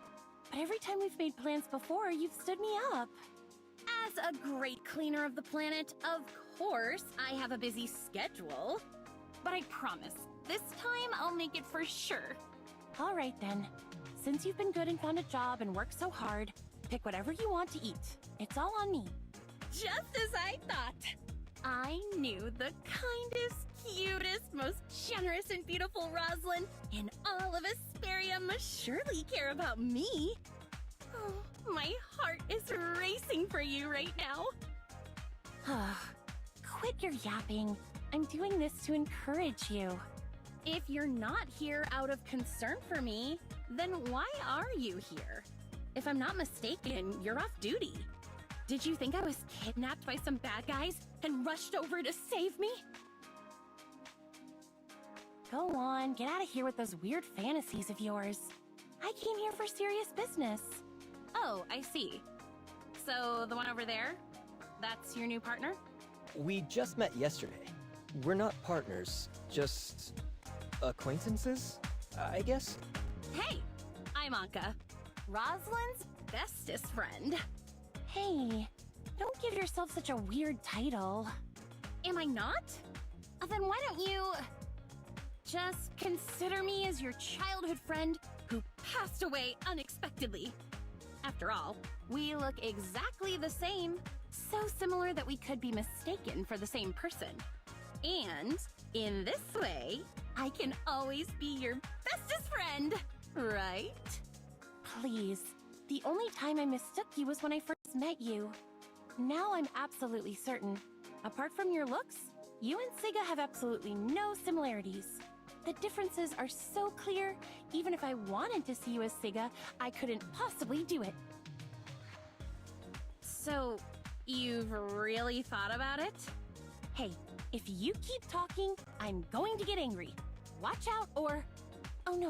but every time we've made plans before, you've stood me up. As a great cleaner of the planet, of course, I have a busy schedule. But I promise, this time I'll make it for sure. All right then. Since you've been good and found a job and worked so hard, pick whatever you want to eat. It's all on me. Just as I thought. I knew the kindest, cutest, most generous and beautiful Rosalind in all of Asperia must surely care about me. Oh, my heart is racing for you right now. Quit your yapping. I'm doing this to encourage you. If you're not here out of concern for me, then why are you here? If I'm not mistaken, you're off duty. Did you think I was kidnapped by some bad guys and rushed over to save me? Go on, get out of here with those weird fantasies of yours. I came here for serious business. Oh, I see. So, the one over there? That's your new partner? We just met yesterday. We're not partners, just acquaintances, I guess? Hey, I'm Anka, Rosalind's bestest friend. Hey, don't give yourself such a weird title. Am I not? Then why don't you just consider me as your childhood friend who passed away unexpectedly? After all, we look exactly the same. So similar that we could be mistaken for the same person. And in this way, I can always be your bestest friend, right? Please. The only time I mistook you was when I first met you. Now I'm absolutely certain. Apart from your looks, you and Siga have absolutely no similarities. The differences are so clear, even if I wanted to see you as Siga, I couldn't possibly do it. So, you've really thought about it? Hey, if you keep talking, I'm going to get angry. Watch out or... Oh no,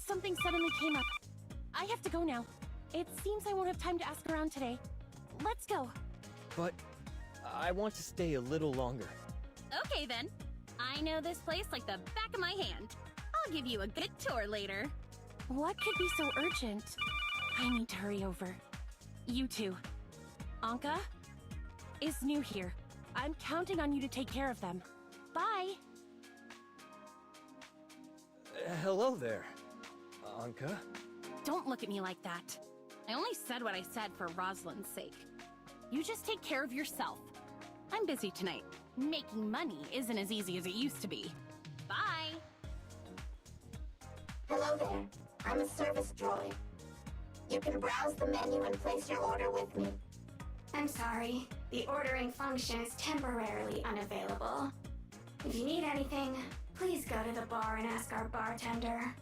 something suddenly came up. I have to go now. It seems I won't have time to ask around today. Let's go. But I want to stay a little longer. Okay then. I know this place like the back of my hand. I'll give you a good tour later. What could be so urgent? I need to hurry over. You too. Anka is new here. I'm counting on you to take care of them. Bye. Hello there, Anka. Don't look at me like that. I only said what I said for Rosalind's sake. You just take care of yourself. I'm busy tonight. Making money isn't as easy as it used to be. Bye! Hello there. I'm a service droid. You can browse the menu and place your order with me. I'm sorry. The ordering function is temporarily unavailable. If you need anything, please go to the bar and ask our bartender.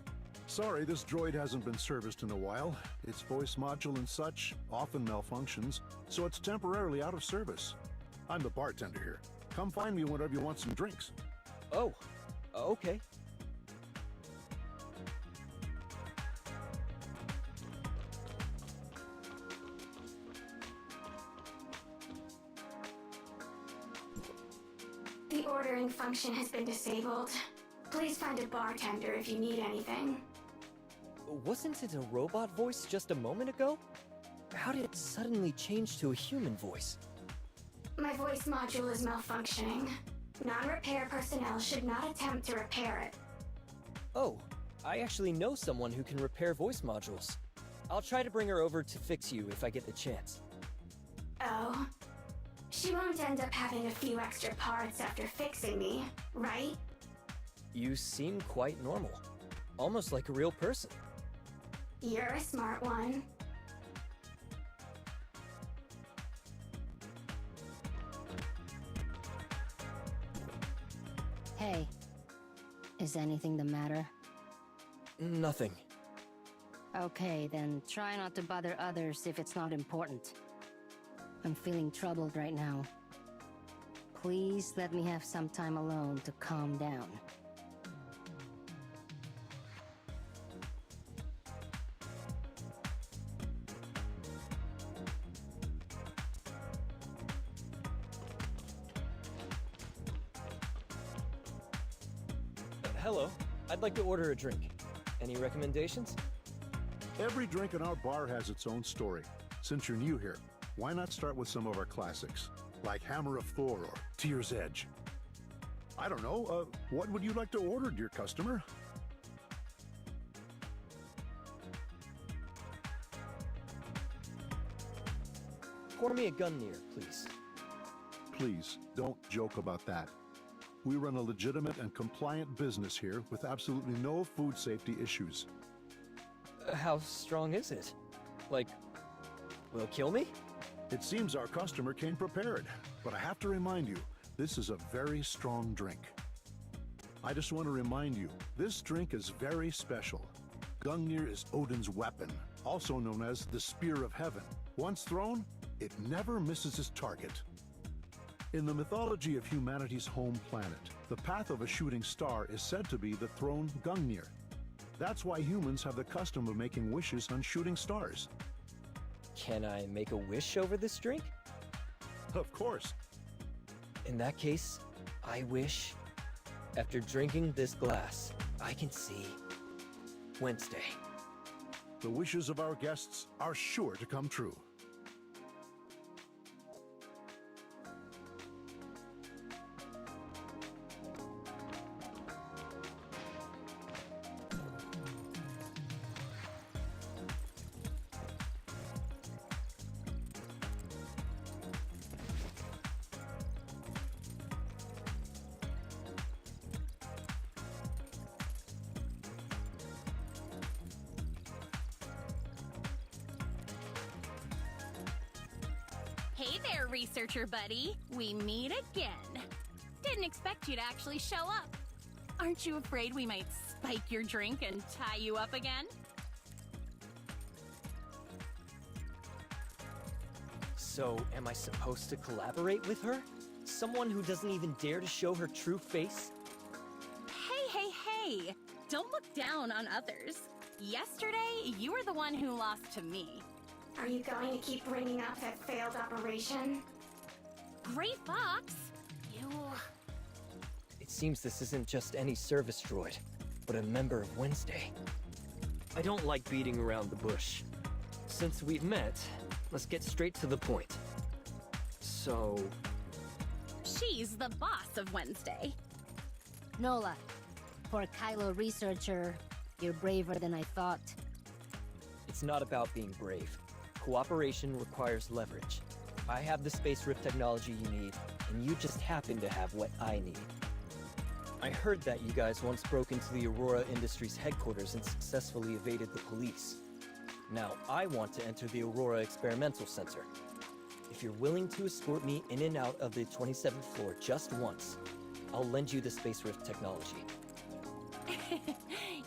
Sorry, this droid hasn't been serviced in a while. Its voice module and such often malfunctions, so it's temporarily out of service. I'm the bartender here. Come find me whenever you want some drinks. Oh, okay. The ordering function has been disabled. Please find a bartender if you need anything. Wasn't it a robot voice just a moment ago? How did it suddenly change to a human voice? My voice module is malfunctioning. Non-repair personnel should not attempt to repair it. Oh, I actually know someone who can repair voice modules. I'll try to bring her over to fix you if I get the chance. Oh. She won't end up having a few extra parts after fixing me, right? You seem quite normal. Almost like a real person. You're a smart one. Hey, is anything the matter? Nothing. Okay, then try not to bother others if it's not important. I'm feeling troubled right now. Please let me have some time alone to calm down. Hello. I'd like to order a drink. Any recommendations? Every drink in our bar has its own story. Since you're new here, why not start with some of our classics, like Hammer of Thor or Tear's Edge? I don't know, what would you like to order, dear customer? Pour me a Gungnir, please. Please, don't joke about that. We run a legitimate and compliant business here with absolutely no food safety issues. How strong is it? Like, will it kill me? It seems our customer came prepared, but I have to remind you, this is a very strong drink. I just want to remind you, this drink is very special. Gungnir is Odin's weapon, also known as the Spear of Heaven. Once thrown, it never misses its target. In the mythology of humanity's home planet, the path of a shooting star is said to be the thrown Gungnir. That's why humans have the custom of making wishes on shooting stars. Can I make a wish over this drink? Of course. In that case, I wish, after drinking this glass, I can see Wednesday. The wishes of our guests are sure to come true. Hey there, researcher buddy. We meet again. Didn't expect you to actually show up. Aren't you afraid we might spike your drink and tie you up again? So, am I supposed to collaborate with her? Someone who doesn't even dare to show her true face? Hey! Don't look down on others. Yesterday, you were the one who lost to me. Are you going to keep bringing up that failed operation? Gray Fox? You... It seems this isn't just any service droid, but a member of Wednesday. I don't like beating around the bush. Since we've met, let's get straight to the point. So... She's the boss of Wednesday. Nola, for a Kylo researcher, you're braver than I thought. It's not about being brave. Cooperation requires leverage. I have the space rift technology you need, and you just happen to have what I need. I heard that you guys once broke into the Aurora Industries headquarters and successfully evaded the police. Now I want to enter the Aurora Experimental Center. If you're willing to escort me in and out of the 27th floor just once, I'll lend you the space rift technology.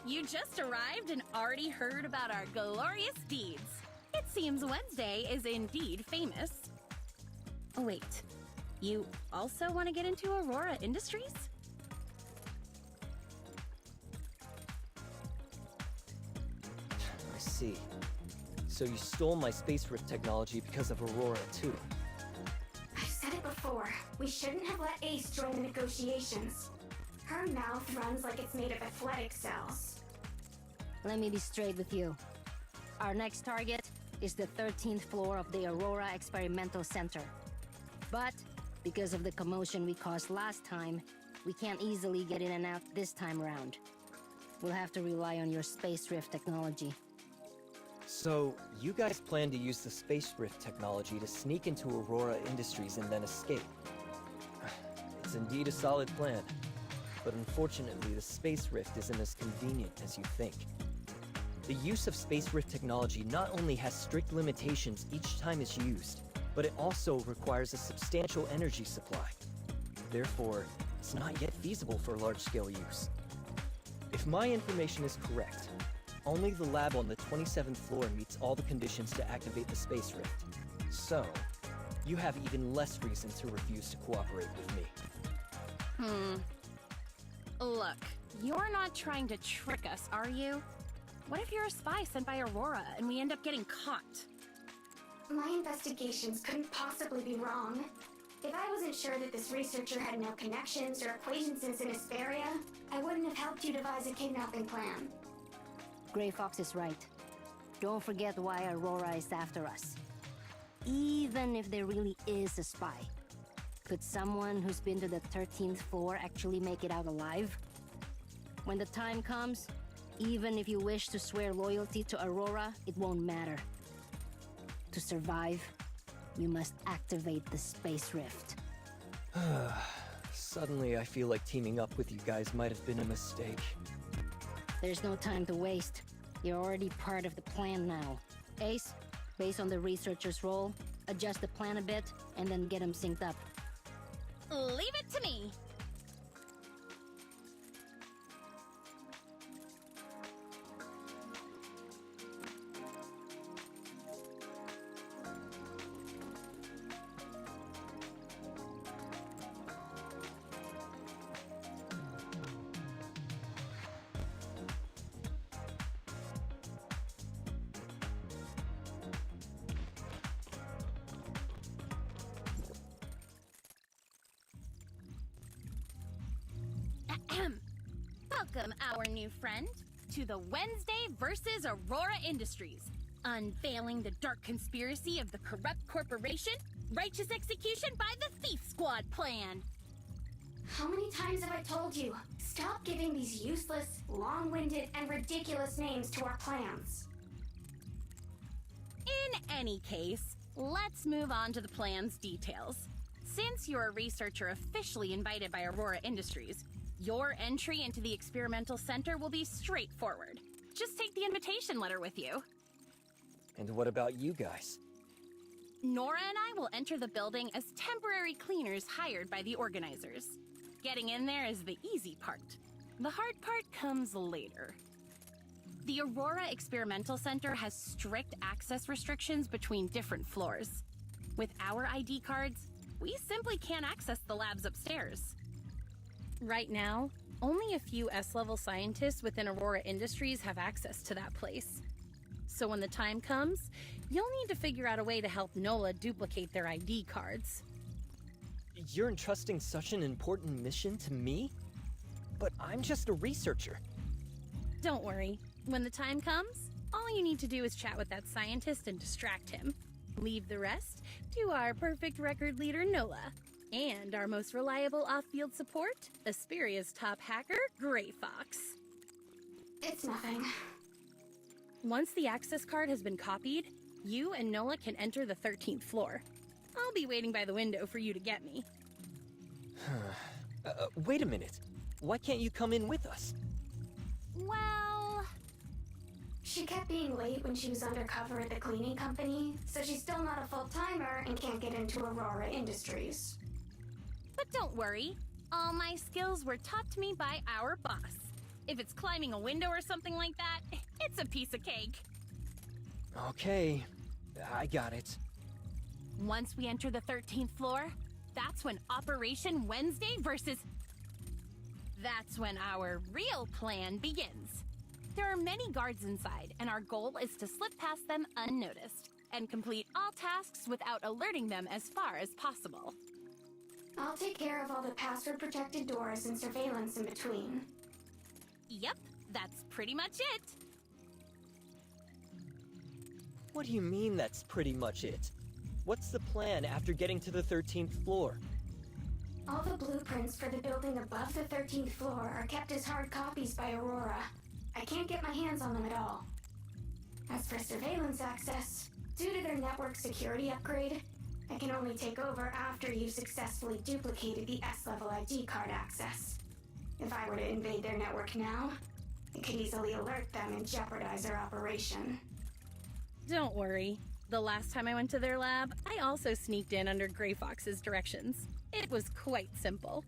You just arrived and already heard about our glorious deeds. It seems Wednesday is indeed famous. Oh wait, you also want to get into Aurora Industries? I see. So you stole my space rift technology because of Aurora too. I've said it before. We shouldn't have let Ace join the negotiations. Her mouth runs like it's made of athletic cells. Let me be straight with you. Our next target is the 13th floor of the Aurora Experimental Center. But, because of the commotion we caused last time, we can't easily get in and out this time around. We'll have to rely on your space rift technology. So, you guys plan to use the space rift technology to sneak into Aurora Industries and then escape. It's indeed a solid plan. But unfortunately, the space rift isn't as convenient as you think. The use of space rift technology not only has strict limitations each time it's used, but it also requires a substantial energy supply. Therefore, it's not yet feasible for large-scale use. If my information is correct, only the lab on the 27th floor meets all the conditions to activate the space rift. So, you have even less reason to refuse to cooperate with me. Look, you're not trying to trick us, are you? What if you're a spy sent by Aurora and we end up getting caught? My investigations couldn't possibly be wrong. If I wasn't sure that this researcher had no connections or acquaintances in Hesperia, I wouldn't have helped you devise a kidnapping plan. Gray Fox is right. Don't forget why Aurora is after us. Even if there really is a spy, could someone who's been to the 13th floor actually make it out alive? When the time comes, even if you wish to swear loyalty to Aurora, it won't matter. To survive, you must activate the space rift. Suddenly I feel like teaming up with you guys might have been a mistake. There's no time to waste. You're already part of the plan now. Ace, based on the researcher's role, adjust the plan a bit, and then get them synced up. Leave it to me! Welcome, our new friend, to the Wednesday versus Aurora Industries. Unveiling the dark conspiracy of the corrupt corporation, righteous execution by the Thief Squad plan. How many times have I told you? Stop giving these useless, long-winded, and ridiculous names to our plans. In any case, let's move on to the plan's details. Since you're a researcher officially invited by Aurora Industries, your entry into the experimental center will be straightforward. Just take the invitation letter with you. And what about you guys? Nora and I will enter the building as temporary cleaners hired by the organizers. Getting in there is the easy part. The hard part comes later. The Aurora Experimental Center has strict access restrictions between different floors. With our ID cards, we simply can't access the labs upstairs. Right now, only a few S-level scientists within Aurora Industries have access to that place. So when the time comes, you'll need to figure out a way to help NOLA duplicate their ID cards. You're entrusting such an important mission to me? But I'm just a researcher. Don't worry. When the time comes, all you need to do is chat with that scientist and distract him. Leave the rest to our perfect record leader, NOLA. And our most reliable off-field support, Asperia's top hacker, Gray Fox. It's nothing. Once the access card has been copied, you and NOLA can enter the 13th floor. I'll be waiting by the window for you to get me. Wait a minute. Why can't you come in with us? Well... She kept being late when she was undercover at the cleaning company, so she's still not a full-timer and can't get into Aurora Industries. But don't worry. All my skills were taught to me by our boss. If it's climbing a window or something like that, it's a piece of cake. Okay, I got it. Once we enter the 13th floor, that's when Operation Wednesday versus... That's when our real plan begins. There are many guards inside, and our goal is to slip past them unnoticed and complete all tasks without alerting them as far as possible. I'll take care of all the password-protected doors and surveillance in between. Yep, that's pretty much it. What do you mean that's pretty much it? What's the plan after getting to the 13th floor? All the blueprints for the building above the 13th floor are kept as hard copies by Aurora. I can't get my hands on them at all. As for surveillance access, due to their network security upgrade, I can only take over after you've successfully duplicated the S-level ID card access. If I were to invade their network now, it could easily alert them and jeopardize our operation. Don't worry. The last time I went to their lab, I also sneaked in under Gray Fox's directions. It was quite simple.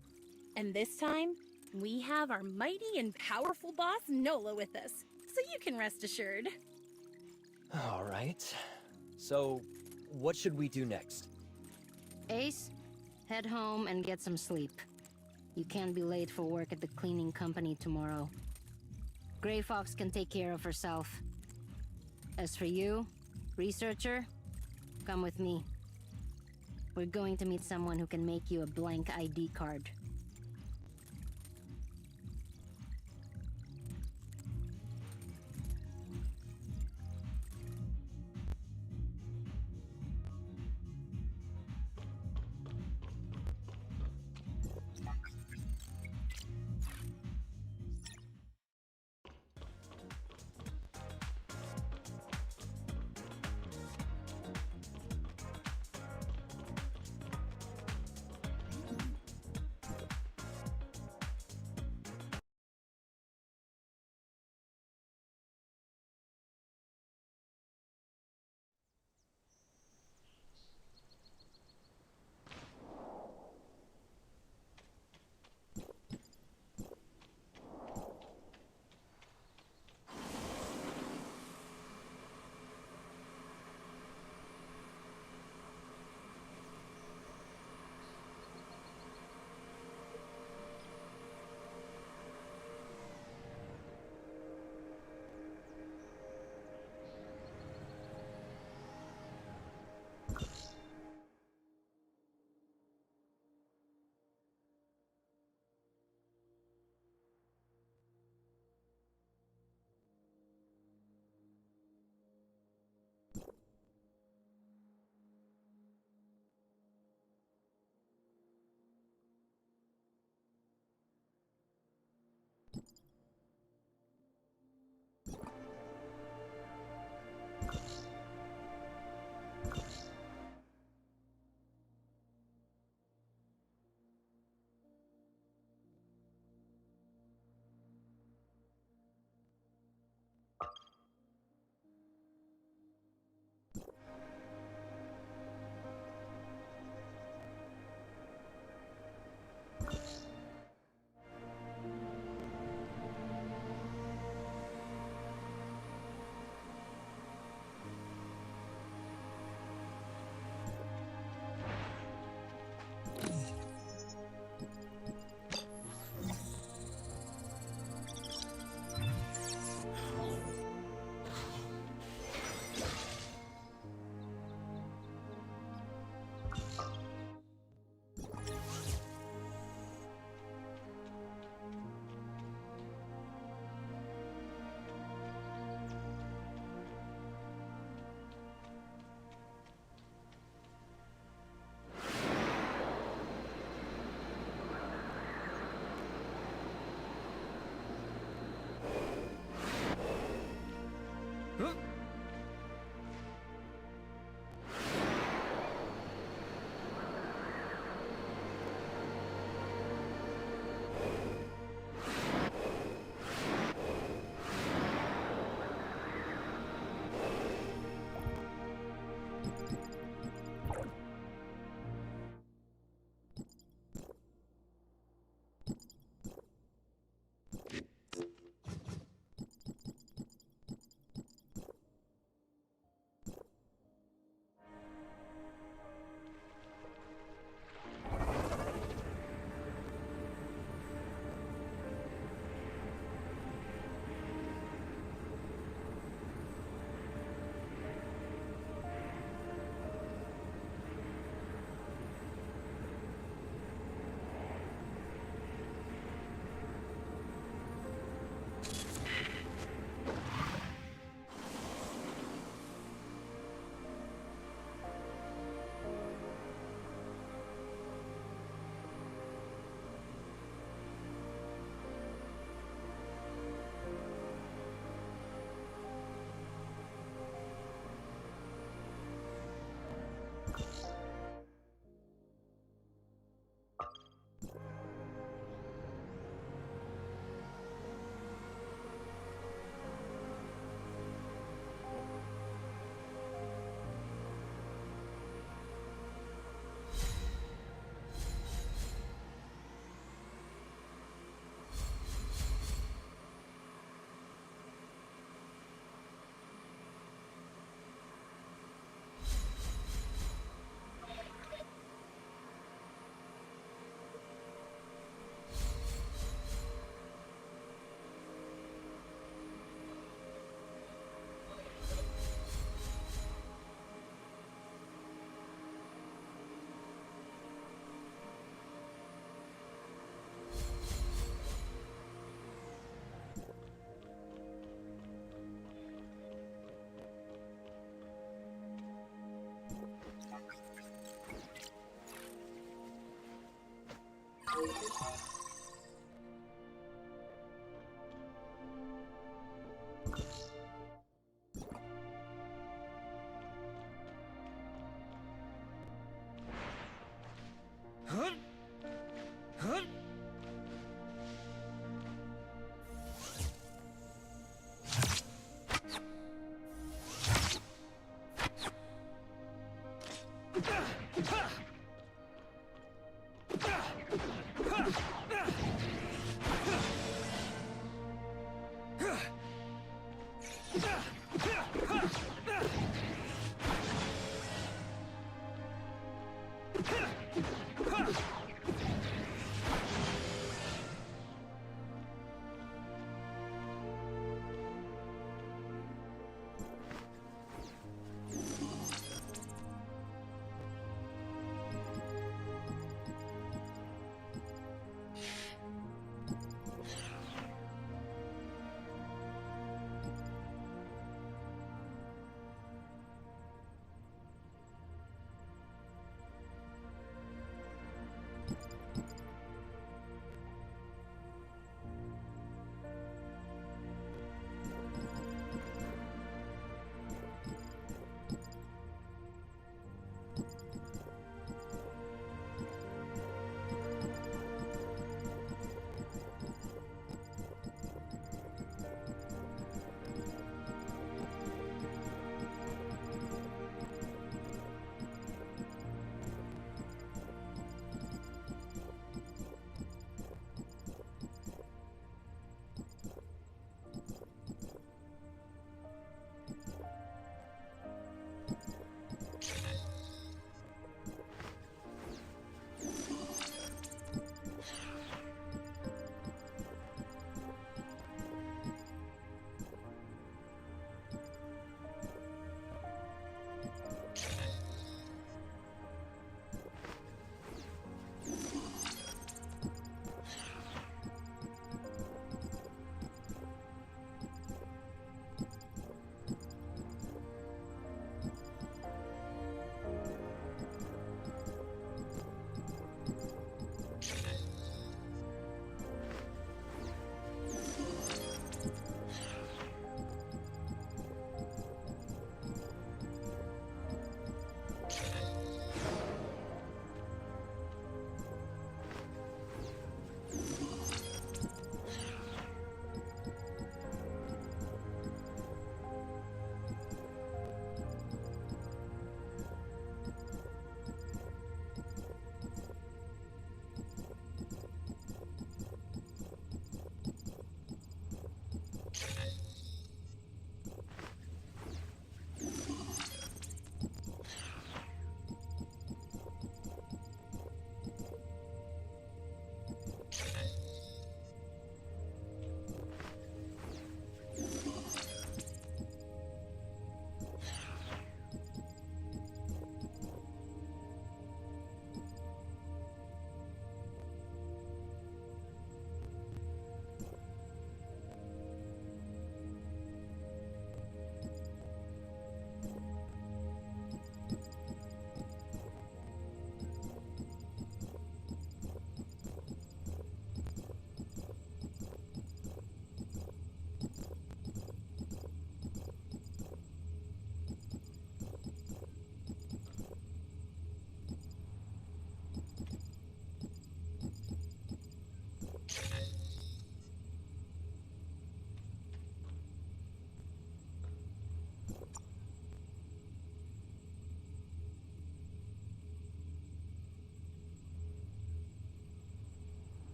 And this time, we have our mighty and powerful boss, NOLA, with us, so you can rest assured. All right. So, what should we do next? Ace, head home and get some sleep. You can't be late for work at the cleaning company tomorrow. Gray Fox can take care of herself. As for you, researcher, come with me. We're going to meet someone who can make you a blank ID card.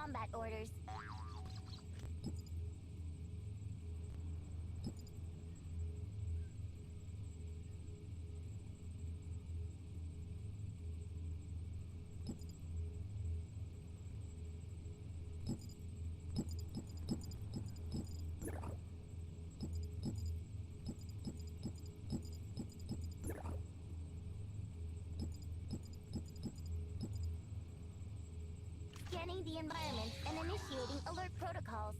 combat orders. Scanning the environment and initiating alert protocols.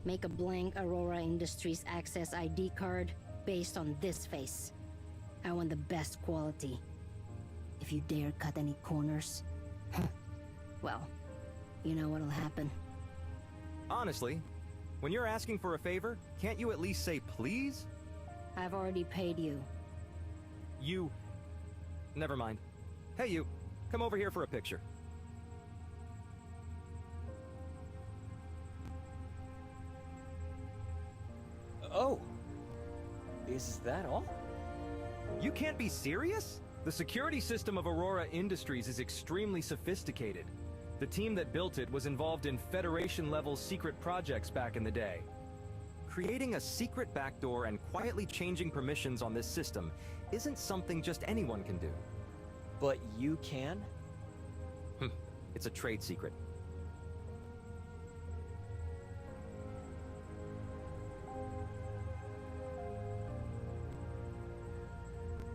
Make a blank Aurora Industries Access ID card based on this face. I want the best quality. If you dare cut any corners, well, you know what'll happen. Honestly, when you're asking for a favor, can't you at least say please? I've already paid you. You... Never mind. Hey you, come over here for a picture. Oh! Is that all? You can't be serious? The security system of Aurora Industries is extremely sophisticated. The team that built it was involved in Federation-level secret projects back in the day. Creating a secret backdoor and quietly changing permissions on this system isn't something just anyone can do. But you can? It's a trade secret.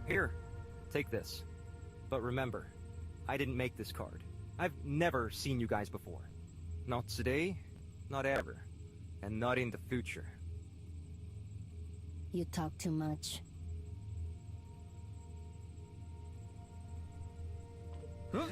Here, take this. But remember, I didn't make this card. I've never seen you guys before. Not today, not ever, and not in the future. You talk too much. Huh?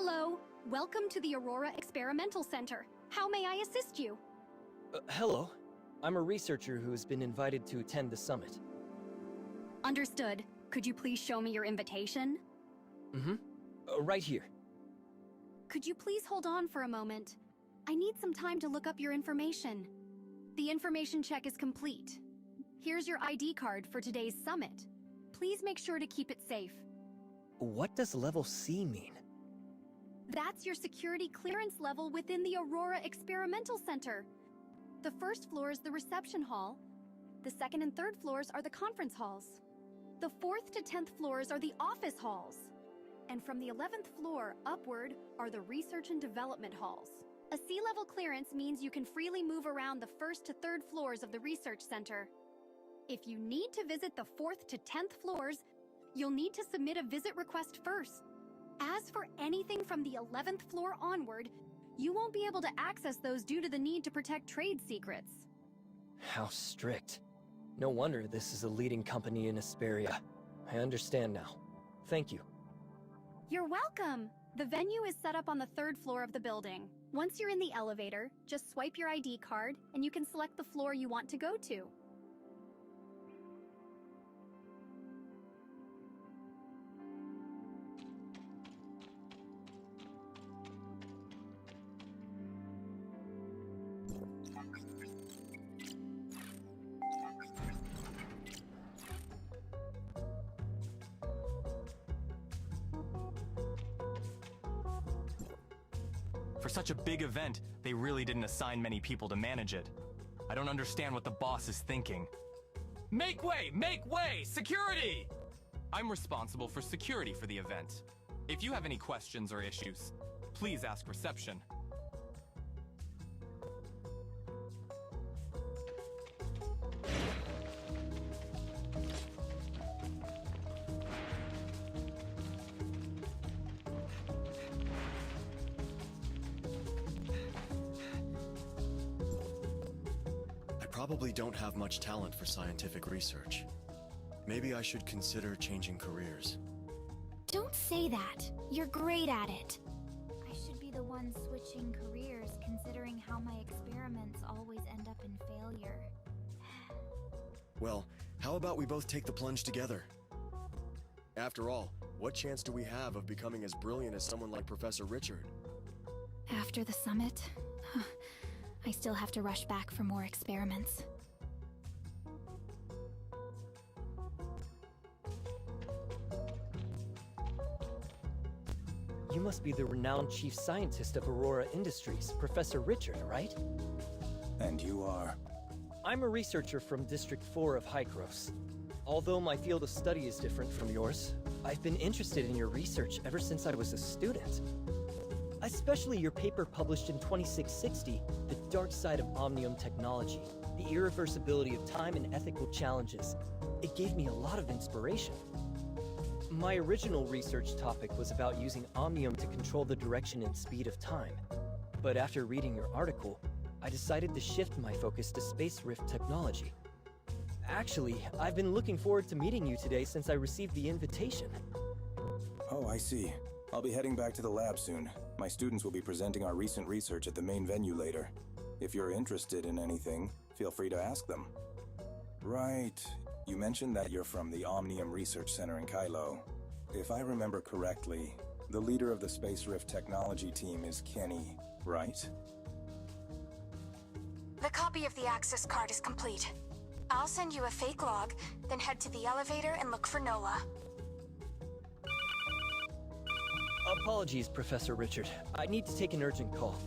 Hello. Welcome to the Aurora Experimental Center. How may I assist you? Hello. I'm a researcher who has been invited to attend the summit. Understood. Could you please show me your invitation? Mm-hmm. Right here. Could you please hold on for a moment? I need some time to look up your information. The information check is complete. Here's your ID card for today's summit. Please make sure to keep it safe. What does level C mean? That's your security clearance level within the Aurora Experimental Center. The first floor is the reception hall. The second and third floors are the conference halls. The 4th to 10th floors are the office halls. And from the 11th floor upward are the research and development halls. A C-level clearance means you can freely move around the 1st to 3rd floors of the research center. If you need to visit the 4th to 10th floors, you'll need to submit a visit request first. As for anything from the 11th floor onward, you won't be able to access those due to the need to protect trade secrets. How strict. No wonder this is a leading company in Asperia. I understand now. Thank you. You're welcome! The venue is set up on the 3rd floor of the building. Once you're in the elevator, just swipe your ID card and you can select the floor you want to go to. For such a big event, they really didn't assign many people to manage it. I don't understand what the boss is thinking. Make way! Make way! Security! I'm responsible for security for the event. If you have any questions or issues, please ask reception. Probably don't have much talent for scientific research. Maybe I should consider changing careers. Don't say that. You're great at it. I should be the one switching careers, considering how my experiments always end up in failure. Well, how about we both take the plunge together? After all, what chance do we have of becoming as brilliant as someone like Professor Richard? After the summit, I still have to rush back for more experiments. You must be the renowned chief scientist of Aurora Industries, Professor Richard, right? And you are? I'm a researcher from District 4 of Hykros. Although my field of study is different from yours, I've been interested in your research ever since I was a student. Especially your paper published in 2660, The Dark Side of Omnium Technology, the irreversibility of time and ethical challenges. It gave me a lot of inspiration. My original research topic was about using Omnium to control the direction and speed of time. But after reading your article, I decided to shift my focus to space rift technology. Actually, I've been looking forward to meeting you today since I received the invitation. Oh, I see. I'll be heading back to the lab soon. My students will be presenting our recent research at the main venue later. If you're interested in anything, feel free to ask them. Right. You mentioned that you're from the Omnium Research Center in Kylo. If I remember correctly, the leader of the Space Rift Technology team is Kenny, right? The copy of the access card is complete. I'll send you a fake log, then head to the elevator and look for Nola. Apologies, Professor Richard. I need to take an urgent call.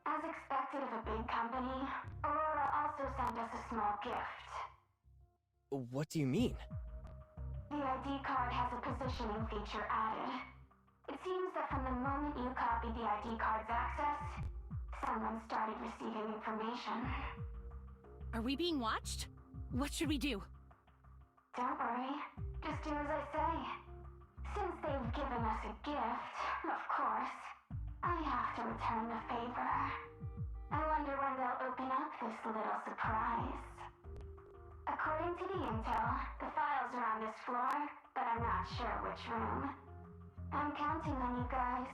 As expected of a big company, Aurora also sent us a small gift. What do you mean? The ID card has a positioning feature added. It seems that from the moment you copied the ID card's access, someone started receiving information. Are we being watched? What should we do? Don't worry. Just do as I say. Since they've given us a gift, of course, I have to return the favor. I wonder when they'll open up this little surprise. According to the intel, the files are on this floor, but I'm not sure which room. I'm counting on you guys.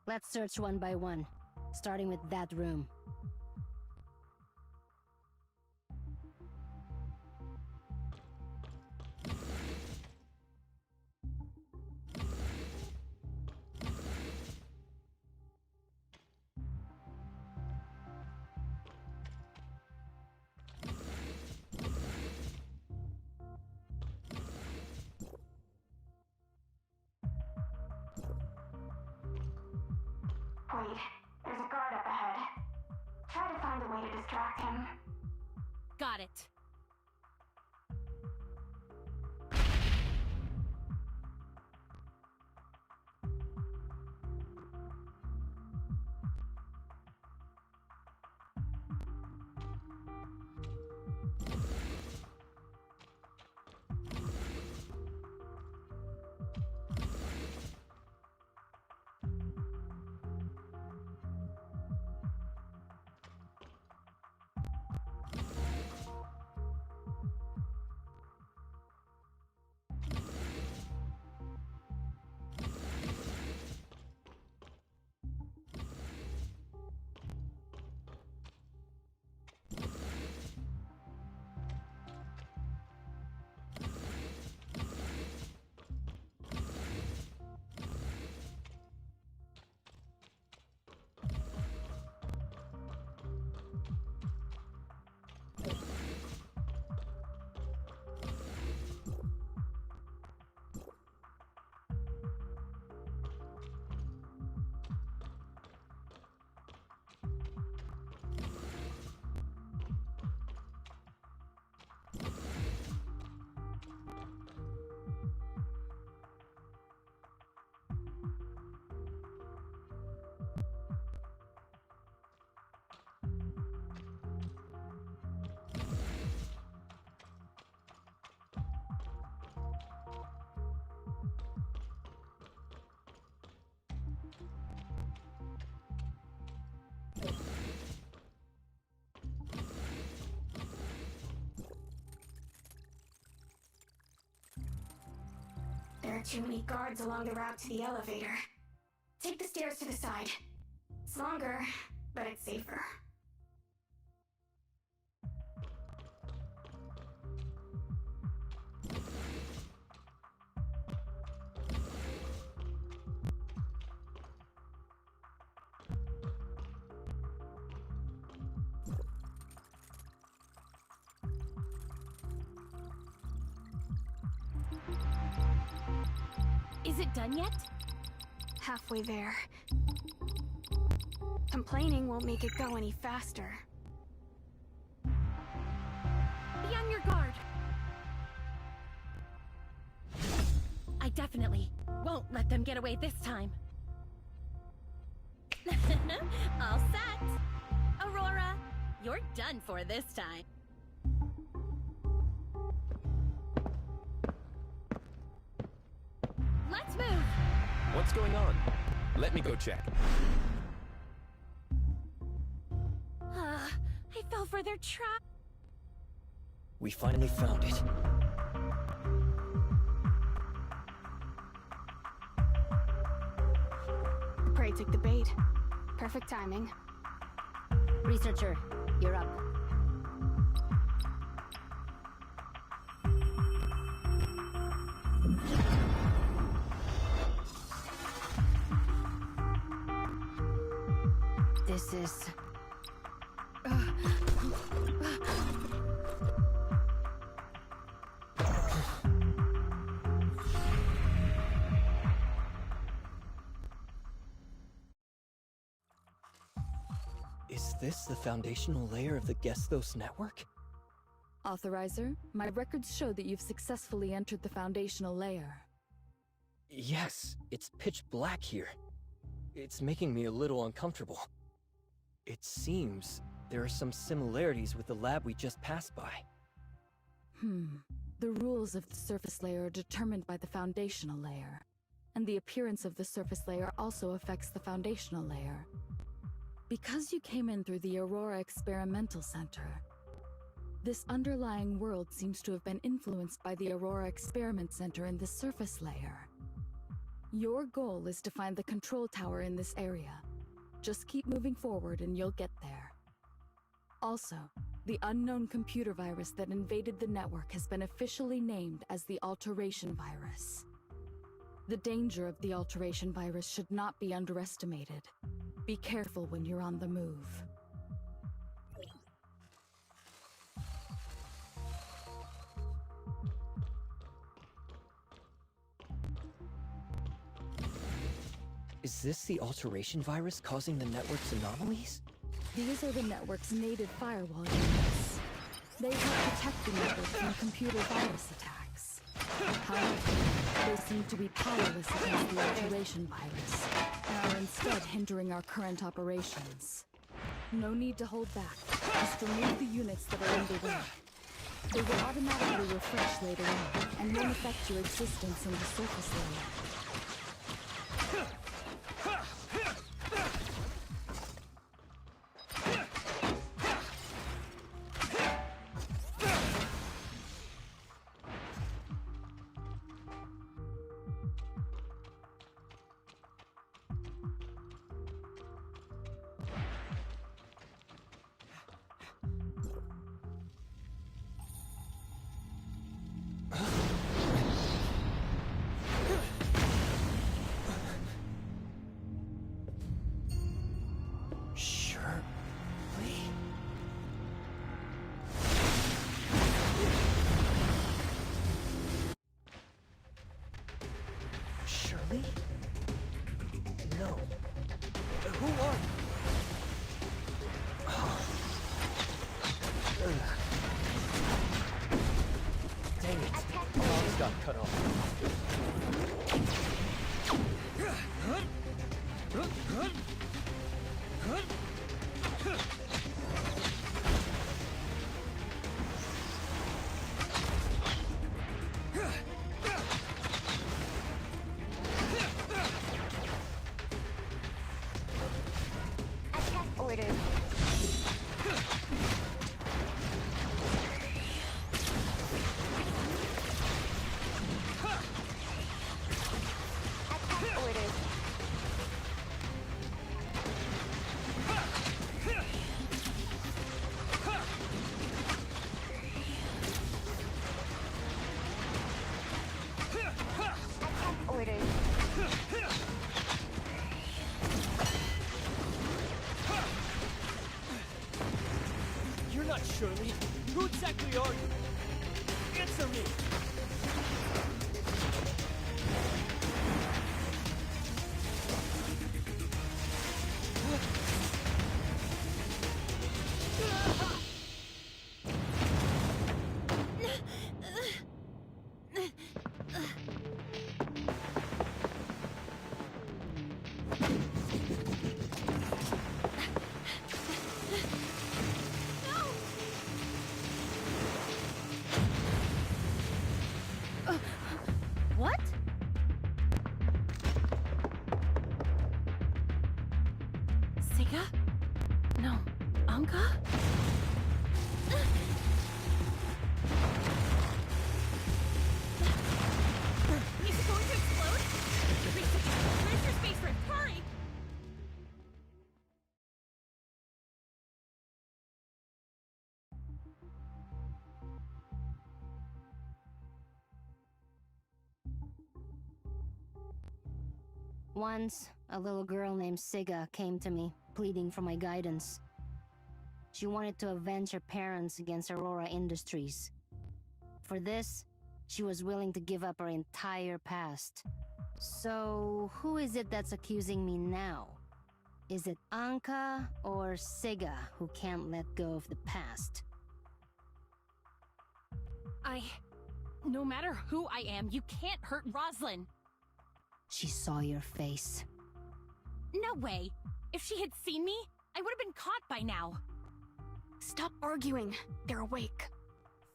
Let's search one by one, starting with that room. Wait, there's a guard up ahead. Try to find a way to distract him. Got it. There are too many guards along the route to the elevator. Take the stairs to the side. It's longer, but it's safer. Is it done yet? Halfway there. Complaining won't make it go any faster. Be on your guard. I definitely won't let them get away this time. All set. Aurora, you're done for this time. Let's move! What's going on? Let me go check. I fell for their trap. We finally found it. Prey took the bait. Perfect timing. Researcher, you're up. This is... Is this the foundational layer of the Gestos network? Authorizer, my records show that you've successfully entered the foundational layer. Yes, it's pitch black here. It's making me a little uncomfortable. It seems there are some similarities with the lab we just passed by. The rules of the surface layer are determined by the foundational layer, and the appearance of the surface layer also affects the foundational layer. Because you came in through the Aurora Experimental Center, this underlying world seems to have been influenced by the Aurora Experiment Center in the surface layer. Your goal is to find the control tower in this area. Just keep moving forward and you'll get there. Also, the unknown computer virus that invaded the network has been officially named as the Alteration Virus. The danger of the Alteration Virus should not be underestimated. Be careful when you're on the move. Is this the Alteration Virus causing the network's anomalies? These are the network's native firewall units. They help protect the network from computer virus attacks. However, they seem to be powerless against the Alteration Virus, and are instead hindering our current operations. No need to hold back. Just remove the units that are in the way. They will automatically refresh later on, and won't affect your existence in the surface layer. No. Who are you? Dang it. Alarms got cut off. You're not Shirley. Who exactly are you? Answer me! What? Siga? No. Anka? Is it going to explode? Where's your space rift? Hurry! Once, a little girl named Siga came to me, pleading for my guidance. She wanted to avenge her parents against Aurora Industries. For this, she was willing to give up her entire past. So, who is it that's accusing me now? Is it Anka or Sega who can't let go of the past? No matter who I am, you can't hurt Roslyn. She saw your face. No way. If she had seen me, I would have been caught by now. Stop arguing. They're awake.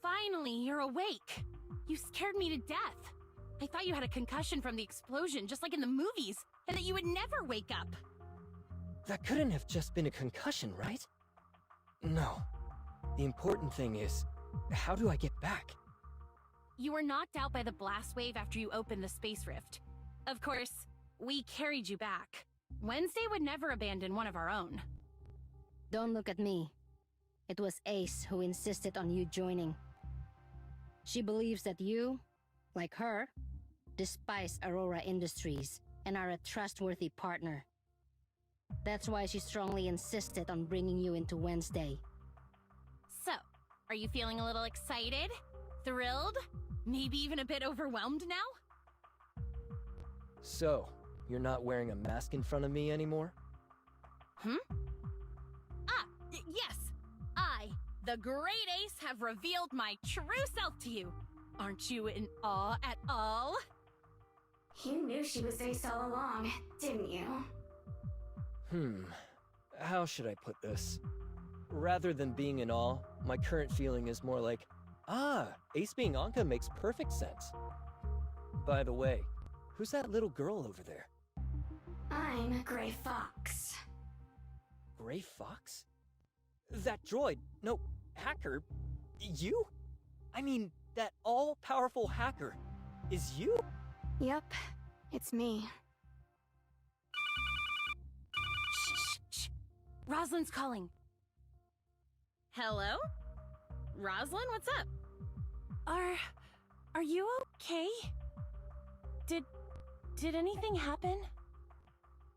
Finally, you're awake. You scared me to death. I thought you had a concussion from the explosion, just like in the movies, and that you would never wake up. That couldn't have just been a concussion, right? No. The important thing is, how do I get back? You were knocked out by the blast wave after you opened the space rift. Of course, we carried you back. Wednesday would never abandon one of our own. Don't look at me. It was Ace who insisted on you joining. She believes that you, like her, despise Aurora Industries and are a trustworthy partner. That's why she strongly insisted on bringing you into Wednesday. So, are you feeling a little excited? Thrilled? Maybe even a bit overwhelmed now? So, you're not wearing a mask in front of me anymore? Yes! I, the Great Ace, have revealed my true self to you. Aren't you in awe at all? You knew she was Ace all along, didn't you? How should I put this? Rather than being in awe, my current feeling is more like, Ace being Anka makes perfect sense. By the way, who's that little girl over there? I'm Gray Fox. Gray Fox? That droid, no, hacker, you? I mean, that all-powerful hacker, is you? Yep, it's me. Shh. Roslyn's calling. Hello? Roslyn, what's up? Are you okay? Did anything happen?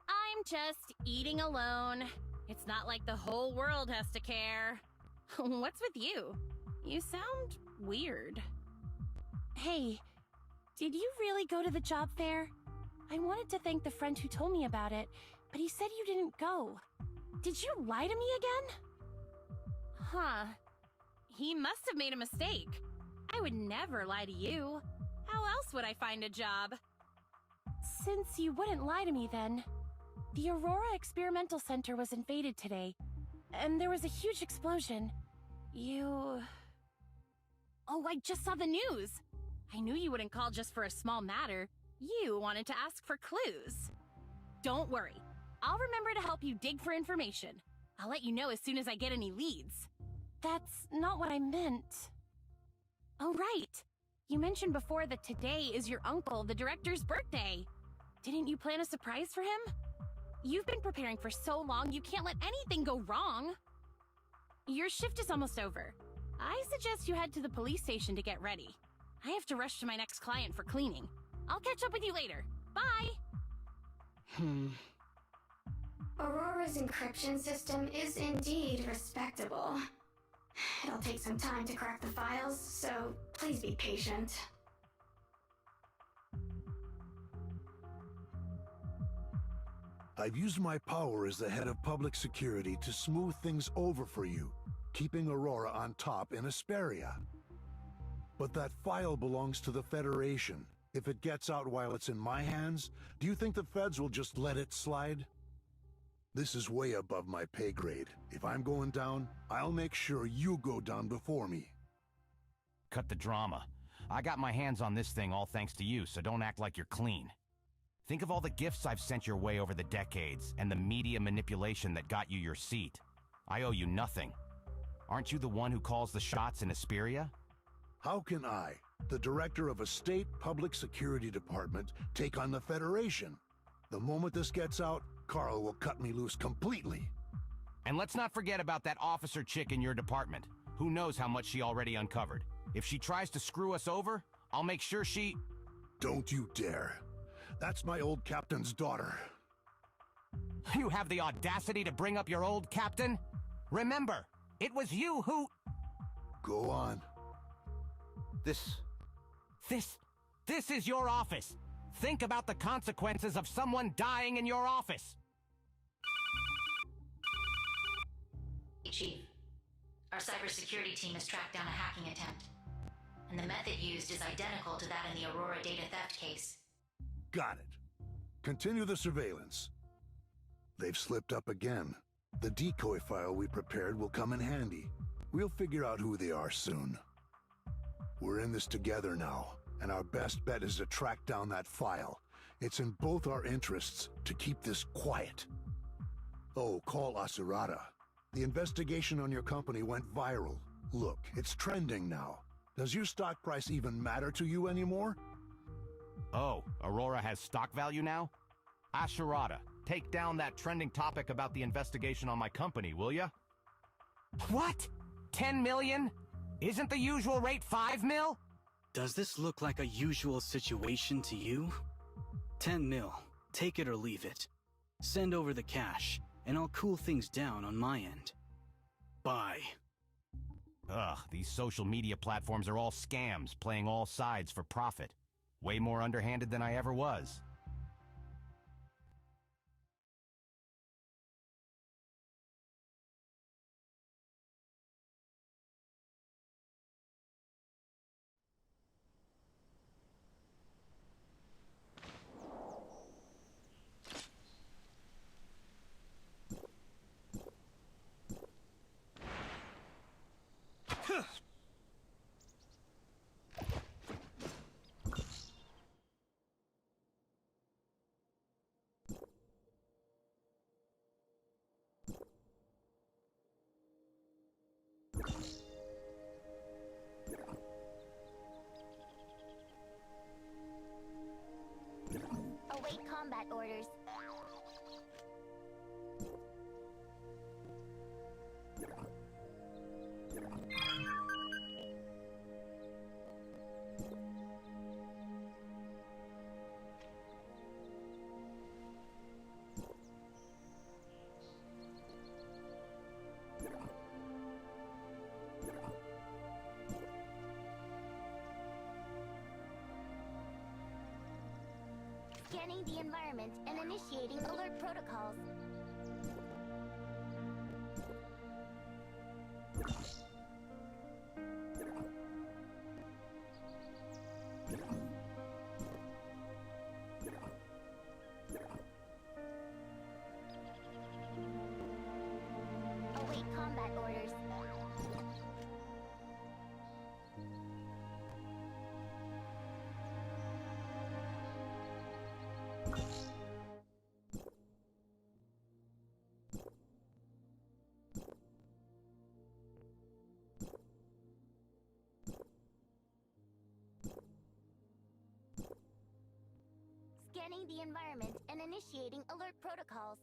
I'm just eating alone. It's not like the whole world has to care. What's with you? You sound weird. Hey, did you really go to the job fair? I wanted to thank the friend who told me about it, but he said you didn't go. Did you lie to me again? Huh. He must have made a mistake. I would never lie to you. How else would I find a job? Since you wouldn't lie to me then, the Aurora Experimental Center was invaded today, and there was a huge explosion. Oh, I just saw the news. I knew you wouldn't call just for a small matter. You wanted to ask for clues. Don't worry. I'll remember to help you dig for information. I'll let you know as soon as I get any leads. That's not what I meant. Oh, right. You mentioned before that today is your uncle, the director's birthday. Didn't you plan a surprise for him? You've been preparing for so long, you can't let anything go wrong. Your shift is almost over. I suggest you head to the police station to get ready. I have to rush to my next client for cleaning. I'll catch up with you later. Bye! Aurora's encryption system is indeed respectable. It'll take some time to crack the files, so please be patient. I've used my power as the head of public security to smooth things over for you, keeping Aurora on top in Asperia. But that file belongs to the Federation. If it gets out while it's in my hands, do you think the feds will just let it slide? This is way above my pay grade. If I'm going down, I'll make sure you go down before me. Cut the drama. I got my hands on this thing all thanks to you, so don't act like you're clean. Think of all the gifts I've sent your way over the decades, and the media manipulation that got you your seat. I owe you nothing. Aren't you the one who calls the shots in Asperia? How can I, the director of a state public security department, take on the Federation? The moment this gets out, Carl will cut me loose completely. And let's not forget about that officer chick in your department. Who knows how much she already uncovered. If she tries to screw us over, I'll make sure she... Don't you dare. That's my old captain's daughter. You have the audacity to bring up your old captain? Remember, it was you who... Go on. This is your office. Think about the consequences of someone dying in your office. Chief. Our cybersecurity team has tracked down a hacking attempt, and the method used is identical to that in the Aurora data theft case. Got it. Continue the surveillance. They've slipped up again. The decoy file we prepared will come in handy. We'll figure out who they are soon. We're in this together now, and our best bet is to track down that file. It's in both our interests to keep this quiet. Oh, call Asurata. The investigation on your company went viral. Look, it's trending now. Does your stock price even matter to you anymore? Oh, Aurora has stock value now? Asherata, take down that trending topic about the investigation on my company, will ya? What? 10 million? Isn't the usual rate 5 mil? Does this look like a usual situation to you? 10 mil. Take it or leave it. Send over the cash, and I'll cool things down on my end. Bye. Ugh, these social media platforms are all scams, playing all sides for profit. Way more underhanded than I ever was. Await combat orders. Scanning the environment and initiating alert protocols. Await combat orders. Scanning the environment and initiating alert protocols.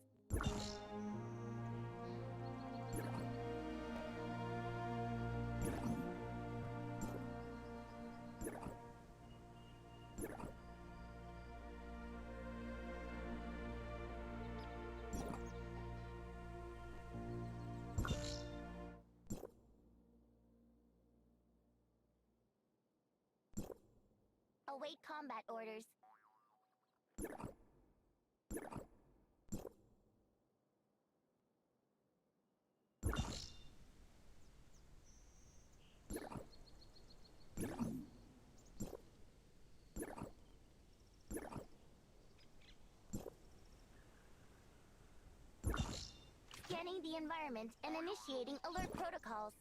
Await combat orders. Scanning the environment and initiating alert protocols.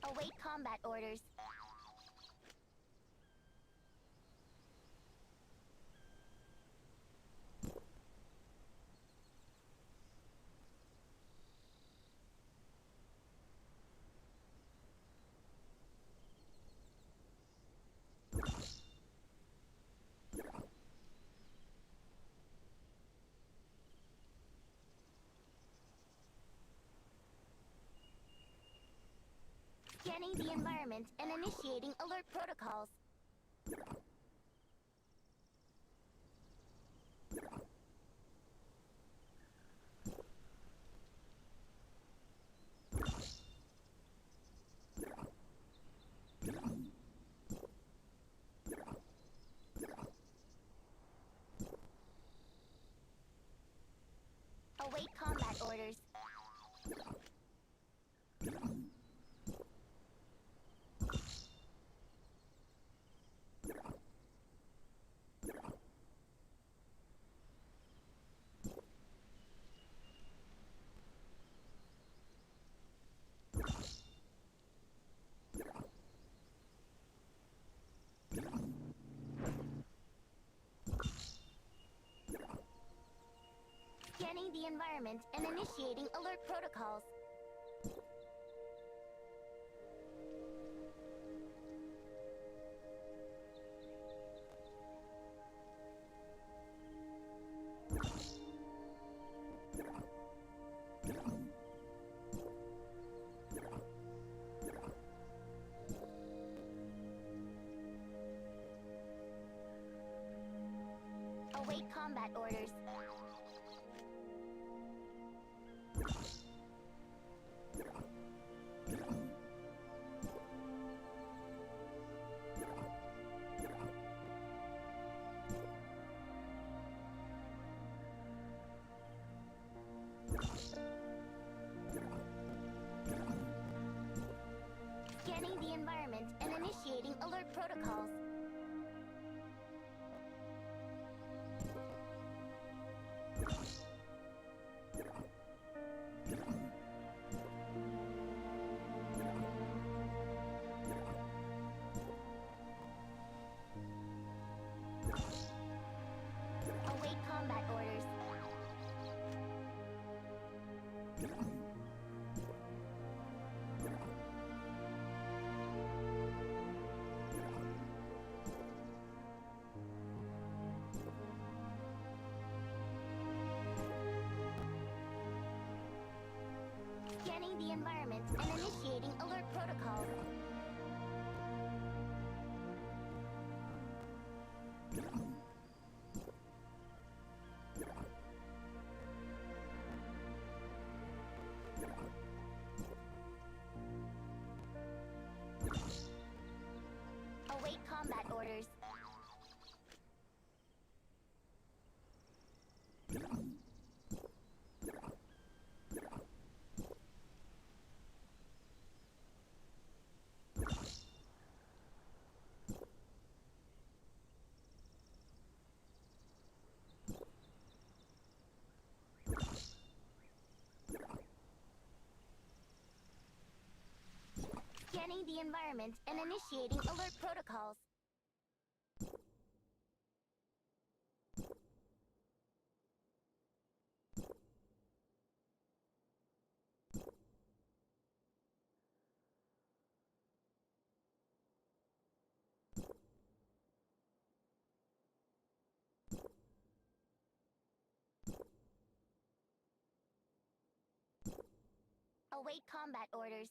Await combat orders. Scanning the environment and initiating alert protocols. the environment and initiating alert protocols. Await combat orders. Scanning the environment and initiating alert protocols. Await combat orders. Scanning the environment and initiating alert protocols. Await combat orders. Scanning the environment and initiating alert protocols. Await combat orders.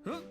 Huh?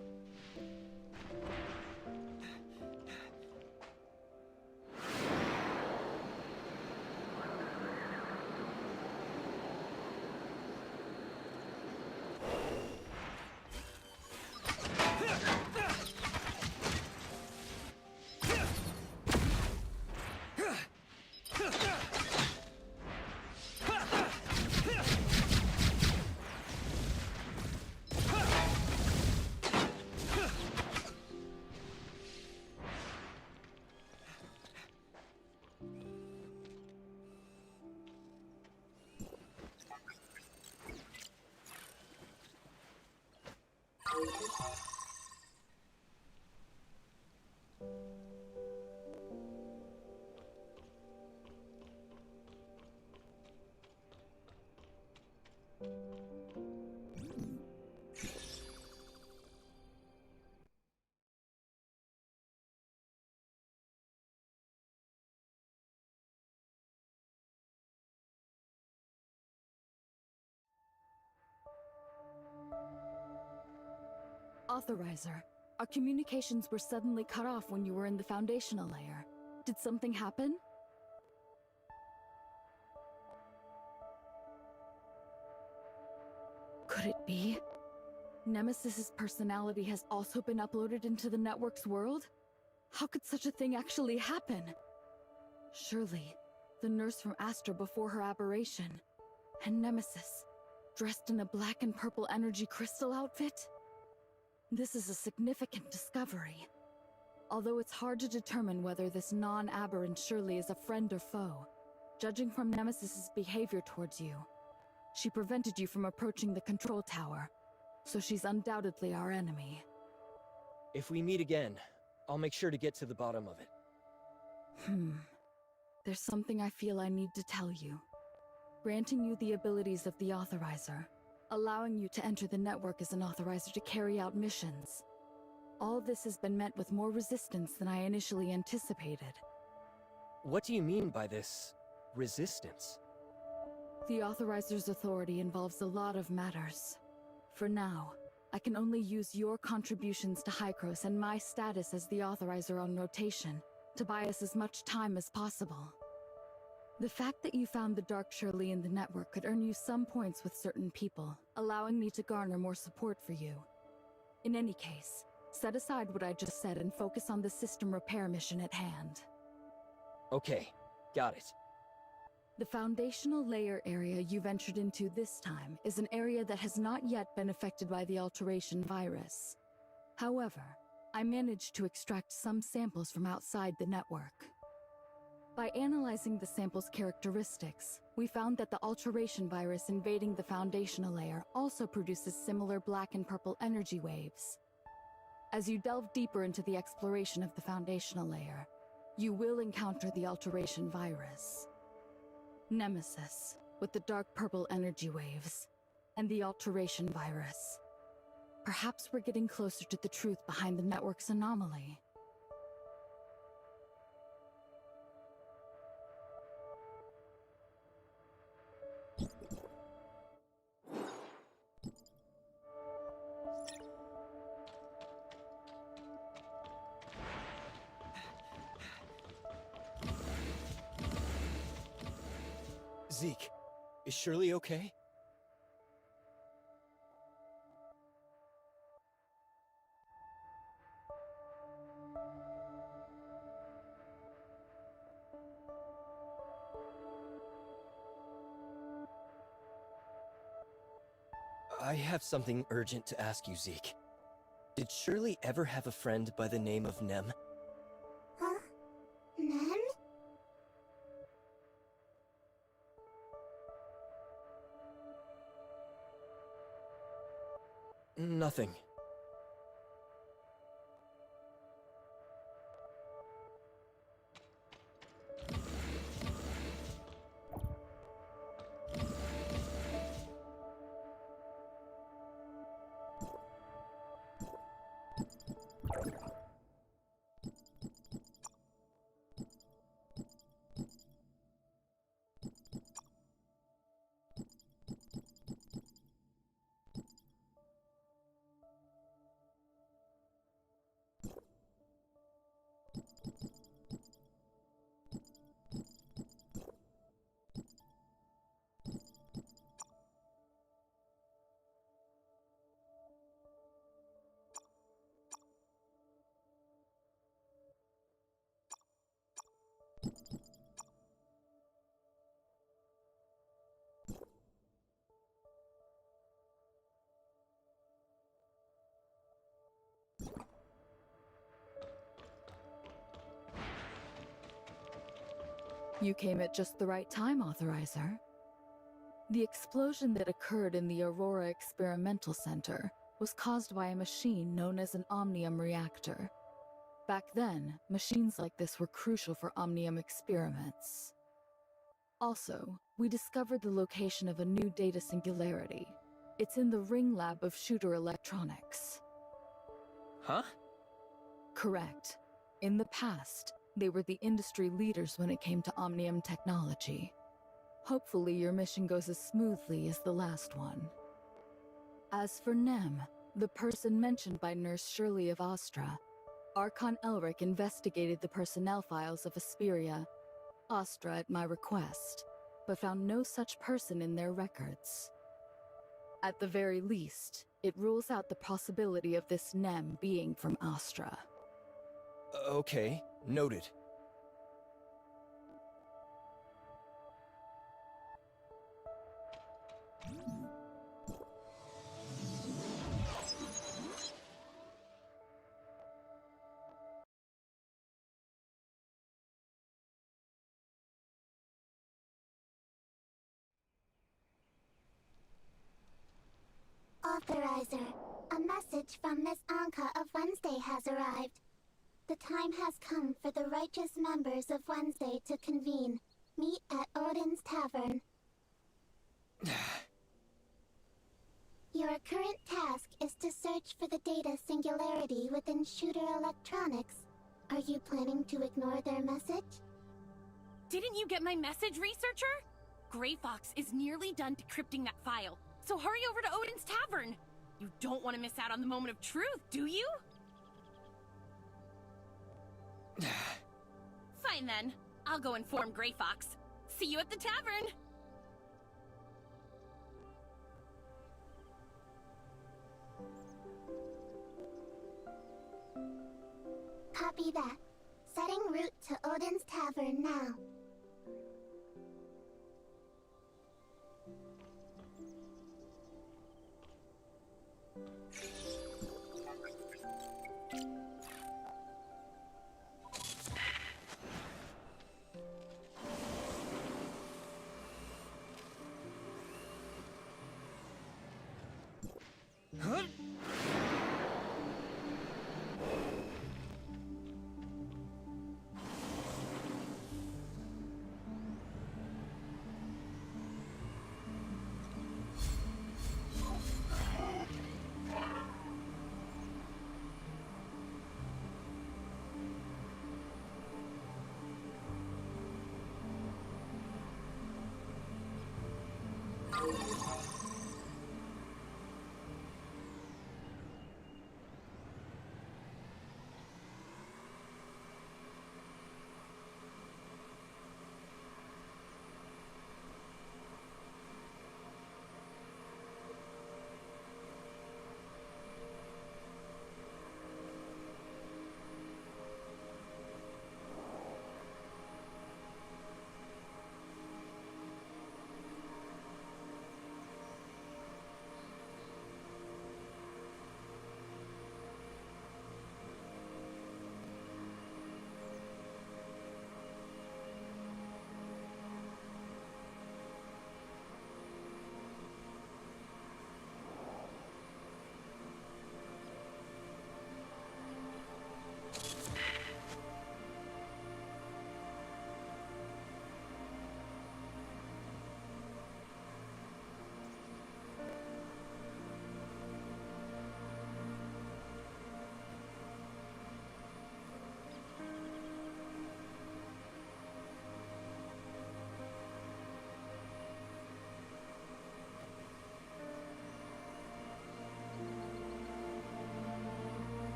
Authorizer, our communications were suddenly cut off when you were in the foundational layer. Did something happen? Could it be? Nemesis's personality has also been uploaded into the network's world? How could such a thing actually happen? Surely, the nurse from Astra before her aberration, and Nemesis, dressed in a black and purple energy crystal outfit? This is a significant discovery. Although it's hard to determine whether this non-aberrant Shirley is a friend or foe, judging from Nemesis's behavior towards you, she prevented you from approaching the control tower, so she's undoubtedly our enemy. If we meet again, I'll make sure to get to the bottom of it. There's something I feel I need to tell you. Granting you the abilities of the Authorizer, allowing you to enter the network as an Authorizer to carry out missions. All this has been met with more resistance than I initially anticipated. What do you mean by this resistance? The Authorizer's authority involves a lot of matters. For now, I can only use your contributions to Hykros and my status as the Authorizer on rotation to buy us as much time as possible. The fact that you found the Dark Shirley in the network could earn you some points with certain people, allowing me to garner more support for you. In any case, set aside what I just said and focus on the system repair mission at hand. Okay, got it. The foundational layer area you ventured into this time is an area that has not yet been affected by the alteration virus. However, I managed to extract some samples from outside the network. By analyzing the sample's characteristics, we found that the alteration virus invading the foundational layer also produces similar black and purple energy waves. As you delve deeper into the exploration of the foundational layer, you will encounter the alteration virus. Nemesis, with the dark purple energy waves, and the alteration virus. Perhaps we're getting closer to the truth behind the network's anomaly. Zeke, is Shirley okay? I have something urgent to ask you, Zeke. Did Shirley ever have a friend by the name of Nem? Huh? Nem? Nothing. You came at just the right time, Authorizer. The explosion that occurred in the Aurora Experimental Center was caused by a machine known as an Omnium reactor. Back then, machines like this were crucial for Omnium experiments. Also, we discovered the location of a new data singularity. It's in the Ring Lab of Shooter Electronics. Huh? Correct. In the past, they were the industry leaders when it came to Omnium technology. Hopefully your mission goes as smoothly as the last one. As for Nem, the person mentioned by Nurse Shirley of Astra, Archon Elric investigated the personnel files of Asperia, Astra at my request, but found no such person in their records. At the very least, it rules out the possibility of this Nem being from Astra. Okay, noted. Authorizer, a message from Miss Anka of Wednesday has arrived. The time has come for the righteous members of Wednesday to convene. Meet at Odin's Tavern. Your current task is to search for the data singularity within Shooter Electronics. Are you planning to ignore their message? Didn't you get my message, researcher? Gray Fox is nearly done decrypting that file, so hurry over to Odin's Tavern. You don't want to miss out on the moment of truth, do you? Fine then. I'll go inform Gray Fox. See you at the tavern! Copy that. Setting route to Odin's Tavern now. Huh?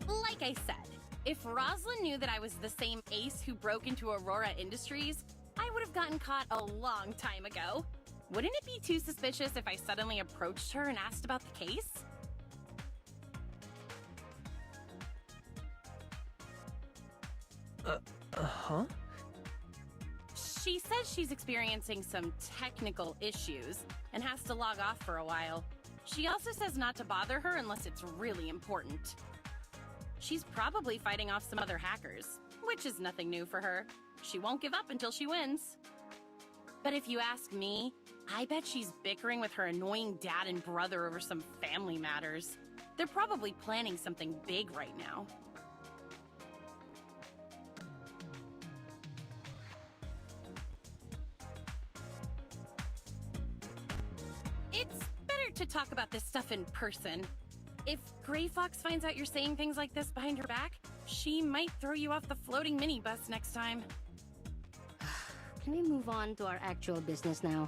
Like I said, if Rosalind knew that I was the same ace who broke into Aurora Industries, I would have gotten caught a long time ago. Wouldn't it be too suspicious if I suddenly approached her and asked about the case? Huh? She says she's experiencing some technical issues and has to log off for a while. She also says not to bother her unless it's really important. She's probably fighting off some other hackers, which is nothing new for her. She won't give up until she wins. But if you ask me, I bet she's bickering with her annoying dad and brother over some family matters. They're probably planning something big right now. It's better to talk about this stuff in person. If Gray Fox finds out you're saying things like this behind her back, she might throw you off the floating minibus next time. Can we move on to our actual business now?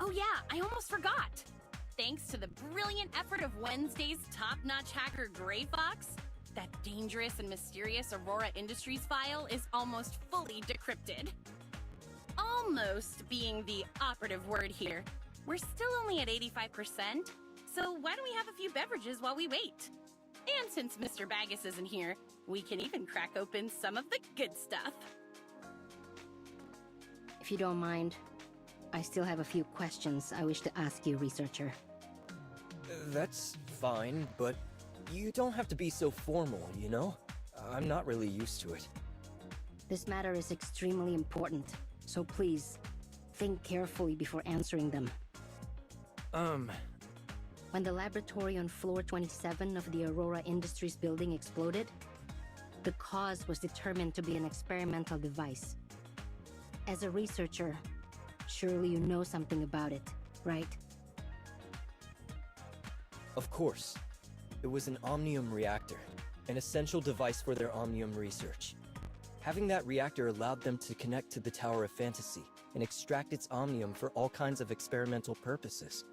Oh yeah, I almost forgot! Thanks to the brilliant effort of Wednesday's top-notch hacker Gray Fox, that dangerous and mysterious Aurora Industries file is almost fully decrypted. Almost being the operative word here. We're still only at 85%, so why don't we have a few beverages while we wait? And since Mr. Baggus isn't here, we can even crack open some of the good stuff. If you don't mind, I still have a few questions I wish to ask you, researcher. That's fine, but you don't have to be so formal, you know? I'm not really used to it. This matter is extremely important, so please, think carefully before answering them. When the laboratory on floor 27 of the Aurora Industries building exploded, the cause was determined to be an experimental device. As a researcher, surely you know something about it, right? Of course. It was an Omnium reactor, an essential device for their Omnium research. Having that reactor allowed them to connect to the Tower of Fantasy and extract its Omnium for all kinds of experimental purposes.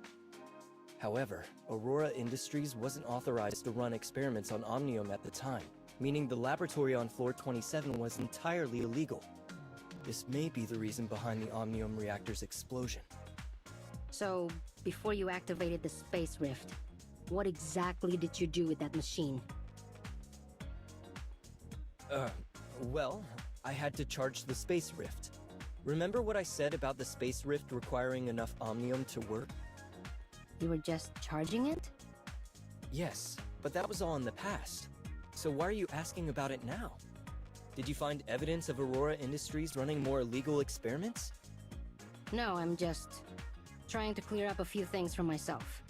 However, Aurora Industries wasn't authorized to run experiments on Omnium at the time, meaning the laboratory on floor 27 was entirely illegal. This may be the reason behind the Omnium reactor's explosion. So, before you activated the Space Rift, what exactly did you do with that machine? Well, I had to charge the Space Rift. Remember what I said about the Space Rift requiring enough Omnium to work? You were just charging it? Yes, but that was all in the past. So why are you asking about it now? Did you find evidence of Aurora Industries running more illegal experiments? No, I'm just trying to clear up a few things for myself.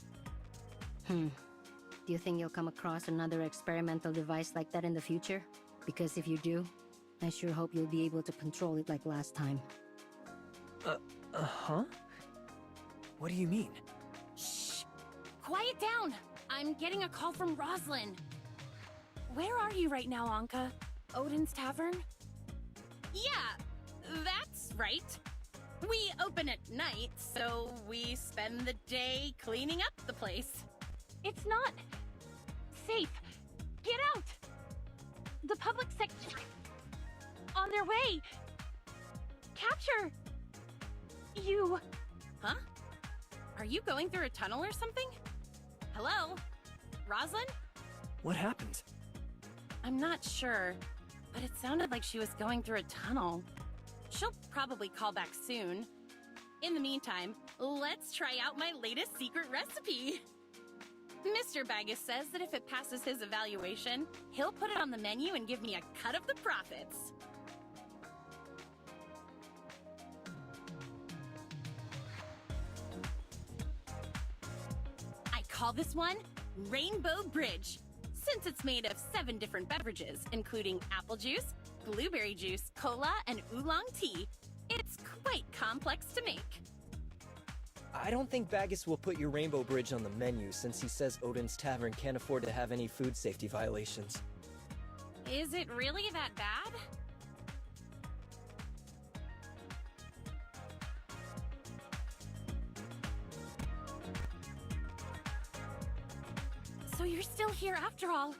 Do you think you'll come across another experimental device like that in the future? Because if you do, I sure hope you'll be able to control it like last time. Huh? What do you mean? Shh! Quiet down! I'm getting a call from Rosalind. Where are you right now, Anka? Odin's Tavern? Yeah, that's right. We open at night, so we spend the day cleaning up the place. It's not safe. Get out! The public sector on their way. Capture you. Huh? Are you going through a tunnel or something? Hello? Roslyn? What happened? I'm not sure, but it sounded like she was going through a tunnel. She'll probably call back soon. In the meantime, let's try out my latest secret recipe. Mr. Baggus says that if it passes his evaluation, he'll put it on the menu and give me a cut of the profits. I call this one Rainbow Bridge, since it's made of 7 different beverages, including apple juice, blueberry juice, cola, and oolong tea. It's quite complex to make. I don't think Baggus will put your Rainbow Bridge on the menu since he says Odin's Tavern can't afford to have any food safety violations. Is it really that bad? So you're still here after all.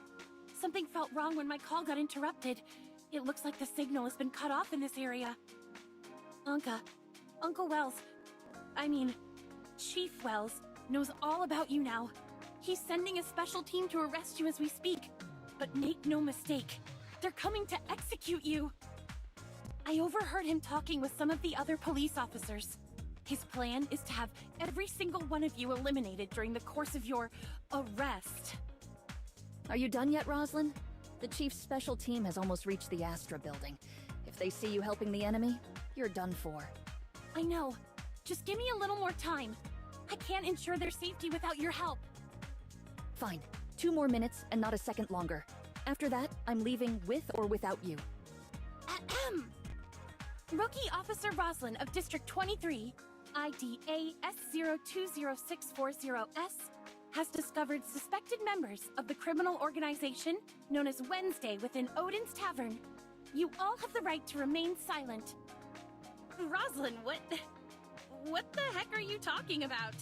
Something felt wrong when my call got interrupted. It looks like the signal has been cut off in this area. Anka, Uncle Wells, Chief Wells, knows all about you now. He's sending a special team to arrest you as we speak. But make no mistake, they're coming to execute you. I overheard him talking with some of the other police officers. His plan is to have every single one of you eliminated during the course of your arrest. Are you done yet, Roslyn? The Chief's special team has almost reached the Astra building. If they see you helping the enemy, you're done for. I know. Just give me a little more time. I can't ensure their safety without your help. Fine. 2 more minutes and not a second longer. After that, I'm leaving with or without you. Ahem. Rookie Officer Roslyn of District 23, ID AS020640S, has discovered suspected members of the criminal organization known as Wednesday within Odin's Tavern. You all have the right to remain silent. Roslyn, what the heck are you talking about?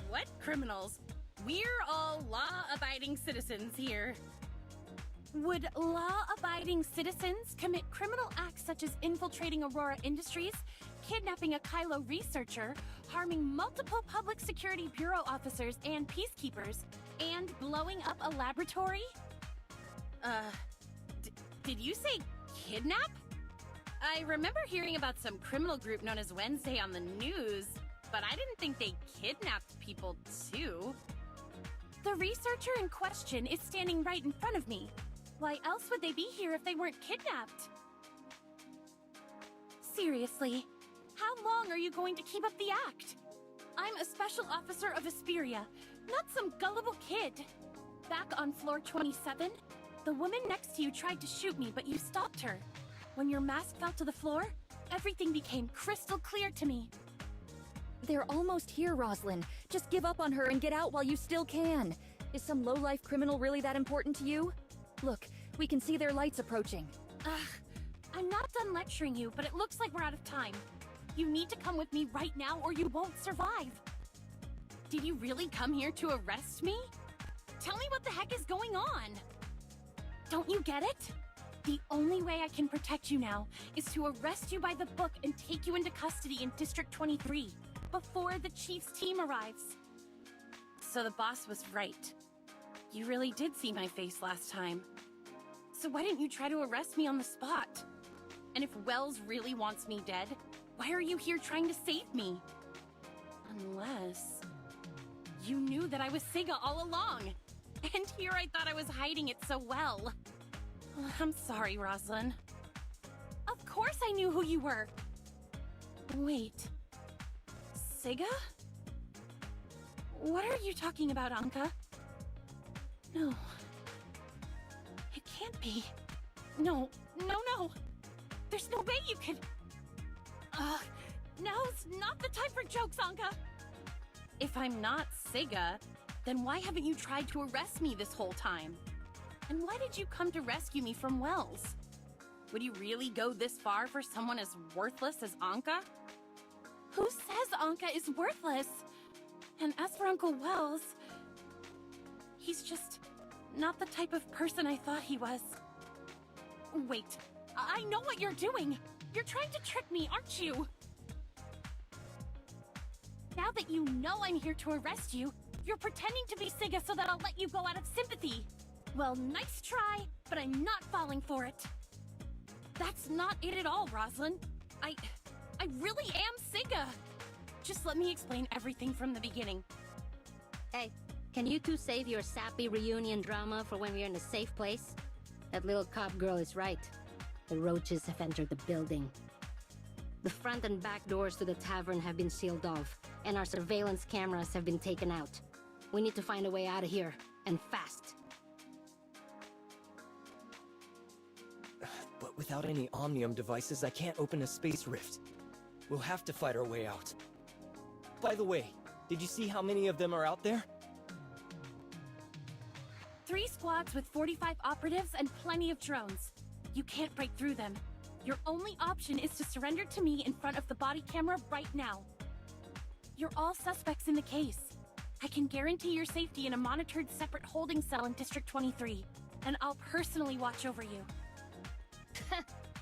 What criminals? We're all law-abiding citizens here. Would law-abiding citizens commit criminal acts such as infiltrating Aurora Industries, kidnapping a Kylo researcher, harming multiple Public Security Bureau officers and peacekeepers, and blowing up a laboratory? Did you say kidnap? I remember hearing about some criminal group known as Wednesday on the news, but I didn't think they kidnapped people too. The researcher in question is standing right in front of me. Why else would they be here if they weren't kidnapped? Seriously, how long are you going to keep up the act? I'm a special officer of Asperia, not some gullible kid. Back on floor 27, the woman next to you tried to shoot me, but you stopped her. When your mask fell to the floor, everything became crystal clear to me. They're almost here, Roslyn. Just give up on her and get out while you still can. Is some low-life criminal really that important to you? Look, we can see their lights approaching. I'm not done lecturing you, but it looks like we're out of time. You need to come with me right now or you won't survive. Did you really come here to arrest me? Tell me what the heck is going on. Don't you get it? The only way I can protect you now is to arrest you by the book and take you into custody in District 23 before the Chief's team arrives. So the boss was right. You really did see my face last time. So why didn't you try to arrest me on the spot? And if Wells really wants me dead, why are you here trying to save me? Unless you knew that I was Siga all along. And here I thought I was hiding it so well. I'm sorry, Roslyn. Of course I knew who you were. Wait. Siga? What are you talking about, Anka? No. It can't be. No. There's no way you could... Now's not the time for jokes, Anka. If I'm not Siga, then why haven't you tried to arrest me this whole time? And why did you come to rescue me from Wells? Would you really go this far for someone as worthless as Anka? Who says Anka is worthless? And as for Uncle Wells, he's just not the type of person I thought he was. Wait, I know what you're doing. You're trying to trick me, aren't you? Now that you know I'm here to arrest you, You're pretending to be Siga so that I'll let you go out of sympathy. Well, nice try, but I'm not falling for it. That's not it at all, Rosalind. I really am Siga. Just let me explain everything from the beginning. Hey, can you two save your sappy reunion drama for when we're in a safe place? That little cop girl is right. The roaches have entered the building. The front and back doors to the tavern have been sealed off, and our surveillance cameras have been taken out. We need to find a way out of here, and fast. But without any Omnium devices, I can't open a space rift. We'll have to fight our way out. By the way, did you see how many of them are out there? 3 squads with 45 operatives and plenty of drones. You can't break through them. Your only option is to surrender to me in front of the body camera right now. You're all suspects in the case. I can guarantee your safety in a monitored separate holding cell in District 23, and I'll personally watch over you.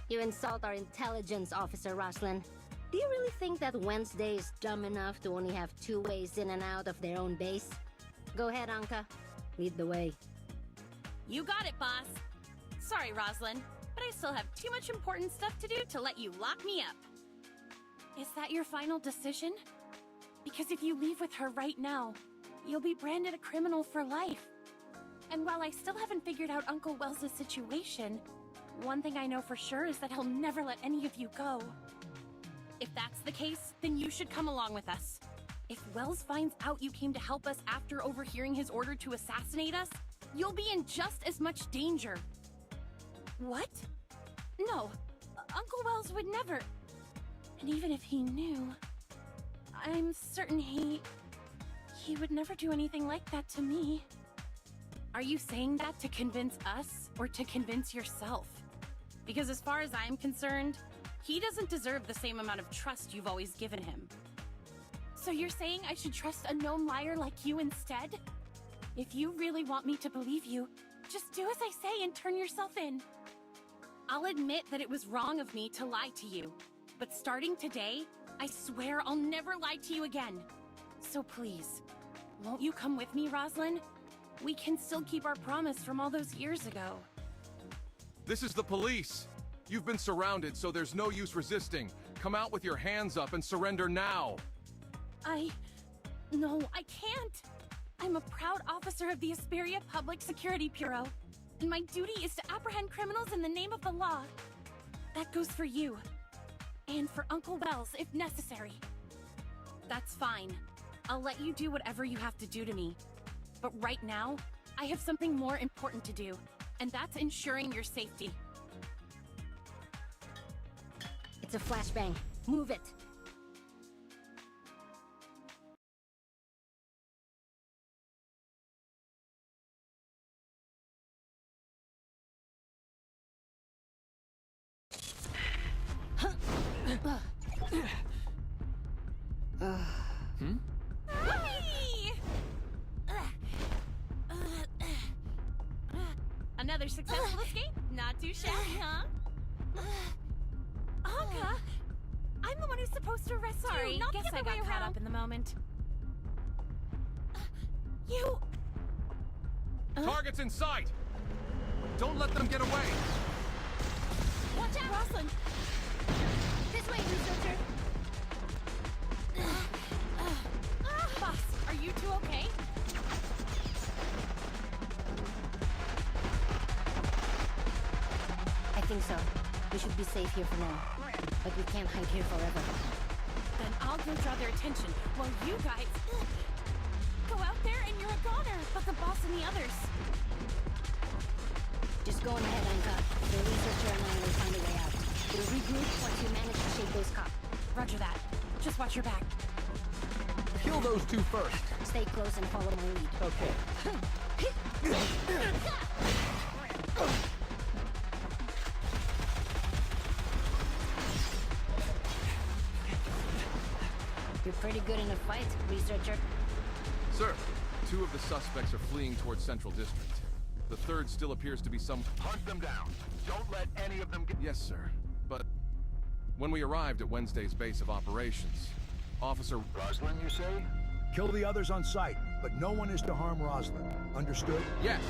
You insult our intelligence officer, Rosalind. Do you really think that Wednesday is dumb enough to only have 2 ways in and out of their own base? Go ahead, Anka. Lead the way. You got it, boss. Sorry, Rosalind, but I still have too much important stuff to do to let you lock me up. Is that your final decision? Because if you leave with her right now, you'll be branded a criminal for life. And while I still haven't figured out Uncle Wells' situation, one thing I know for sure is that he'll never let any of you go. If that's the case, then you should come along with us. If Wells finds out you came to help us after overhearing his order to assassinate us, you'll be in just as much danger. What? No, Uncle Wells would never. And even if he knew, I'm certain he would never do anything like that to me. Are you saying that to convince us or to convince yourself? Because as far as I'm concerned, he doesn't deserve the same amount of trust you've always given him. So you're saying I should trust a known liar like you instead? If you really want me to believe you, just do as I say and turn yourself in. I'll admit that it was wrong of me to lie to you, but starting today, I swear I'll never lie to you again. So please, won't you come with me, Rosalind? We can still keep our promise from all those years ago. This is the police. You've been surrounded, so there's no use resisting. Come out with your hands up and surrender now. No, I can't. I'm a proud officer of the Asperia Public Security Bureau, and my duty is to apprehend criminals in the name of the law. That goes for you. And for Uncle Wells, if necessary. That's fine. I'll let you do whatever you have to do to me. But right now, I have something more important to do, and that's ensuring your safety. It's a flashbang. Move it. Another successful escape? Not too shabby, huh? Anka, I'm the one who's supposed to arrest you, not guess the I other way got caught around. up in the moment. You... Target's in sight! Don't let them get away! Watch out, Rosalind! This way, researcher! Boss, are you two okay? I think so. We should be safe here for now. But we can't hide here forever. Then I'll go draw their attention, while you guys... go out there and you're a goner, but the boss and the others. Just go on ahead, Anka. The researcher and I will find a way out. We'll regroup once you manage to shake those cops. Roger that. Just watch your back. Kill those two first. Stay close and follow my lead. Okay. You're pretty good in a fight, researcher. Sir, 2 of the suspects are fleeing towards Central District. The third still appears to be some... Hunt them down. Don't let any of them get... Yes, sir. But when we arrived at Wednesday's base of operations, Officer... Rosalind, you say? Kill the others on sight, but no one is to harm Rosalind. Understood? Yes.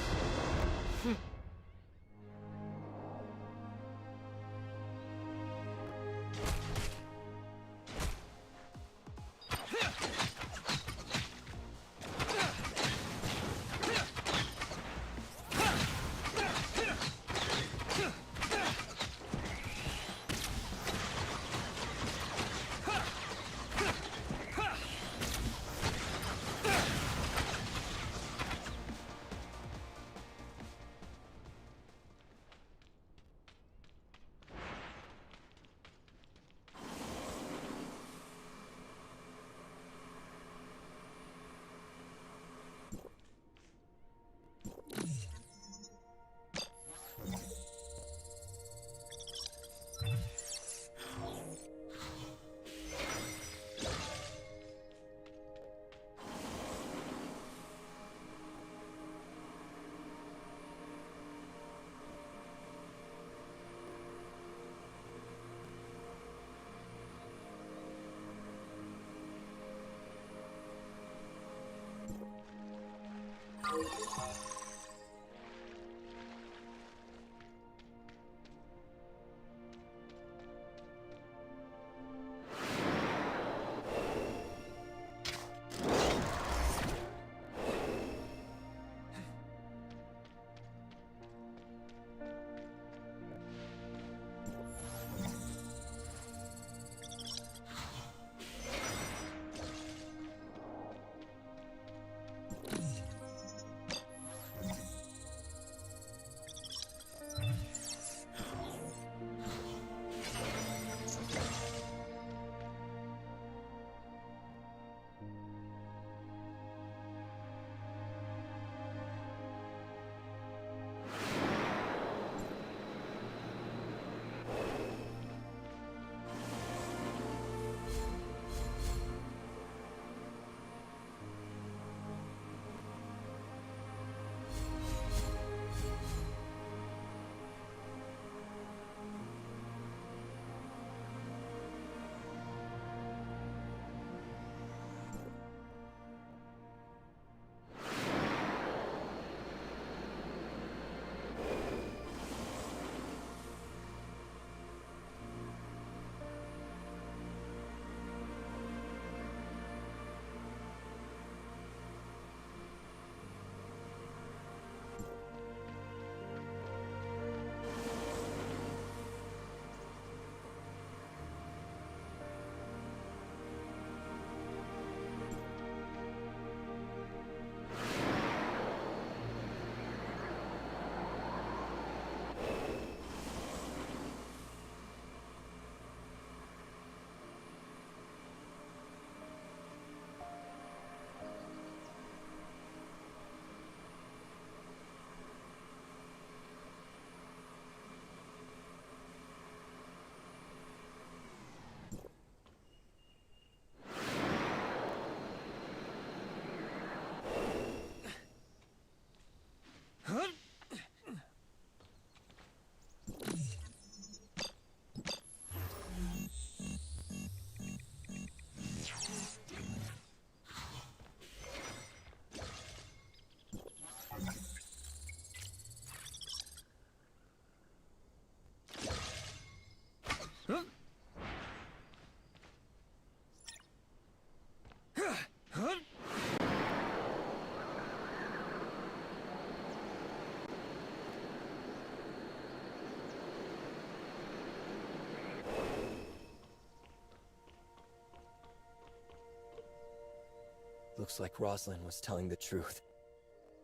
Looks like Rosalind was telling the truth.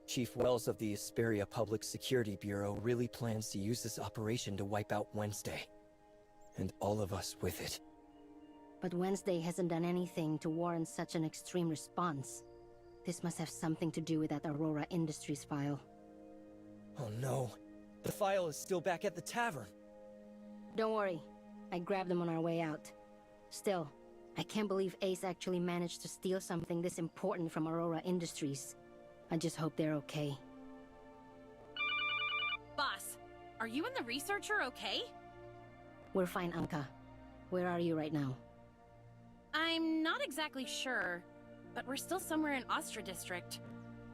Chief Wells of the Asperia Public Security Bureau really plans to use this operation to wipe out Wednesday. And all of us with it. But Wednesday hasn't done anything to warrant such an extreme response. This must have something to do with that Aurora Industries file. Oh no. The file is still back at the tavern. Don't worry. I grabbed them on our way out. Still, I can't believe Ace actually managed to steal something this important from Aurora Industries. I just hope they're okay. Boss, are you and the researcher okay? We're fine, Anka. Where are you right now? I'm not exactly sure. but we're still somewhere in Astra District.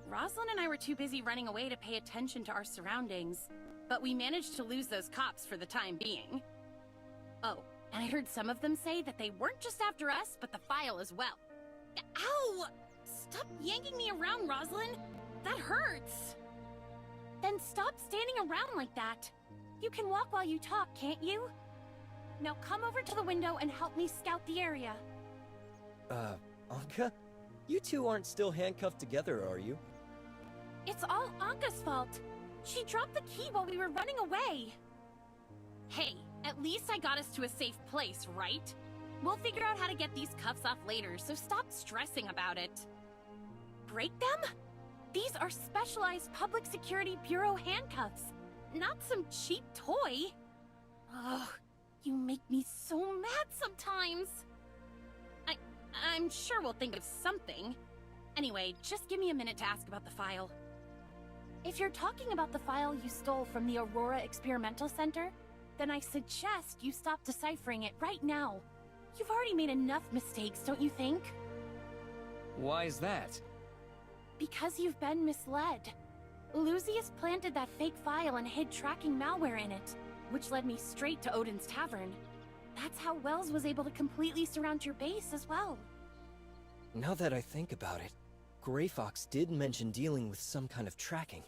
Rosalind and I were too busy running away to pay attention to our surroundings, but we managed to lose those cops for the time being. Oh, and I heard some of them say that they weren't just after us, but the file as well. Ow! Stop yanking me around, Rosalind! That hurts! Then stop standing around like that. You can walk while you talk, can't you? Now come over to the window and help me scout the area. Anka? You two aren't still handcuffed together, are you? It's all Anka's fault. She dropped the key while we were running away. Hey, at least I got us to a safe place, right? We'll figure out how to get these cuffs off later, so stop stressing about it. Break them? These are specialized Public Security Bureau handcuffs, not some cheap toy. Ugh, you make me so mad sometimes. I'm sure we'll think of something. Anyway, just give me a minute to ask about the file. If you're talking about the file you stole from the Aurora Experimental Center, then I suggest you stop deciphering it right now. You've already made enough mistakes, don't you think? Why is that? Because you've been misled. Lucius planted that fake file and hid tracking malware in it, which led me straight to Odin's Tavern. That's how Wells was able to completely surround your base as well. Now that I think about it, Grey Fox did mention dealing with some kind of tracking.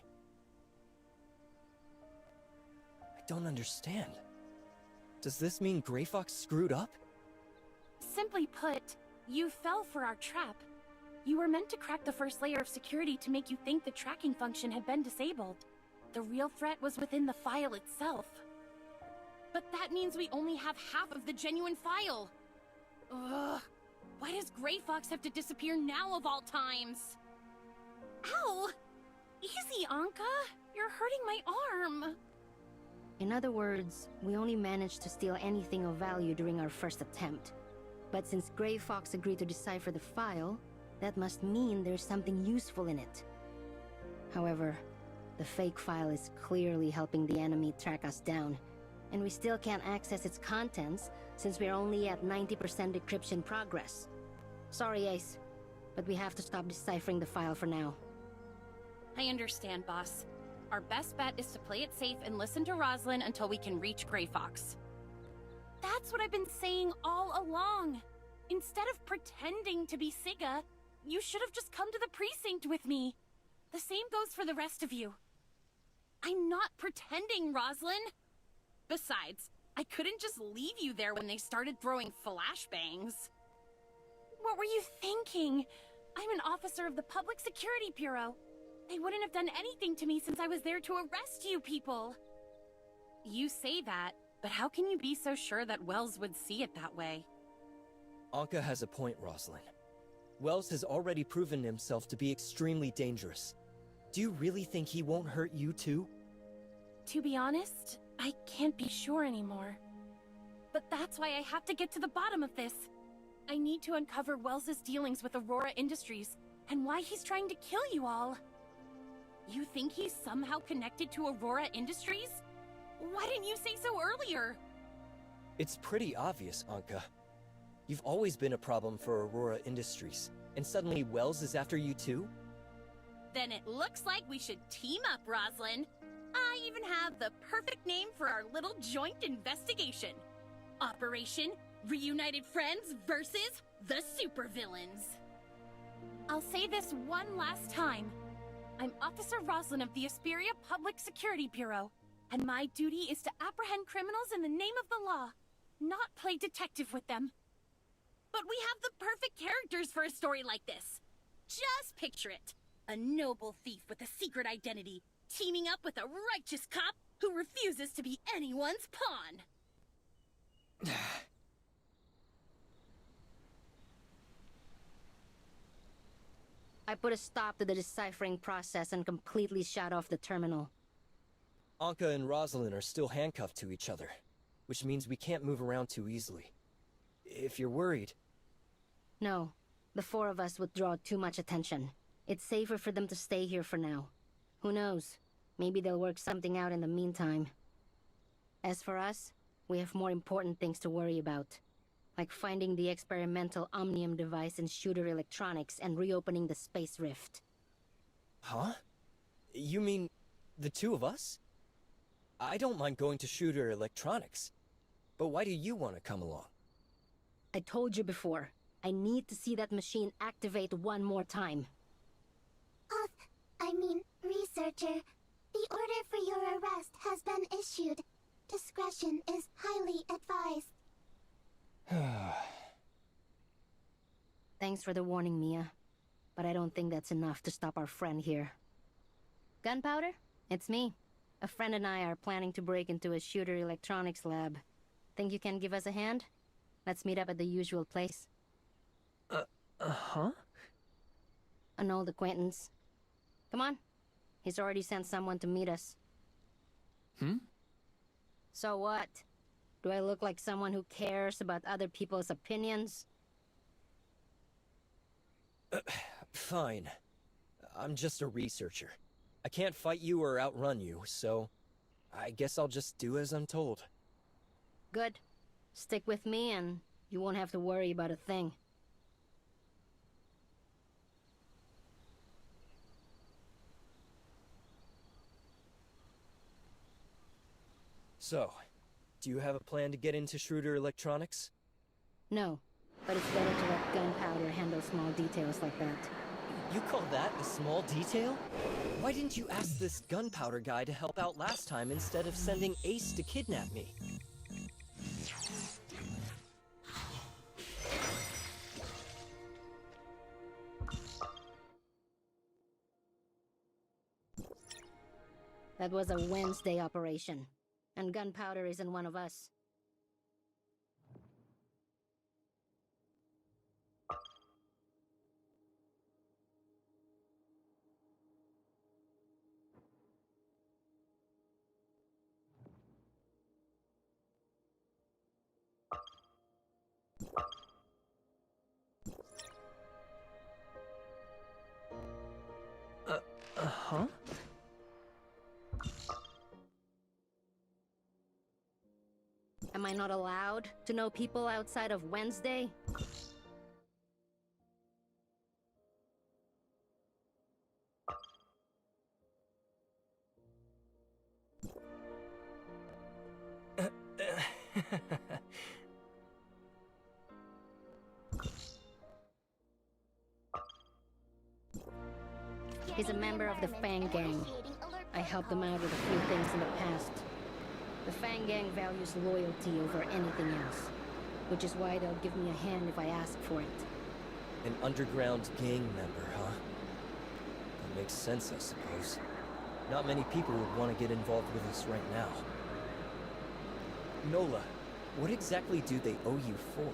I don't understand. Does this mean Grey Fox screwed up? Simply put, you fell for our trap. You were meant to crack the first layer of security to make you think the tracking function had been disabled. The real threat was within the file itself. But that means we only have half of the genuine file. Ugh. Why does Grey Fox have to disappear now of all times? Ow! Easy, Anka! You're hurting my arm! In other words, we only managed to steal anything of value during our first attempt. But since Grey Fox agreed to decipher the file, that must mean there's something useful in it. However, the fake file is clearly helping the enemy track us down, and we still can't access its contents since we're only at 90% decryption progress. Sorry, Ace, but we have to stop deciphering the file for now. I understand, boss. Our best bet is to play it safe and listen to Rosalind until we can reach Grey Fox. That's what I've been saying all along. Instead of pretending to be Siga, you should have just come to the precinct with me. The same goes for the rest of you. I'm not pretending, Rosalind. Besides, I couldn't just leave you there when they started throwing flashbangs. What were you thinking? I'm an officer of the Public Security Bureau. They wouldn't have done anything to me since I was there to arrest you people. You say that, but how can you be so sure that Wells would see it that way? Anka has a point, Rosalind. Wells has already proven himself to be extremely dangerous. Do you really think he won't hurt you too? To be honest, I can't be sure anymore. But that's why I have to get to the bottom of this. I need to uncover Wells's dealings with Aurora Industries and why he's trying to kill you all. You think he's somehow connected to Aurora Industries? Why didn't you say so earlier? It's pretty obvious, Anka. You've always been a problem for Aurora Industries, and suddenly Wells is after you too? Then it looks like we should team up, Rosalind. I even have the perfect name for our little joint investigation. Operation Reunited Friends versus the Supervillains. I'll say this one last time. I'm Officer Rosalind of the Asperia Public Security Bureau, and my duty is to apprehend criminals in the name of the law, not play detective with them. But we have the perfect characters for a story like this. Just picture it. A noble thief with a secret identity, teaming up with a righteous cop who refuses to be anyone's pawn. I put a stop to the deciphering process and completely shut off the terminal. Anka and Rosalind are still handcuffed to each other, which means we can't move around too easily. If you're worried... No, the four of us would draw too much attention. It's safer for them to stay here for now. Who knows? Maybe they'll work something out in the meantime. As for us, we have more important things to worry about. Like finding the experimental Omnium device in Shooter Electronics and reopening the Space Rift. Huh? You mean the two of us? I don't mind going to Shooter Electronics. But why do you want to come along? I told you before, I need to see that machine activate one more time. Researcher, the order for your arrest has been issued. Discretion is highly advised. Thanks for the warning, Mia. But I don't think that's enough to stop our friend here. Gunpowder? It's me. A friend and I are planning to break into a Shooter Electronics lab. Think you can give us a hand? Let's meet up at the usual place. Huh? An old acquaintance. Come on. He's already sent someone to meet us. So what? Do I look like someone who cares about other people's opinions? Fine. I'm just a researcher. I can't fight you or outrun you, so I guess I'll just do as I'm told. Good. Stick with me and you won't have to worry about a thing. So, do you have a plan to get into Schroeder Electronics? No, but it's better to let Gunpowder handle small details like that. You call that a small detail? Why didn't you ask this Gunpowder guy to help out last time instead of sending Ace to kidnap me? That was a Wednesday operation, and Gunpowder isn't one of us. Huh? Am I not allowed to know people outside of Wednesday? He's a member of the Fang Gang. I helped him out with a few things in the past. The Fang Gang values loyalty over anything else, which is why they'll give me a hand if I ask for it. An underground gang member, huh? That makes sense, I suppose. Not many people would want to get involved with us right now. Nola, what exactly do they owe you for?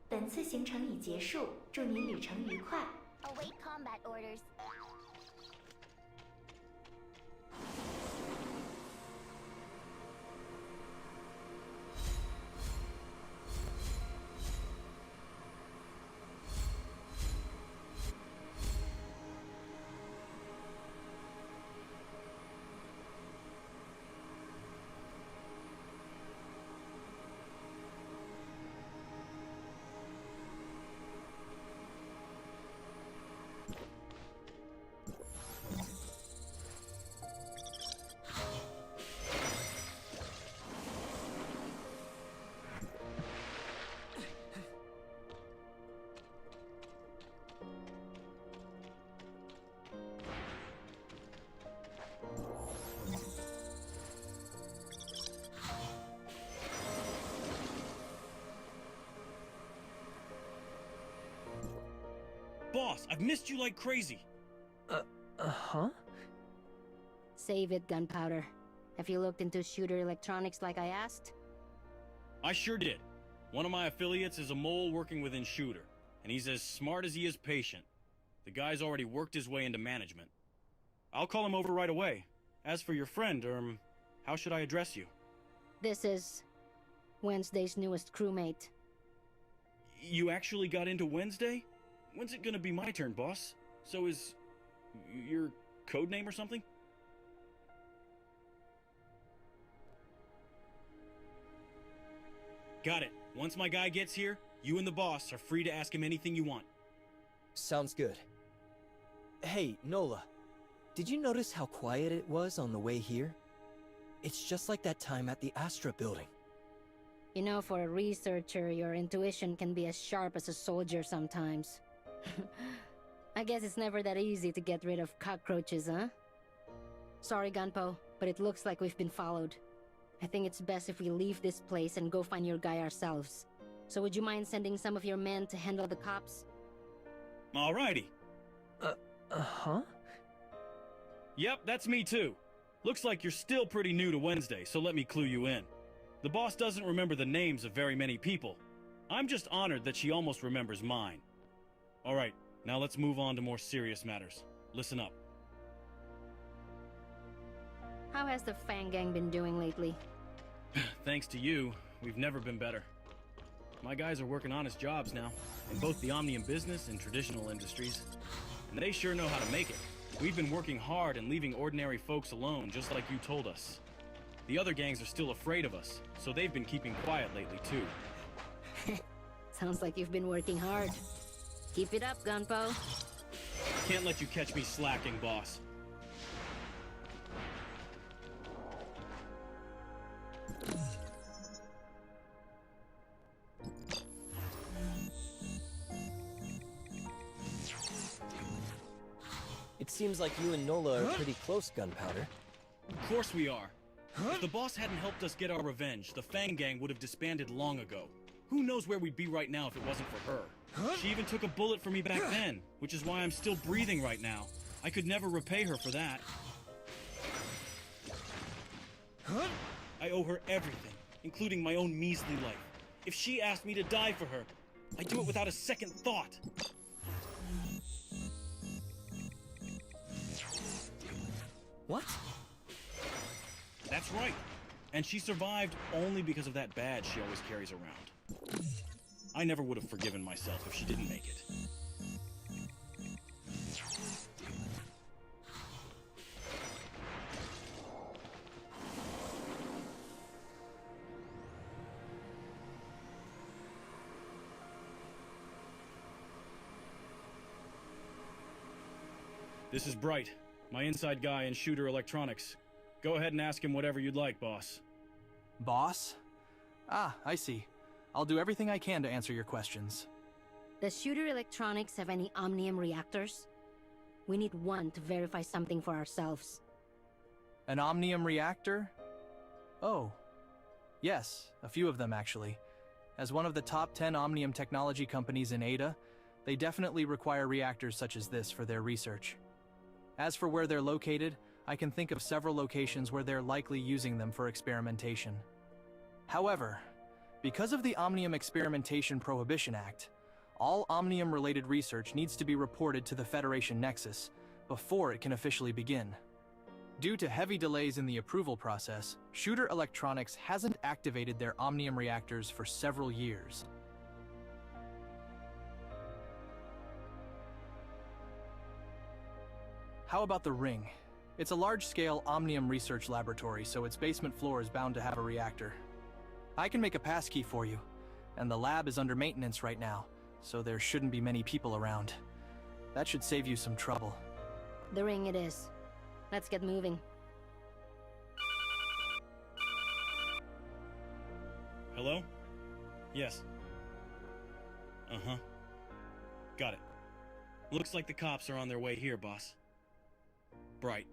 本次行程已结束，祝你旅程愉快。 Await combat orders. Boss, I've missed you like crazy. Huh? Save it, Gunpowder. Have you looked into shooter electronics like I asked? I sure did. One of my affiliates is a mole working within Shooter, and he's as smart as he is patient. The guy's already worked his way into management. I'll call him over right away. As for your friend, how should I address you? This is Wednesday's newest crewmate. You actually got into Wednesday? When's it gonna be my turn, boss? So is your code name or something? Got it. Once my guy gets here, you and the boss are free to ask him anything you want. Sounds good. Hey, Nola. Did you notice how quiet it was on the way here? It's just like that time at the Astra building. You know, for a researcher, your intuition can be as sharp as a soldier sometimes. I guess it's never that easy to get rid of cockroaches, huh? Sorry, Gunpo, but it looks like we've been followed. I think it's best if we leave this place and go find your guy ourselves. So would you mind sending some of your men to handle the cops? Alrighty. Huh? Yep, that's me too. Looks like you're still pretty new to Wednesday, so let me clue you in. The boss doesn't remember the names of very many people. I'm just honored that she almost remembers mine. Alright, now let's move on to more serious matters. Listen up. How has the Fang Gang been doing lately? Thanks to you, we've never been better. My guys are working honest jobs now, in both the Omnium business and traditional industries. And they sure know how to make it. We've been working hard and leaving ordinary folks alone, just like you told us. The other gangs are still afraid of us, so they've been keeping quiet lately too. Sounds like you've been working hard. Keep it up, Gunpo. Can't let you catch me slacking, boss. It seems like you and Nola are pretty close, Gunpowder. Of course we are. If the boss hadn't helped us get our revenge, the Fang Gang would have disbanded long ago. Who knows where we'd be right now if it wasn't for her. She even took a bullet for me back then, which is why I'm still breathing right now. I could never repay her for that. I owe her everything, including my own measly life. If she asked me to die for her, I'd do it without a second thought. What? That's right. And she survived only because of that badge she always carries around. I never would have forgiven myself if she didn't make it. This is Bright, my inside guy in Shooter Electronics. Go ahead and ask him whatever you'd like, boss. Boss? Ah, I see. I'll do everything I can to answer your questions. Does Shooter Electronics have any Omnium reactors? We need one to verify something for ourselves. An Omnium reactor? Oh. Yes, a few of them actually. As one of the top 10 Omnium technology companies in Ada, They definitely require reactors such as this for their research. As for where they're located, I can think of several locations where they're likely using them for experimentation. However, because of the Omnium Experimentation Prohibition Act, all Omnium-related research needs to be reported to the Federation Nexus before it can officially begin. Due to heavy delays in the approval process, Shooter Electronics hasn't activated their Omnium reactors for several years. How about the Ring? It's a large-scale Omnium research laboratory, so its basement floor is bound to have a reactor. I can make a passkey for you, and the lab is under maintenance right now, so there shouldn't be many people around. That should save you some trouble. The Ring it is. Let's get moving. Hello? Yes. Uh-huh. Got it. Looks like the cops are on their way here, boss. Bright.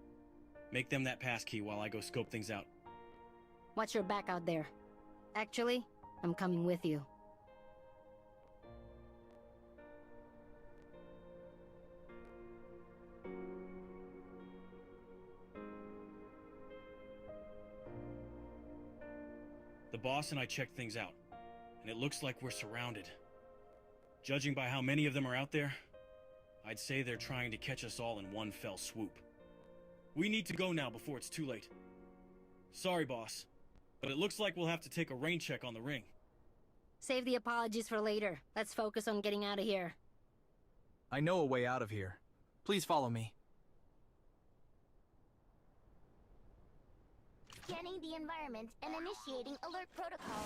Make them that passkey while I go scope things out. Watch your back out there. Actually, I'm coming with you. The boss and I checked things out, and it looks like we're surrounded. Judging by how many of them are out there, I'd say they're trying to catch us all in one fell swoop. We need to go now before it's too late. Sorry, boss, but it looks like we'll have to take a rain check on the Ring. Save the apologies for later. Let's focus on getting out of here. I know a way out of here. Please follow me. Scanning the environment and initiating alert protocol.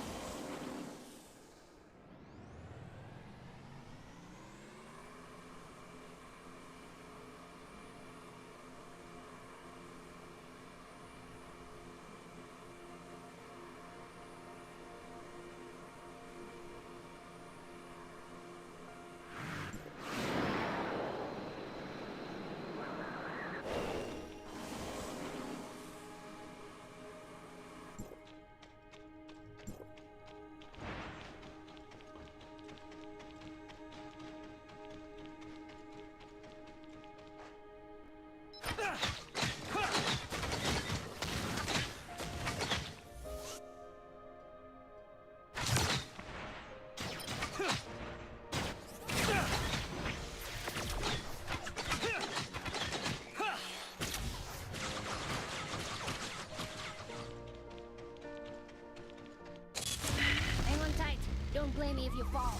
Hang on tight. Don't blame me if you fall.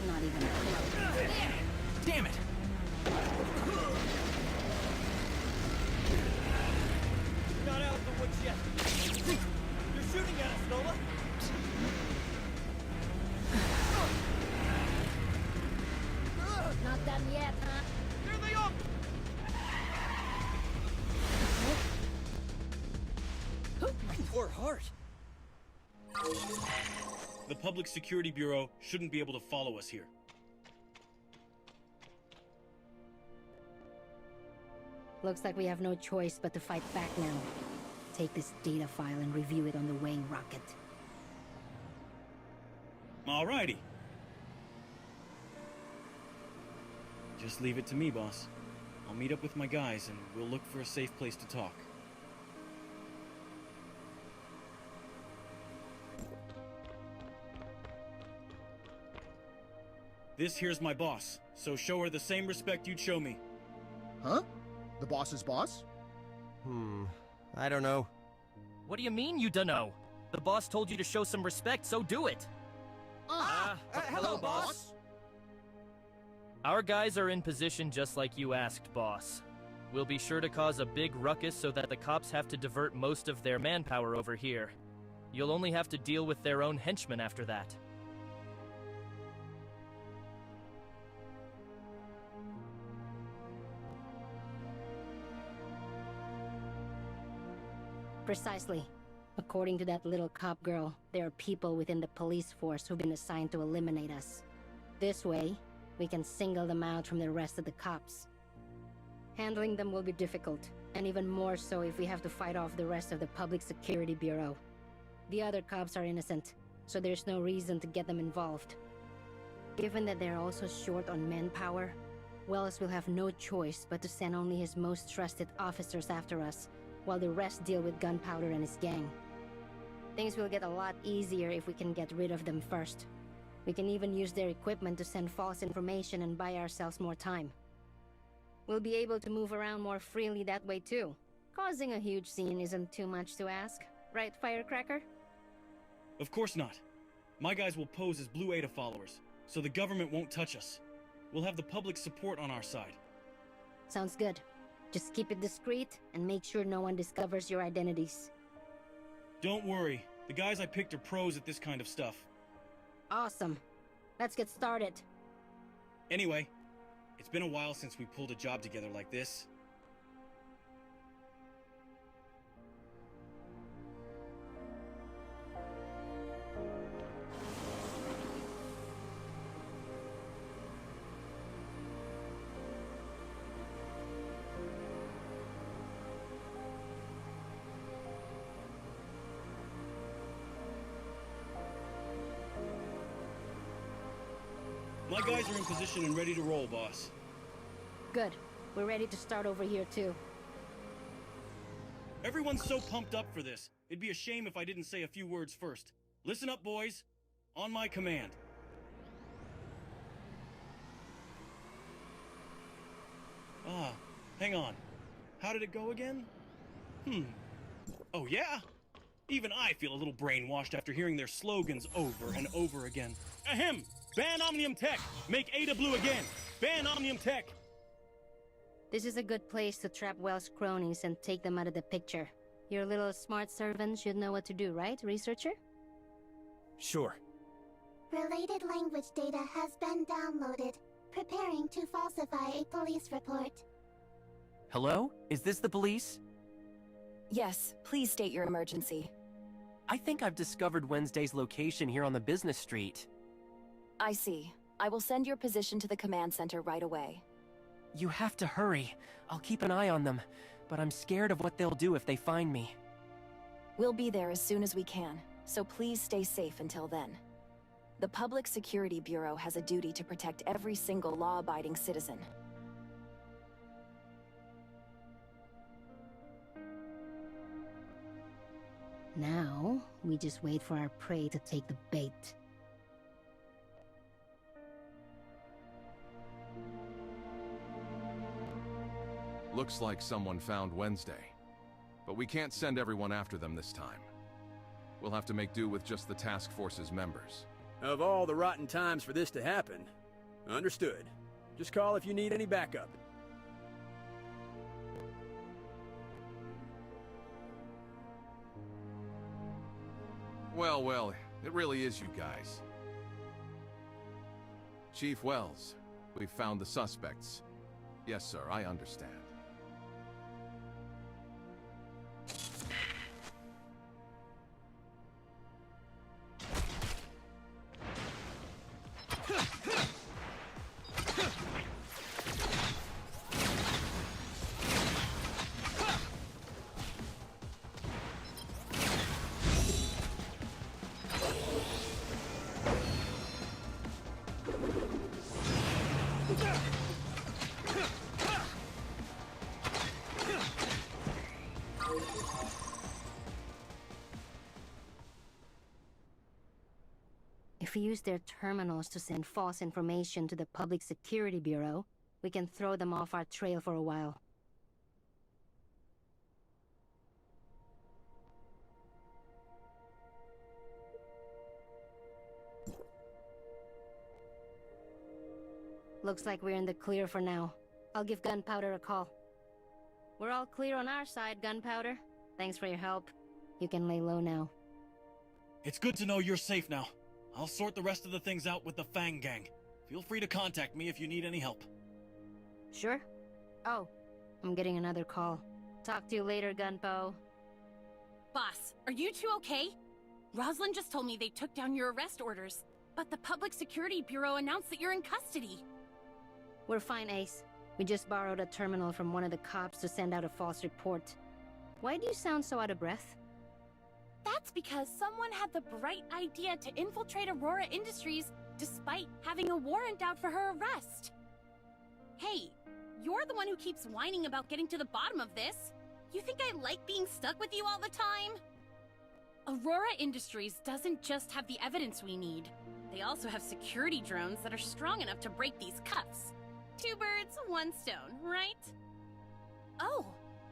Not even close. Damn it! Not out of the woods yet. You're shooting at us, Nola. Not done yet, huh? There they are! My poor heart. The Public Security Bureau shouldn't be able to follow us here. Looks like we have no choice but to fight back now. Take this data file and review it on the weighing rocket. Alrighty. Just leave it to me, boss. I'll meet up with my guys and we'll look for a safe place to talk. This here's my boss, so show her the same respect you'd show me. Huh? The boss's boss? I don't know. What do you mean you dunno? The boss told you to show some respect, so do it. Hello, boss. Our guys are in position just like you asked, boss. We'll be sure to cause a big ruckus so that the cops have to divert most of their manpower over here. You'll only have to deal with their own henchmen after that. Precisely. According to that little cop girl, there are people within the police force who've been assigned to eliminate us. This way, we can single them out from the rest of the cops. Handling them will be difficult, and even more so if we have to fight off the rest of the Public Security Bureau. The other cops are innocent, so there's no reason to get them involved. Given that they're also short on manpower, Wells will have no choice but to send only his most trusted officers after us, while the rest deal with Gunpowder and his gang. Things will get a lot easier if we can get rid of them first. We can even use their equipment to send false information and buy ourselves more time. We'll be able to move around more freely that way too. Causing a huge scene isn't too much to ask, right, Firecracker? Of course not. My guys will pose as Blue Ada followers, so the government won't touch us. We'll have the public support on our side. Sounds good. Just keep it discreet and make sure no one discovers your identities. Don't worry. The guys I picked are pros at this kind of stuff. Awesome. Let's get started. Anyway, it's been a while since we pulled a job together like this. My guys are in position and ready to roll, boss. Good. We're ready to start over here, too. Everyone's so pumped up for this. It'd be a shame if I didn't say a few words first. Listen up, boys. On my command. Hang on. How did it go again? Oh, yeah? Even I feel a little brainwashed after hearing their slogans over and over again. Ahem! Ban Omnium Tech! Make Ada blue again! Ban Omnium Tech! This is a good place to trap Wells' cronies and take them out of the picture. Your little smart servant should know what to do, right, researcher? Sure. Related language data has been downloaded. Preparing to falsify a police report. Hello? Is this the police? Yes, please state your emergency. I think I've discovered Wednesday's location here on the business street. I see. I will send your position to the command center right away. You have to hurry. I'll keep an eye on them, but I'm scared of what they'll do if they find me. We'll be there as soon as we can, so please stay safe until then. The Public Security Bureau has a duty to protect every single law-abiding citizen. Now, we just wait for our prey to take the bait. Looks like someone found Wednesday. But we can't send everyone after them this time. We'll have to make do with just the task force's members. Of all the rotten times for this to happen. Understood. Just call if you need any backup. Well, it really is you guys. Chief Wells, we've found the suspects. Yes, sir, I understand. If we use their terminals to send false information to the Public Security Bureau, we can throw them off our trail for a while. Looks like we're in the clear for now. I'll give Gunpowder a call. We're all clear on our side, Gunpowder. Thanks for your help. You can lay low now. It's good to know you're safe now. I'll sort the rest of the things out with the Fang Gang. Feel free to contact me if you need any help. Sure. Oh, I'm getting another call. Talk to you later, Gunpo. Boss, are you two okay? Rosalind just told me they took down your arrest orders, but the Public Security Bureau announced that you're in custody. We're fine, Ace. We just borrowed a terminal from one of the cops to send out a false report. Why do you sound so out of breath? That's because someone had the bright idea to infiltrate Aurora Industries despite having a warrant out for her arrest. Hey, you're the one who keeps whining about getting to the bottom of this. You think I like being stuck with you all the time? Aurora Industries doesn't just have the evidence we need. They also have security drones that are strong enough to break these cuffs. 2 birds, 1 stone, right? Oh,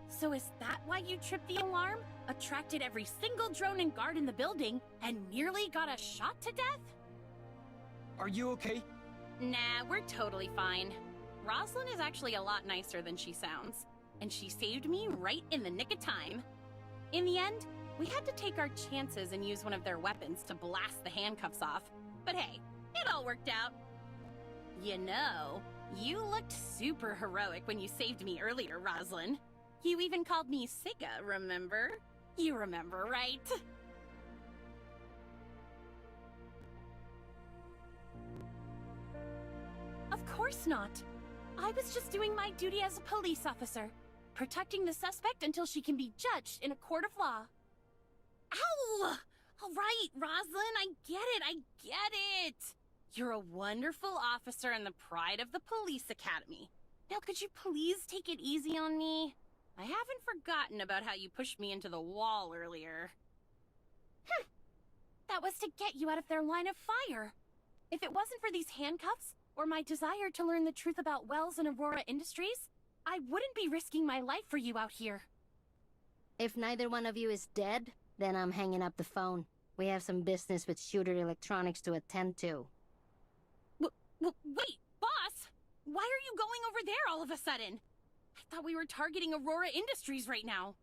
so is that why you tripped the alarm, attracted every single drone and guard in the building, and nearly got us shot to death? Are you okay? Nah, we're totally fine. Rosalind is actually a lot nicer than she sounds, and she saved me right in the nick of time. In the end, we had to take our chances and use one of their weapons to blast the handcuffs off. But hey, it all worked out. You know, you looked super heroic when you saved me earlier, Rosalind. You even called me Sika, remember? You remember, right? Of course not. I was just doing my duty as a police officer, protecting the suspect until she can be judged in a court of law. Ow! All right, Rosalind, I get it. You're a wonderful officer and the pride of the police academy. Now, could you please take it easy on me? I haven't forgotten about how you pushed me into the wall earlier. That was to get you out of their line of fire. If it wasn't for these handcuffs, or my desire to learn the truth about Wells and Aurora Industries, I wouldn't be risking my life for you out here. If neither one of you is dead, then I'm hanging up the phone. We have some business with Shooter Electronics to attend to. Wait, boss! Why are you going over there all of a sudden? I thought we were targeting Aurora Industries right now.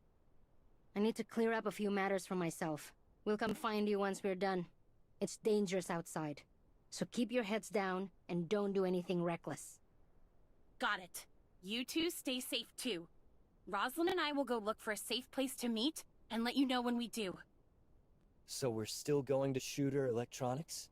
I need to clear up a few matters for myself. We'll come find you once we're done. It's dangerous outside, so keep your heads down and don't do anything reckless. Got it. You two stay safe too. Rosalind and I will go look for a safe place to meet and let you know when we do. So we're still going to Shooter Electronics?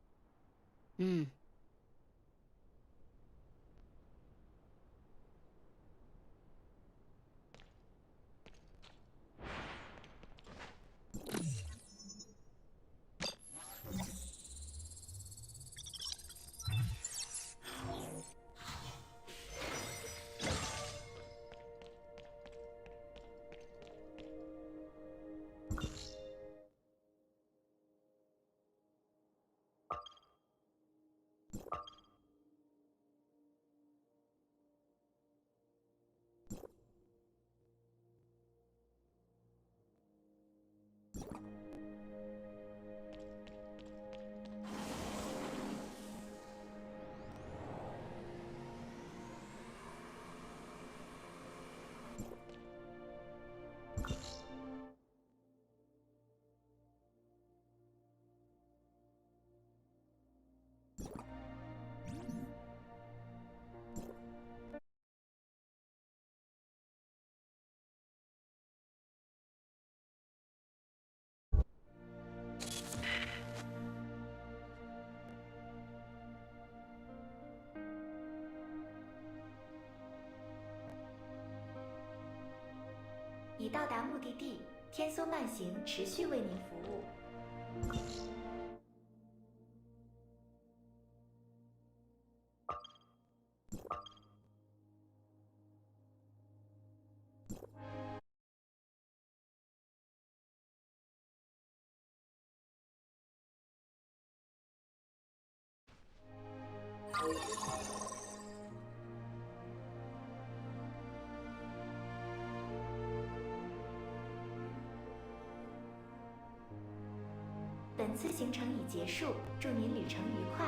已到达目的地，天梭慢行持续为您服务。本次行程已结束，祝您旅程愉快。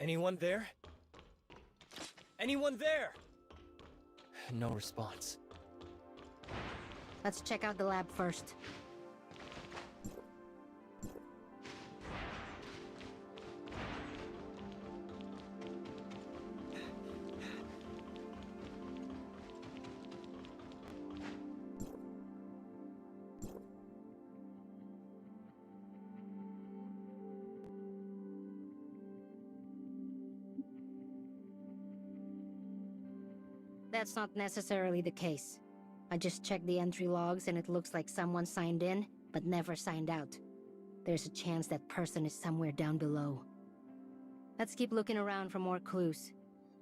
Anyone there? Anyone there? No response. Let's check out the lab first. That's not necessarily the case. I just checked the entry logs and it looks like someone signed in, but never signed out. There's a chance that person is somewhere down below. Let's keep looking around for more clues.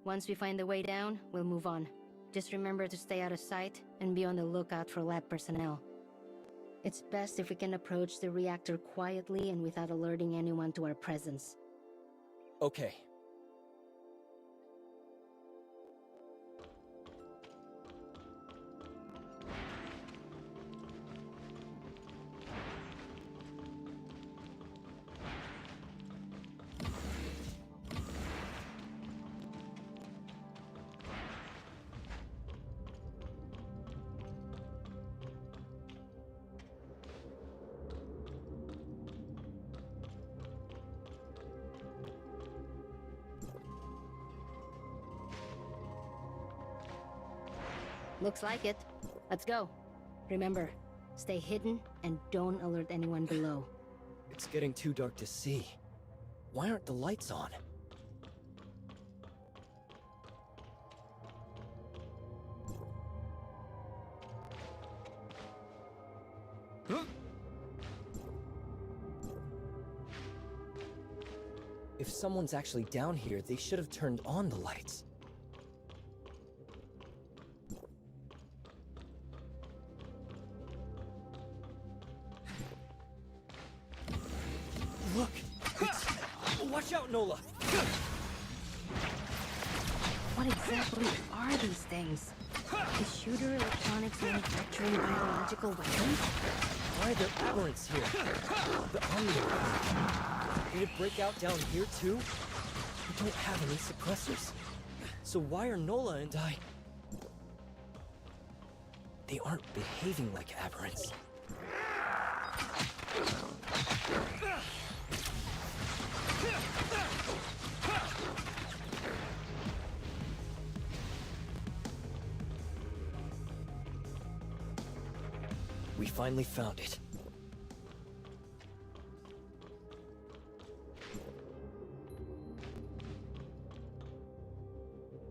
Once we find the way down, we'll move on. Just remember to stay out of sight and be on the lookout for lab personnel. It's best if we can approach the reactor quietly and without alerting anyone to our presence. Okay. Looks like it. Let's go. Remember, stay hidden and don't alert anyone below. It's getting too dark to see. Why aren't the lights on? If someone's actually down here, they should have turned on the lights. Look! Watch out, Nola! What exactly are these things? Is Shooter Electronics manufacturing biological weapons? Why are there aberrants here? The Omnium. Did it break out down here too? We don't have any suppressors. So why are Nola and I... They aren't behaving like aberrants. We finally found it.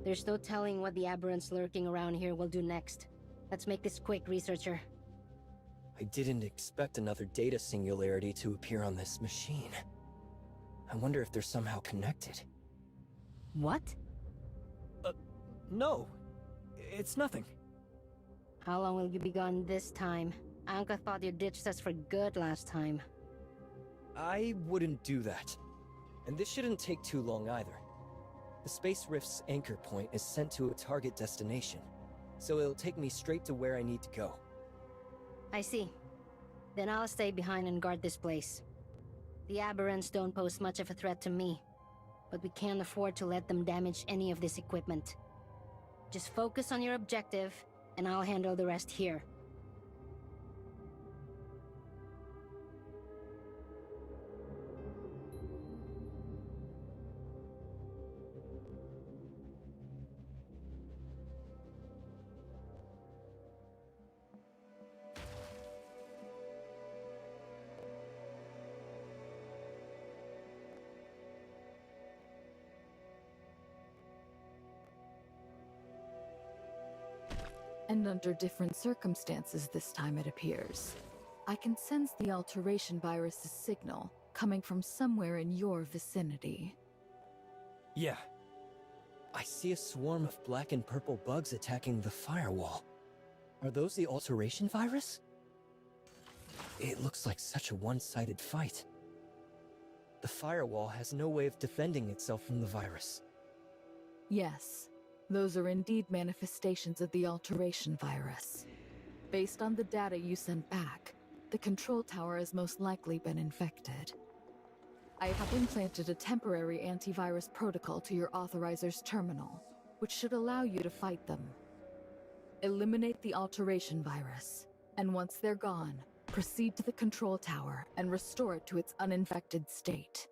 There's no telling what the aberrants lurking around here will do next. Let's make this quick, researcher. I didn't expect another data singularity to appear on this machine. I wonder if they're somehow connected. What? No. It's nothing. How long will you be gone this time? Anka thought you ditched us for good last time. I wouldn't do that. And this shouldn't take too long either. The Space Rift's anchor point is sent to a target destination, so it'll take me straight to where I need to go. I see. Then I'll stay behind and guard this place. The aberrants don't pose much of a threat to me, but we can't afford to let them damage any of this equipment. Just focus on your objective, and I'll handle the rest here. And under different circumstances this time, it appears. I can sense the alteration virus's signal coming from somewhere in your vicinity. Yeah. I see a swarm of black and purple bugs attacking the firewall. Are those the alteration virus? It looks like such a one-sided fight. The firewall has no way of defending itself from the virus. Yes. Those are indeed manifestations of the alteration virus. Based on the data you sent back, the control tower has most likely been infected. I have implanted a temporary antivirus protocol to your authorizer's terminal, which should allow you to fight them. Eliminate the alteration virus, and once they're gone, proceed to the control tower and restore it to its uninfected state.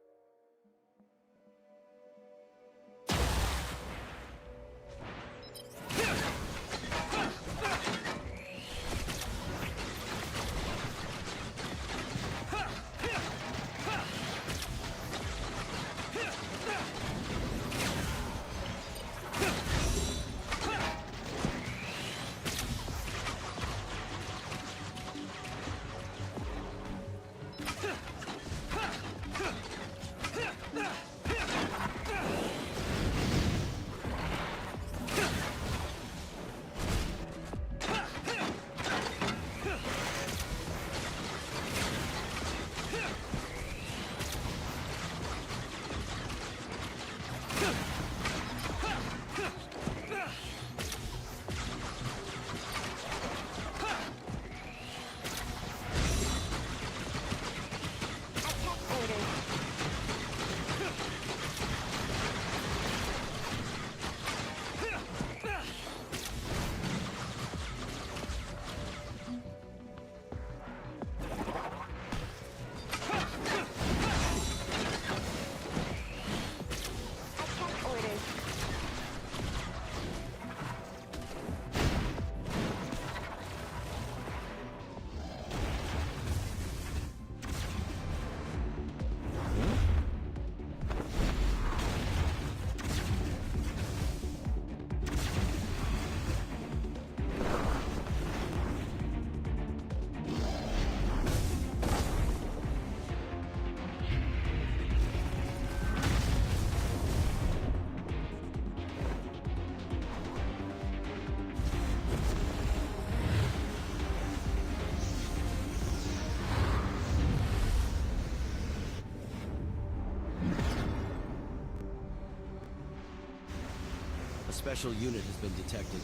A special unit has been detected.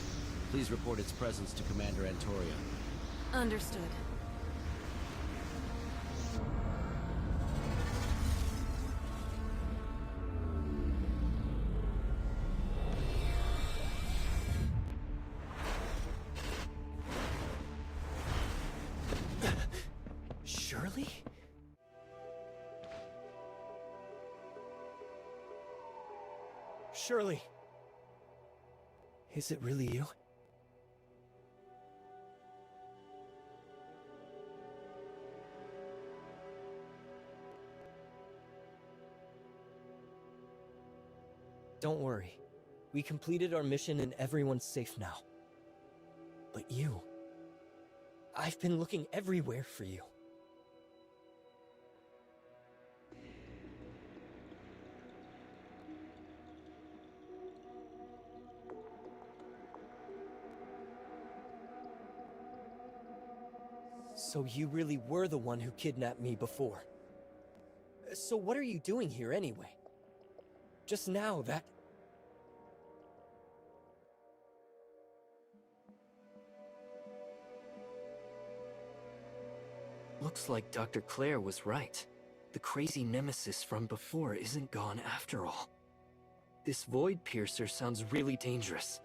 Please report its presence to Commander Antoria. Understood. Shirley? Shirley! Is it really you? Don't worry. We completed our mission and everyone's safe now. But you... I've been looking everywhere for you. So you really were the one who kidnapped me before. So what are you doing here anyway? Just now, that... Looks like Dr. Claire was right. The crazy nemesis from before isn't gone after all. This Void Piercer sounds really dangerous.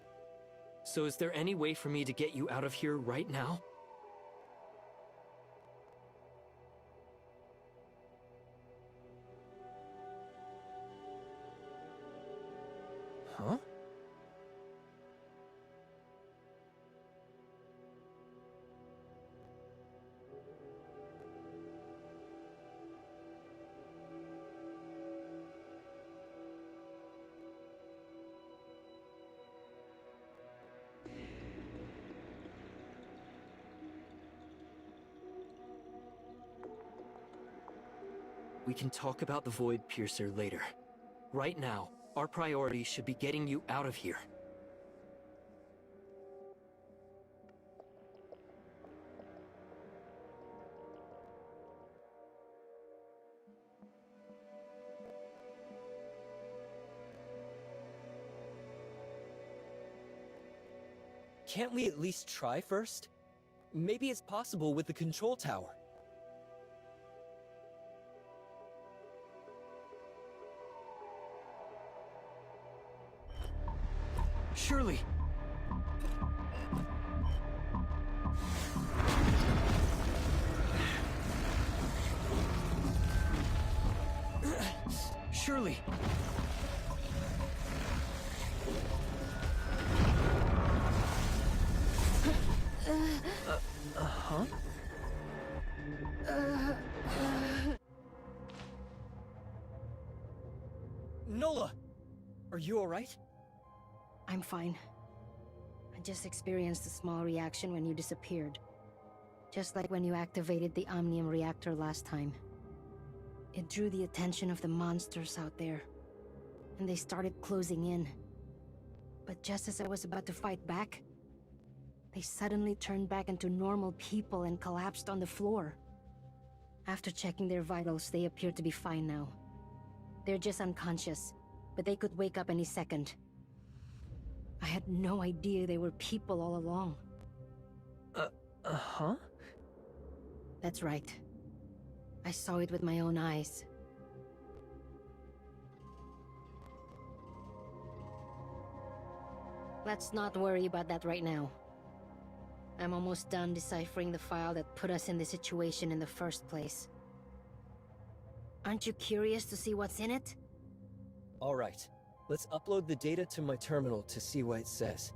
So is there any way for me to get you out of here right now? Huh? We can talk about the Void Piercer later. Right now, our priority should be getting you out of here. Can't we at least try first? Maybe it's possible with the control tower. Surely. Surely. Huh? Nola! Are you alright? I'm fine. I just experienced a small reaction when you disappeared. Just like when you activated the Omnium reactor last time. It drew the attention of the monsters out there, and they started closing in. But just as I was about to fight back, they suddenly turned back into normal people and collapsed on the floor. After checking their vitals, they appear to be fine now. They're just unconscious, but they could wake up any second. I had no idea they were people all along. Huh? That's right. I saw it with my own eyes. Let's not worry about that right now. I'm almost done deciphering the file that put us in this situation in the first place. Aren't you curious to see what's in it? Alright. Let's upload the data to my terminal to see what it says.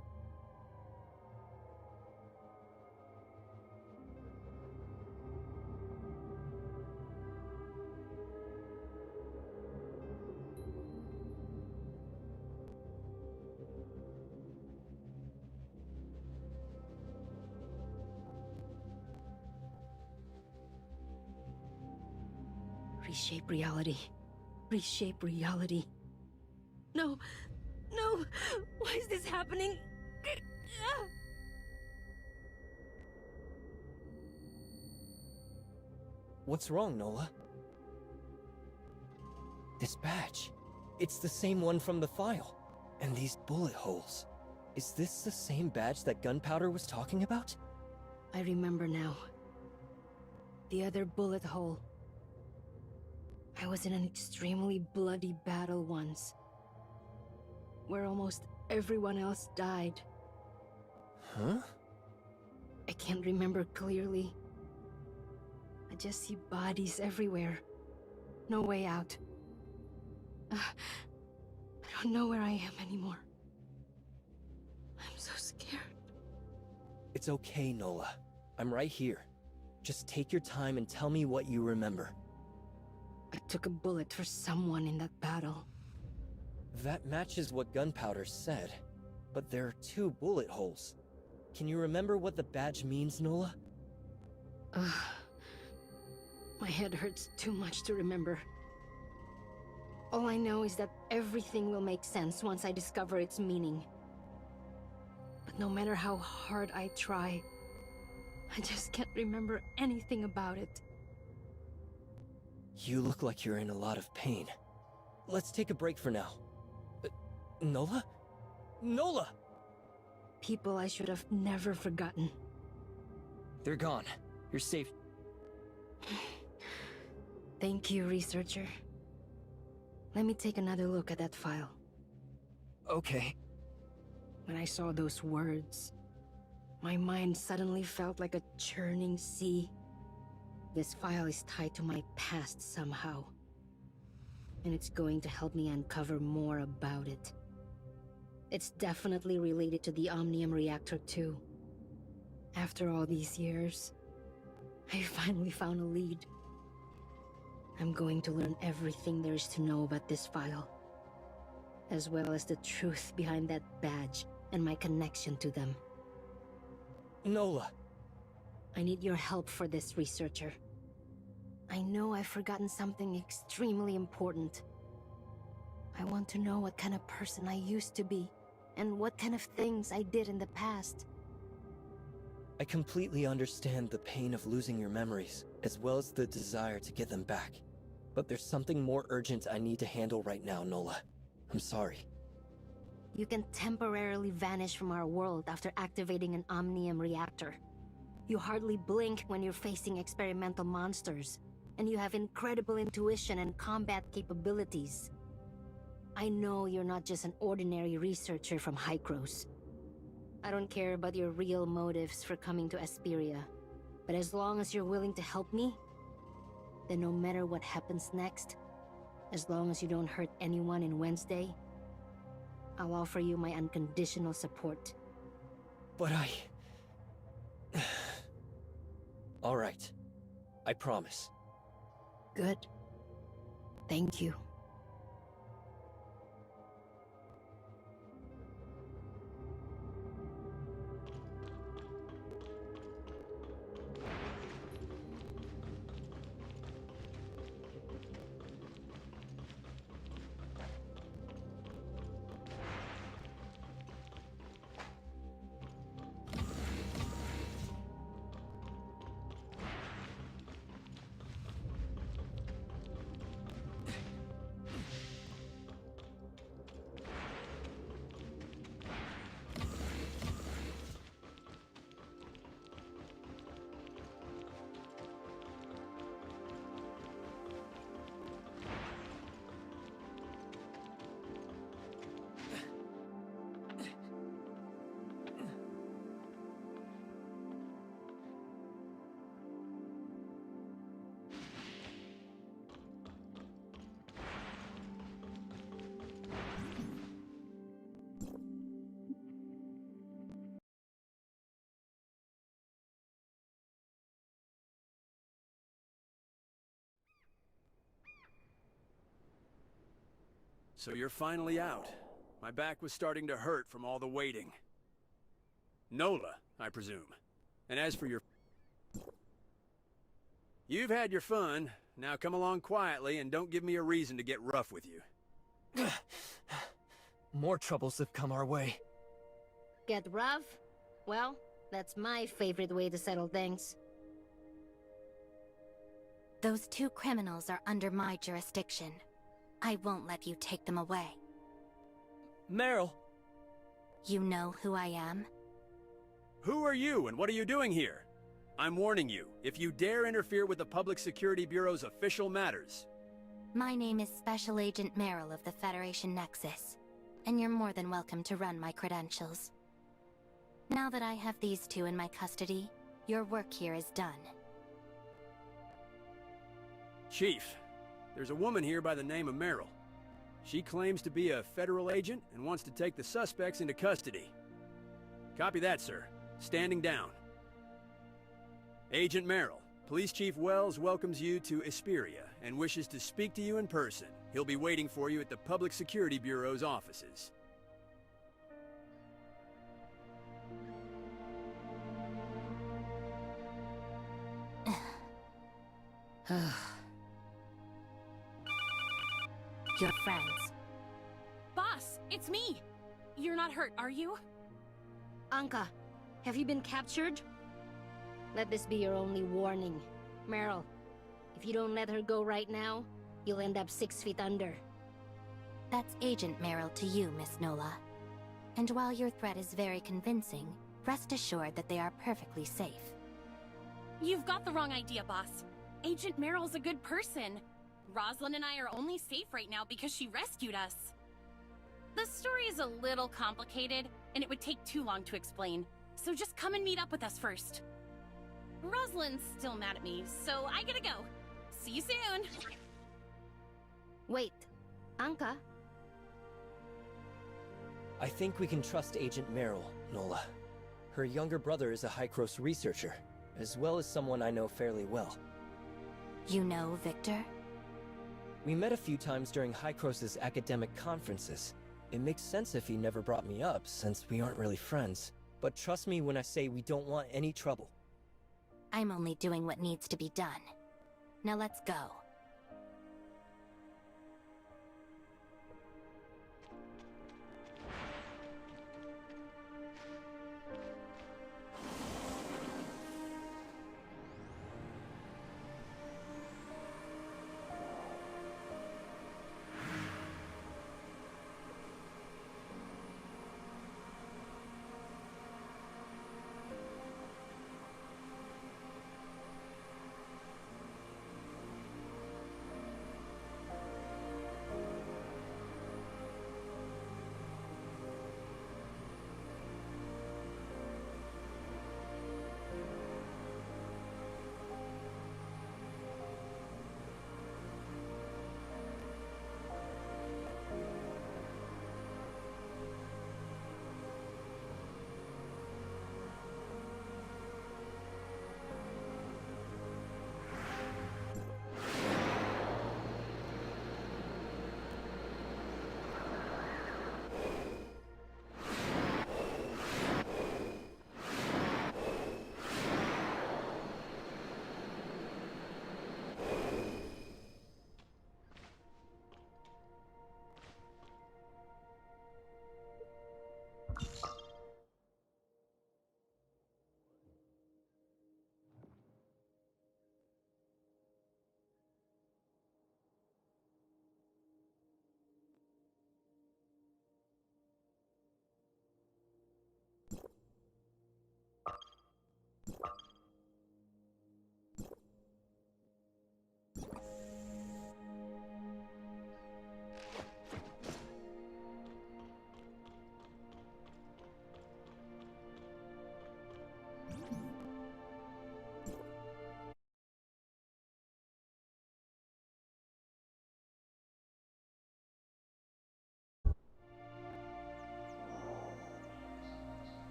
Reshape reality. Reshape reality. No! No! Why is this happening? What's wrong, Nola? This badge. It's the same one from the file. And these bullet holes. Is this the same badge that Gunpowder was talking about? I remember now. The other bullet hole. I was in an extremely bloody battle once, where almost everyone else died. Huh? I can't remember clearly. I just see bodies everywhere. No way out. I don't know where I am anymore. I'm so scared. It's okay, Nola. I'm right here. Just take your time and tell me what you remember. I took a bullet for someone in that battle. That matches what Gunpowder said, but there are 2 bullet holes. Can you remember what the badge means, Nola? My head hurts too much to remember. All I know is that everything will make sense once I discover its meaning. But no matter how hard I try, I just can't remember anything about it. You look like you're in a lot of pain. Let's take a break for now. Nola? Nola! People I should have never forgotten. They're gone. You're safe. Thank you, researcher. Let me take another look at that file. Okay. When I saw those words, my mind suddenly felt like a churning sea. This file is tied to my past somehow. And it's going to help me uncover more about it. It's definitely related to the Omnium reactor too. After all these years, I finally found a lead. I'm going to learn everything there is to know about this file, as well as the truth behind that badge and my connection to them. Nola! I need your help for this, researcher. I know I've forgotten something extremely important. I want to know what kind of person I used to be, and what kind of things I did in the past. I completely understand the pain of losing your memories, as well as the desire to get them back. But there's something more urgent I need to handle right now, Nola. I'm sorry. You can temporarily vanish from our world after activating an omnium reactor. You hardly blink when you're facing experimental monsters, and you have incredible intuition and combat capabilities. I know you're not just an ordinary researcher from Hykros. I don't care about your real motives for coming to Asperia, but as long as you're willing to help me, then no matter what happens next, as long as you don't hurt anyone in Wednesday, I'll offer you my unconditional support. But All right. I promise. Good. Thank you. So you're finally out. My back was starting to hurt from all the waiting. Nola, I presume. And as for your... You've had your fun. Now come along quietly and don't give me a reason to get rough with you. More troubles have come our way. Get rough? Well, that's my favorite way to settle things. Those two criminals are under my jurisdiction. I won't let you take them away. Meryl! You know who I am? Who are you and what are you doing here? I'm warning you, if you dare interfere with the Public Security Bureau's official matters. My name is Special Agent Meryl of the Federation Nexus, and you're more than welcome to run my credentials. Now that I have these two in my custody, your work here is done. Chief, there's a woman here by the name of Meryl. She claims to be a federal agent and wants to take the suspects into custody. Copy that, sir. Standing down. Agent Meryl, Police Chief Wells welcomes you to Asperia and wishes to speak to you in person. He'll be waiting for you at the Public Security Bureau's offices. Your friends. Boss, it's me! You're not hurt, are you? Anka, have you been captured? Let this be your only warning. Meryl, if you don't let her go right now, you'll end up 6 feet under. That's Agent Meryl to you, Miss Nola. And while your threat is very convincing, rest assured that they are perfectly safe. You've got the wrong idea, boss. Agent Meryl's a good person. Rosalind and I are only safe right now because she rescued us. The story is a little complicated, and it would take too long to explain, so just come and meet up with us first. Rosalind's still mad at me, so I gotta go. See you soon! Wait, Anka? I think we can trust Agent Meryl, Nola. Her younger brother is a Hykros researcher, as well as someone I know fairly well. You know Victor? We met a few times during Hykros' academic conferences. It makes sense if he never brought me up, since we aren't really friends. But trust me when I say we don't want any trouble. I'm only doing what needs to be done. Now let's go.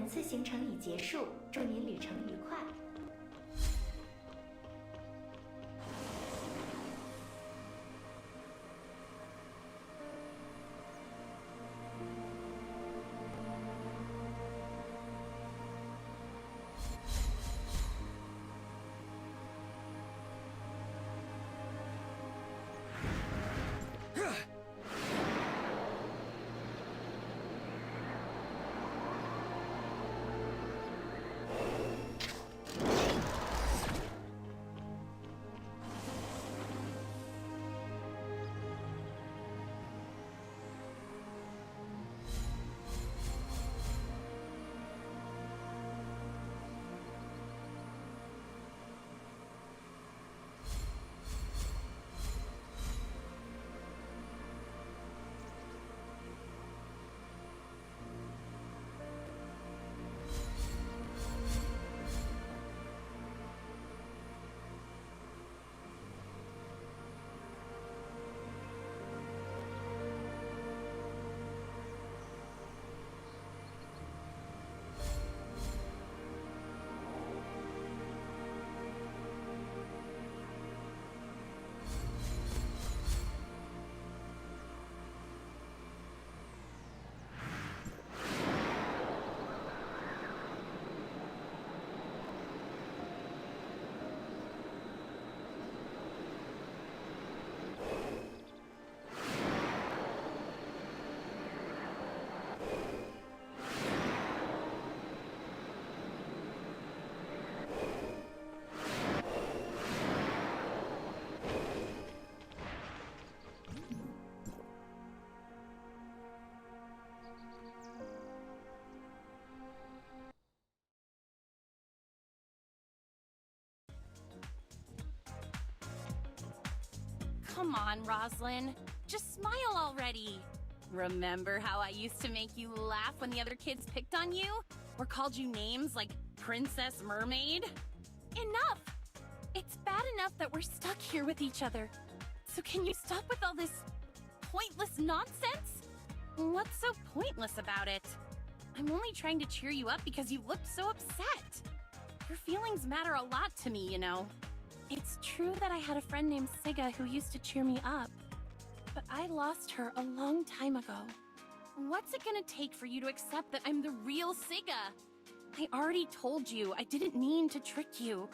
本次行程已结束，祝您旅程愉快。Come on, Roslyn. Just smile already. Remember how I used to make you laugh when the other kids picked on you? Or called you names like Princess Mermaid? Enough! It's bad enough that we're stuck here with each other. So can you stop with all this pointless nonsense? What's so pointless about it? I'm only trying to cheer you up because you looked so upset. Your feelings matter a lot to me, you know. It's true that I had a friend named Siga who used to cheer me up, but I lost her a long time ago. What's it gonna take for you to accept that I'm the real Siga? I already told you I didn't mean to trick you.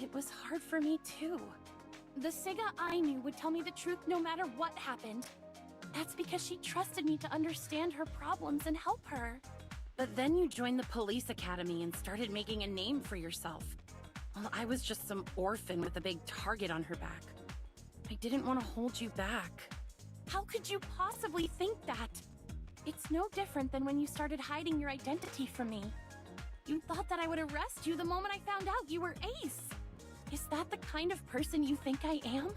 It was hard for me too. The Siga I knew would tell me the truth no matter what happened. That's because she trusted me to understand her problems and help her. But then you joined the police academy and started making a name for yourself. Well, I was just some orphan with a big target on her back. I didn't want to hold you back. How could you possibly think that? It's no different than when you started hiding your identity from me. You thought that I would arrest you the moment I found out you were Ace. Is that the kind of person you think I am?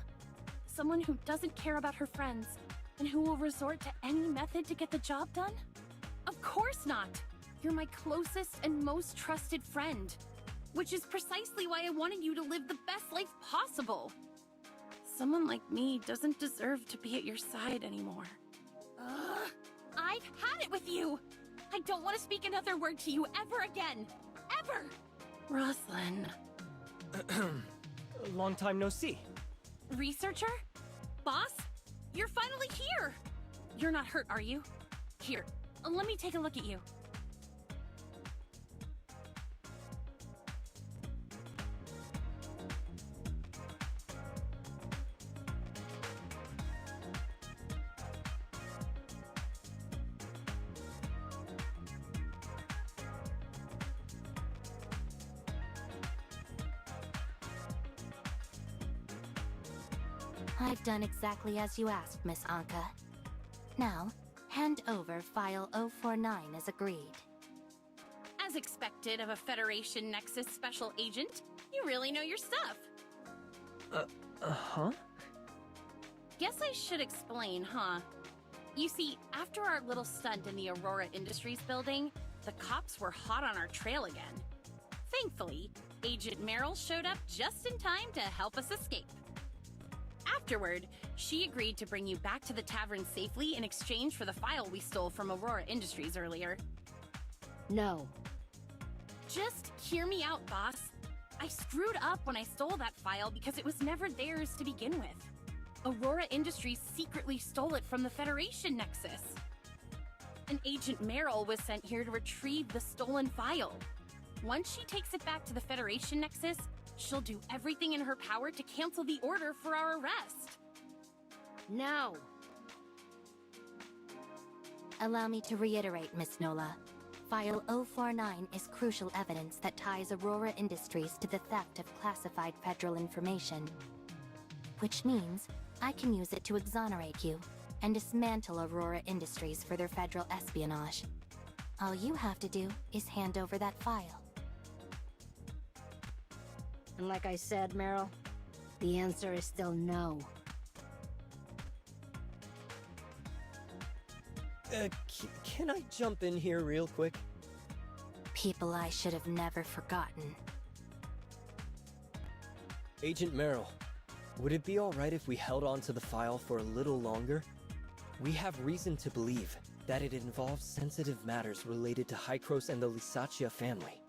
Someone who doesn't care about her friends, and who will resort to any method to get the job done? Of course not! You're my closest and most trusted friend. Which is precisely why I wanted you to live the best life possible. Someone like me doesn't deserve to be at your side anymore. Ugh, I've had it with you! I don't want to speak another word to you ever again! Ever! Roslyn. Long time no see. Researcher? Boss? You're finally here! You're not hurt, are you? Here, let me take a look at you. I've done exactly as you asked, Miss Anka. Now, hand over File 049 as agreed. As expected of a Federation Nexus special agent, you really know your stuff. Huh? Guess I should explain, huh? You see, after our little stunt in the Aurora Industries building, the cops were hot on our trail again. Thankfully, Agent Meryl showed up just in time to help us escape. Afterward, she agreed to bring you back to the tavern safely in exchange for the file we stole from Aurora Industries earlier. No. Just hear me out, boss. I screwed up when I stole that file because it was never theirs to begin with. Aurora Industries secretly stole it from the Federation Nexus. And Agent Merrill was sent here to retrieve the stolen file. Once she takes it back to the Federation Nexus, she'll do everything in her power to cancel the order for our arrest. No. Allow me to reiterate, Miss Nola. File 049 is crucial evidence that ties Aurora Industries to the theft of classified federal information. Which means I can use it to exonerate you and dismantle Aurora Industries for their federal espionage. All you have to do is hand over that file. And like I said, Meryl, the answer is still no. Can I jump in here real quick? People I should have never forgotten. Agent Merrill, would it be alright if we held on to the file for a little longer? We have reason to believe that it involves sensitive matters related to Hykros and the Lysaccia family.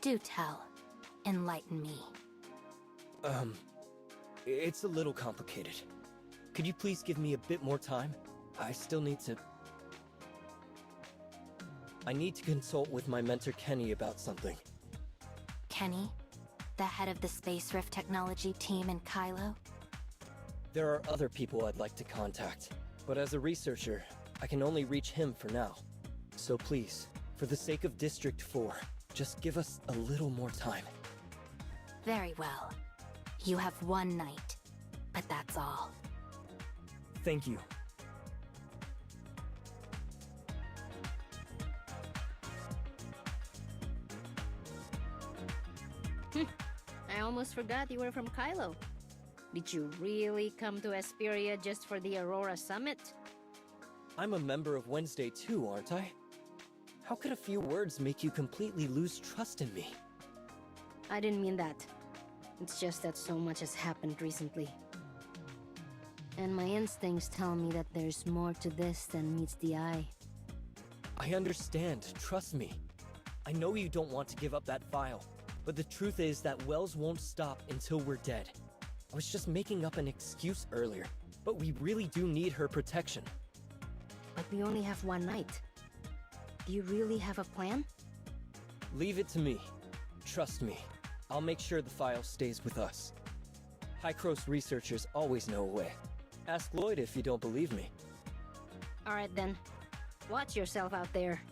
Do tell. Enlighten me. It's a little complicated. Could you please give me a bit more time? I still need to... I need to consult with my mentor Kenny about something. Kenny? The head of the Space Rift Technology team in Kylo? There are other people I'd like to contact, but as a researcher, I can only reach him for now. So please, for the sake of District 4, just give us a little more time. Very well. You have one night, but that's all. Thank you. I almost forgot you were from Kylo. Did you really come to Esperia just for the Aurora Summit? I'm a member of Wednesday too, aren't I? How could a few words make you completely lose trust in me? I didn't mean that. It's just that so much has happened recently. And my instincts tell me that there's more to this than meets the eye. I understand, trust me. I know you don't want to give up that file, but the truth is that Wells won't stop until we're dead. I was just making up an excuse earlier, but we really do need her protection. But we only have one night. Do you really have a plan? Leave it to me. Trust me. I'll make sure the file stays with us. Hykros researchers always know a way. Ask Lloyd if you don't believe me. Alright then. Watch yourself out there.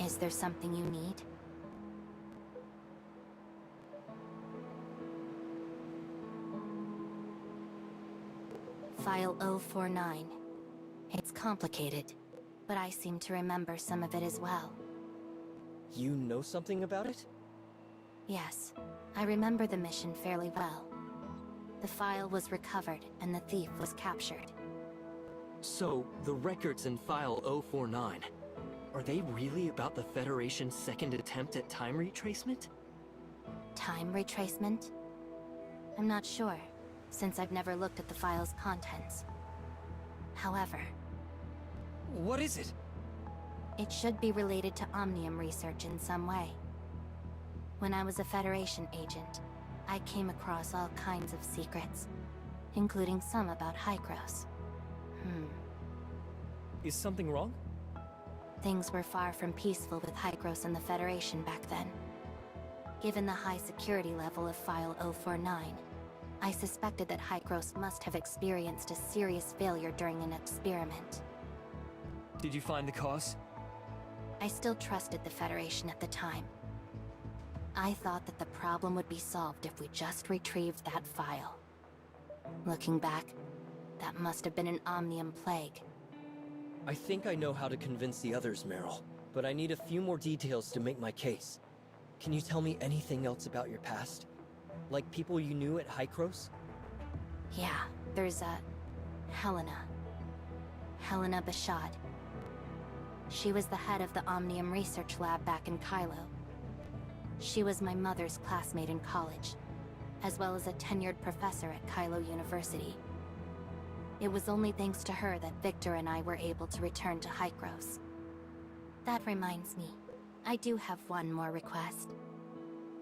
Is there something you need? File 049. It's complicated, but I seem to remember some of it as well. You know something about it? Yes, I remember the mission fairly well. The file was recovered and the thief was captured. So, the records in File 049, are they really about the Federation's second attempt at time retracement? Time retracement? I'm not sure, since I've never looked at the file's contents. However... What is it? It should be related to Omnium research in some way. When I was a Federation agent, I came across all kinds of secrets, including some about Hykros. Is something wrong? Things were far from peaceful with Hykros and the Federation back then. Given the high security level of File 049, I suspected that Hykros must have experienced a serious failure during an experiment. Did you find the cause? I still trusted the Federation at the time. I thought that the problem would be solved if we just retrieved that file. Looking back, that must have been an Omnium plague. I think I know how to convince the others, Meryl, but I need a few more details to make my case. Can you tell me anything else about your past? Like people you knew at Hykros? Yeah, there's Helena. Helena Bashad. She was the head of the Omnium Research Lab back in Kylo. She was my mother's classmate in college, as well as a tenured professor at Kylo University. It was only thanks to her that Victor and I were able to return to Hykros. That reminds me, I do have one more request.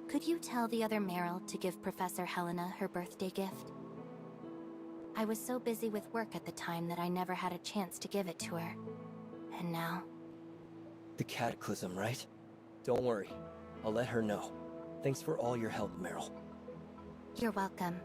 Could you tell the other Meryl to give Professor Helena her birthday gift? I was so busy with work at the time that I never had a chance to give it to her. And now... The Cataclysm, right? Don't worry. I'll let her know. Thanks for all your help, Meryl. You're welcome.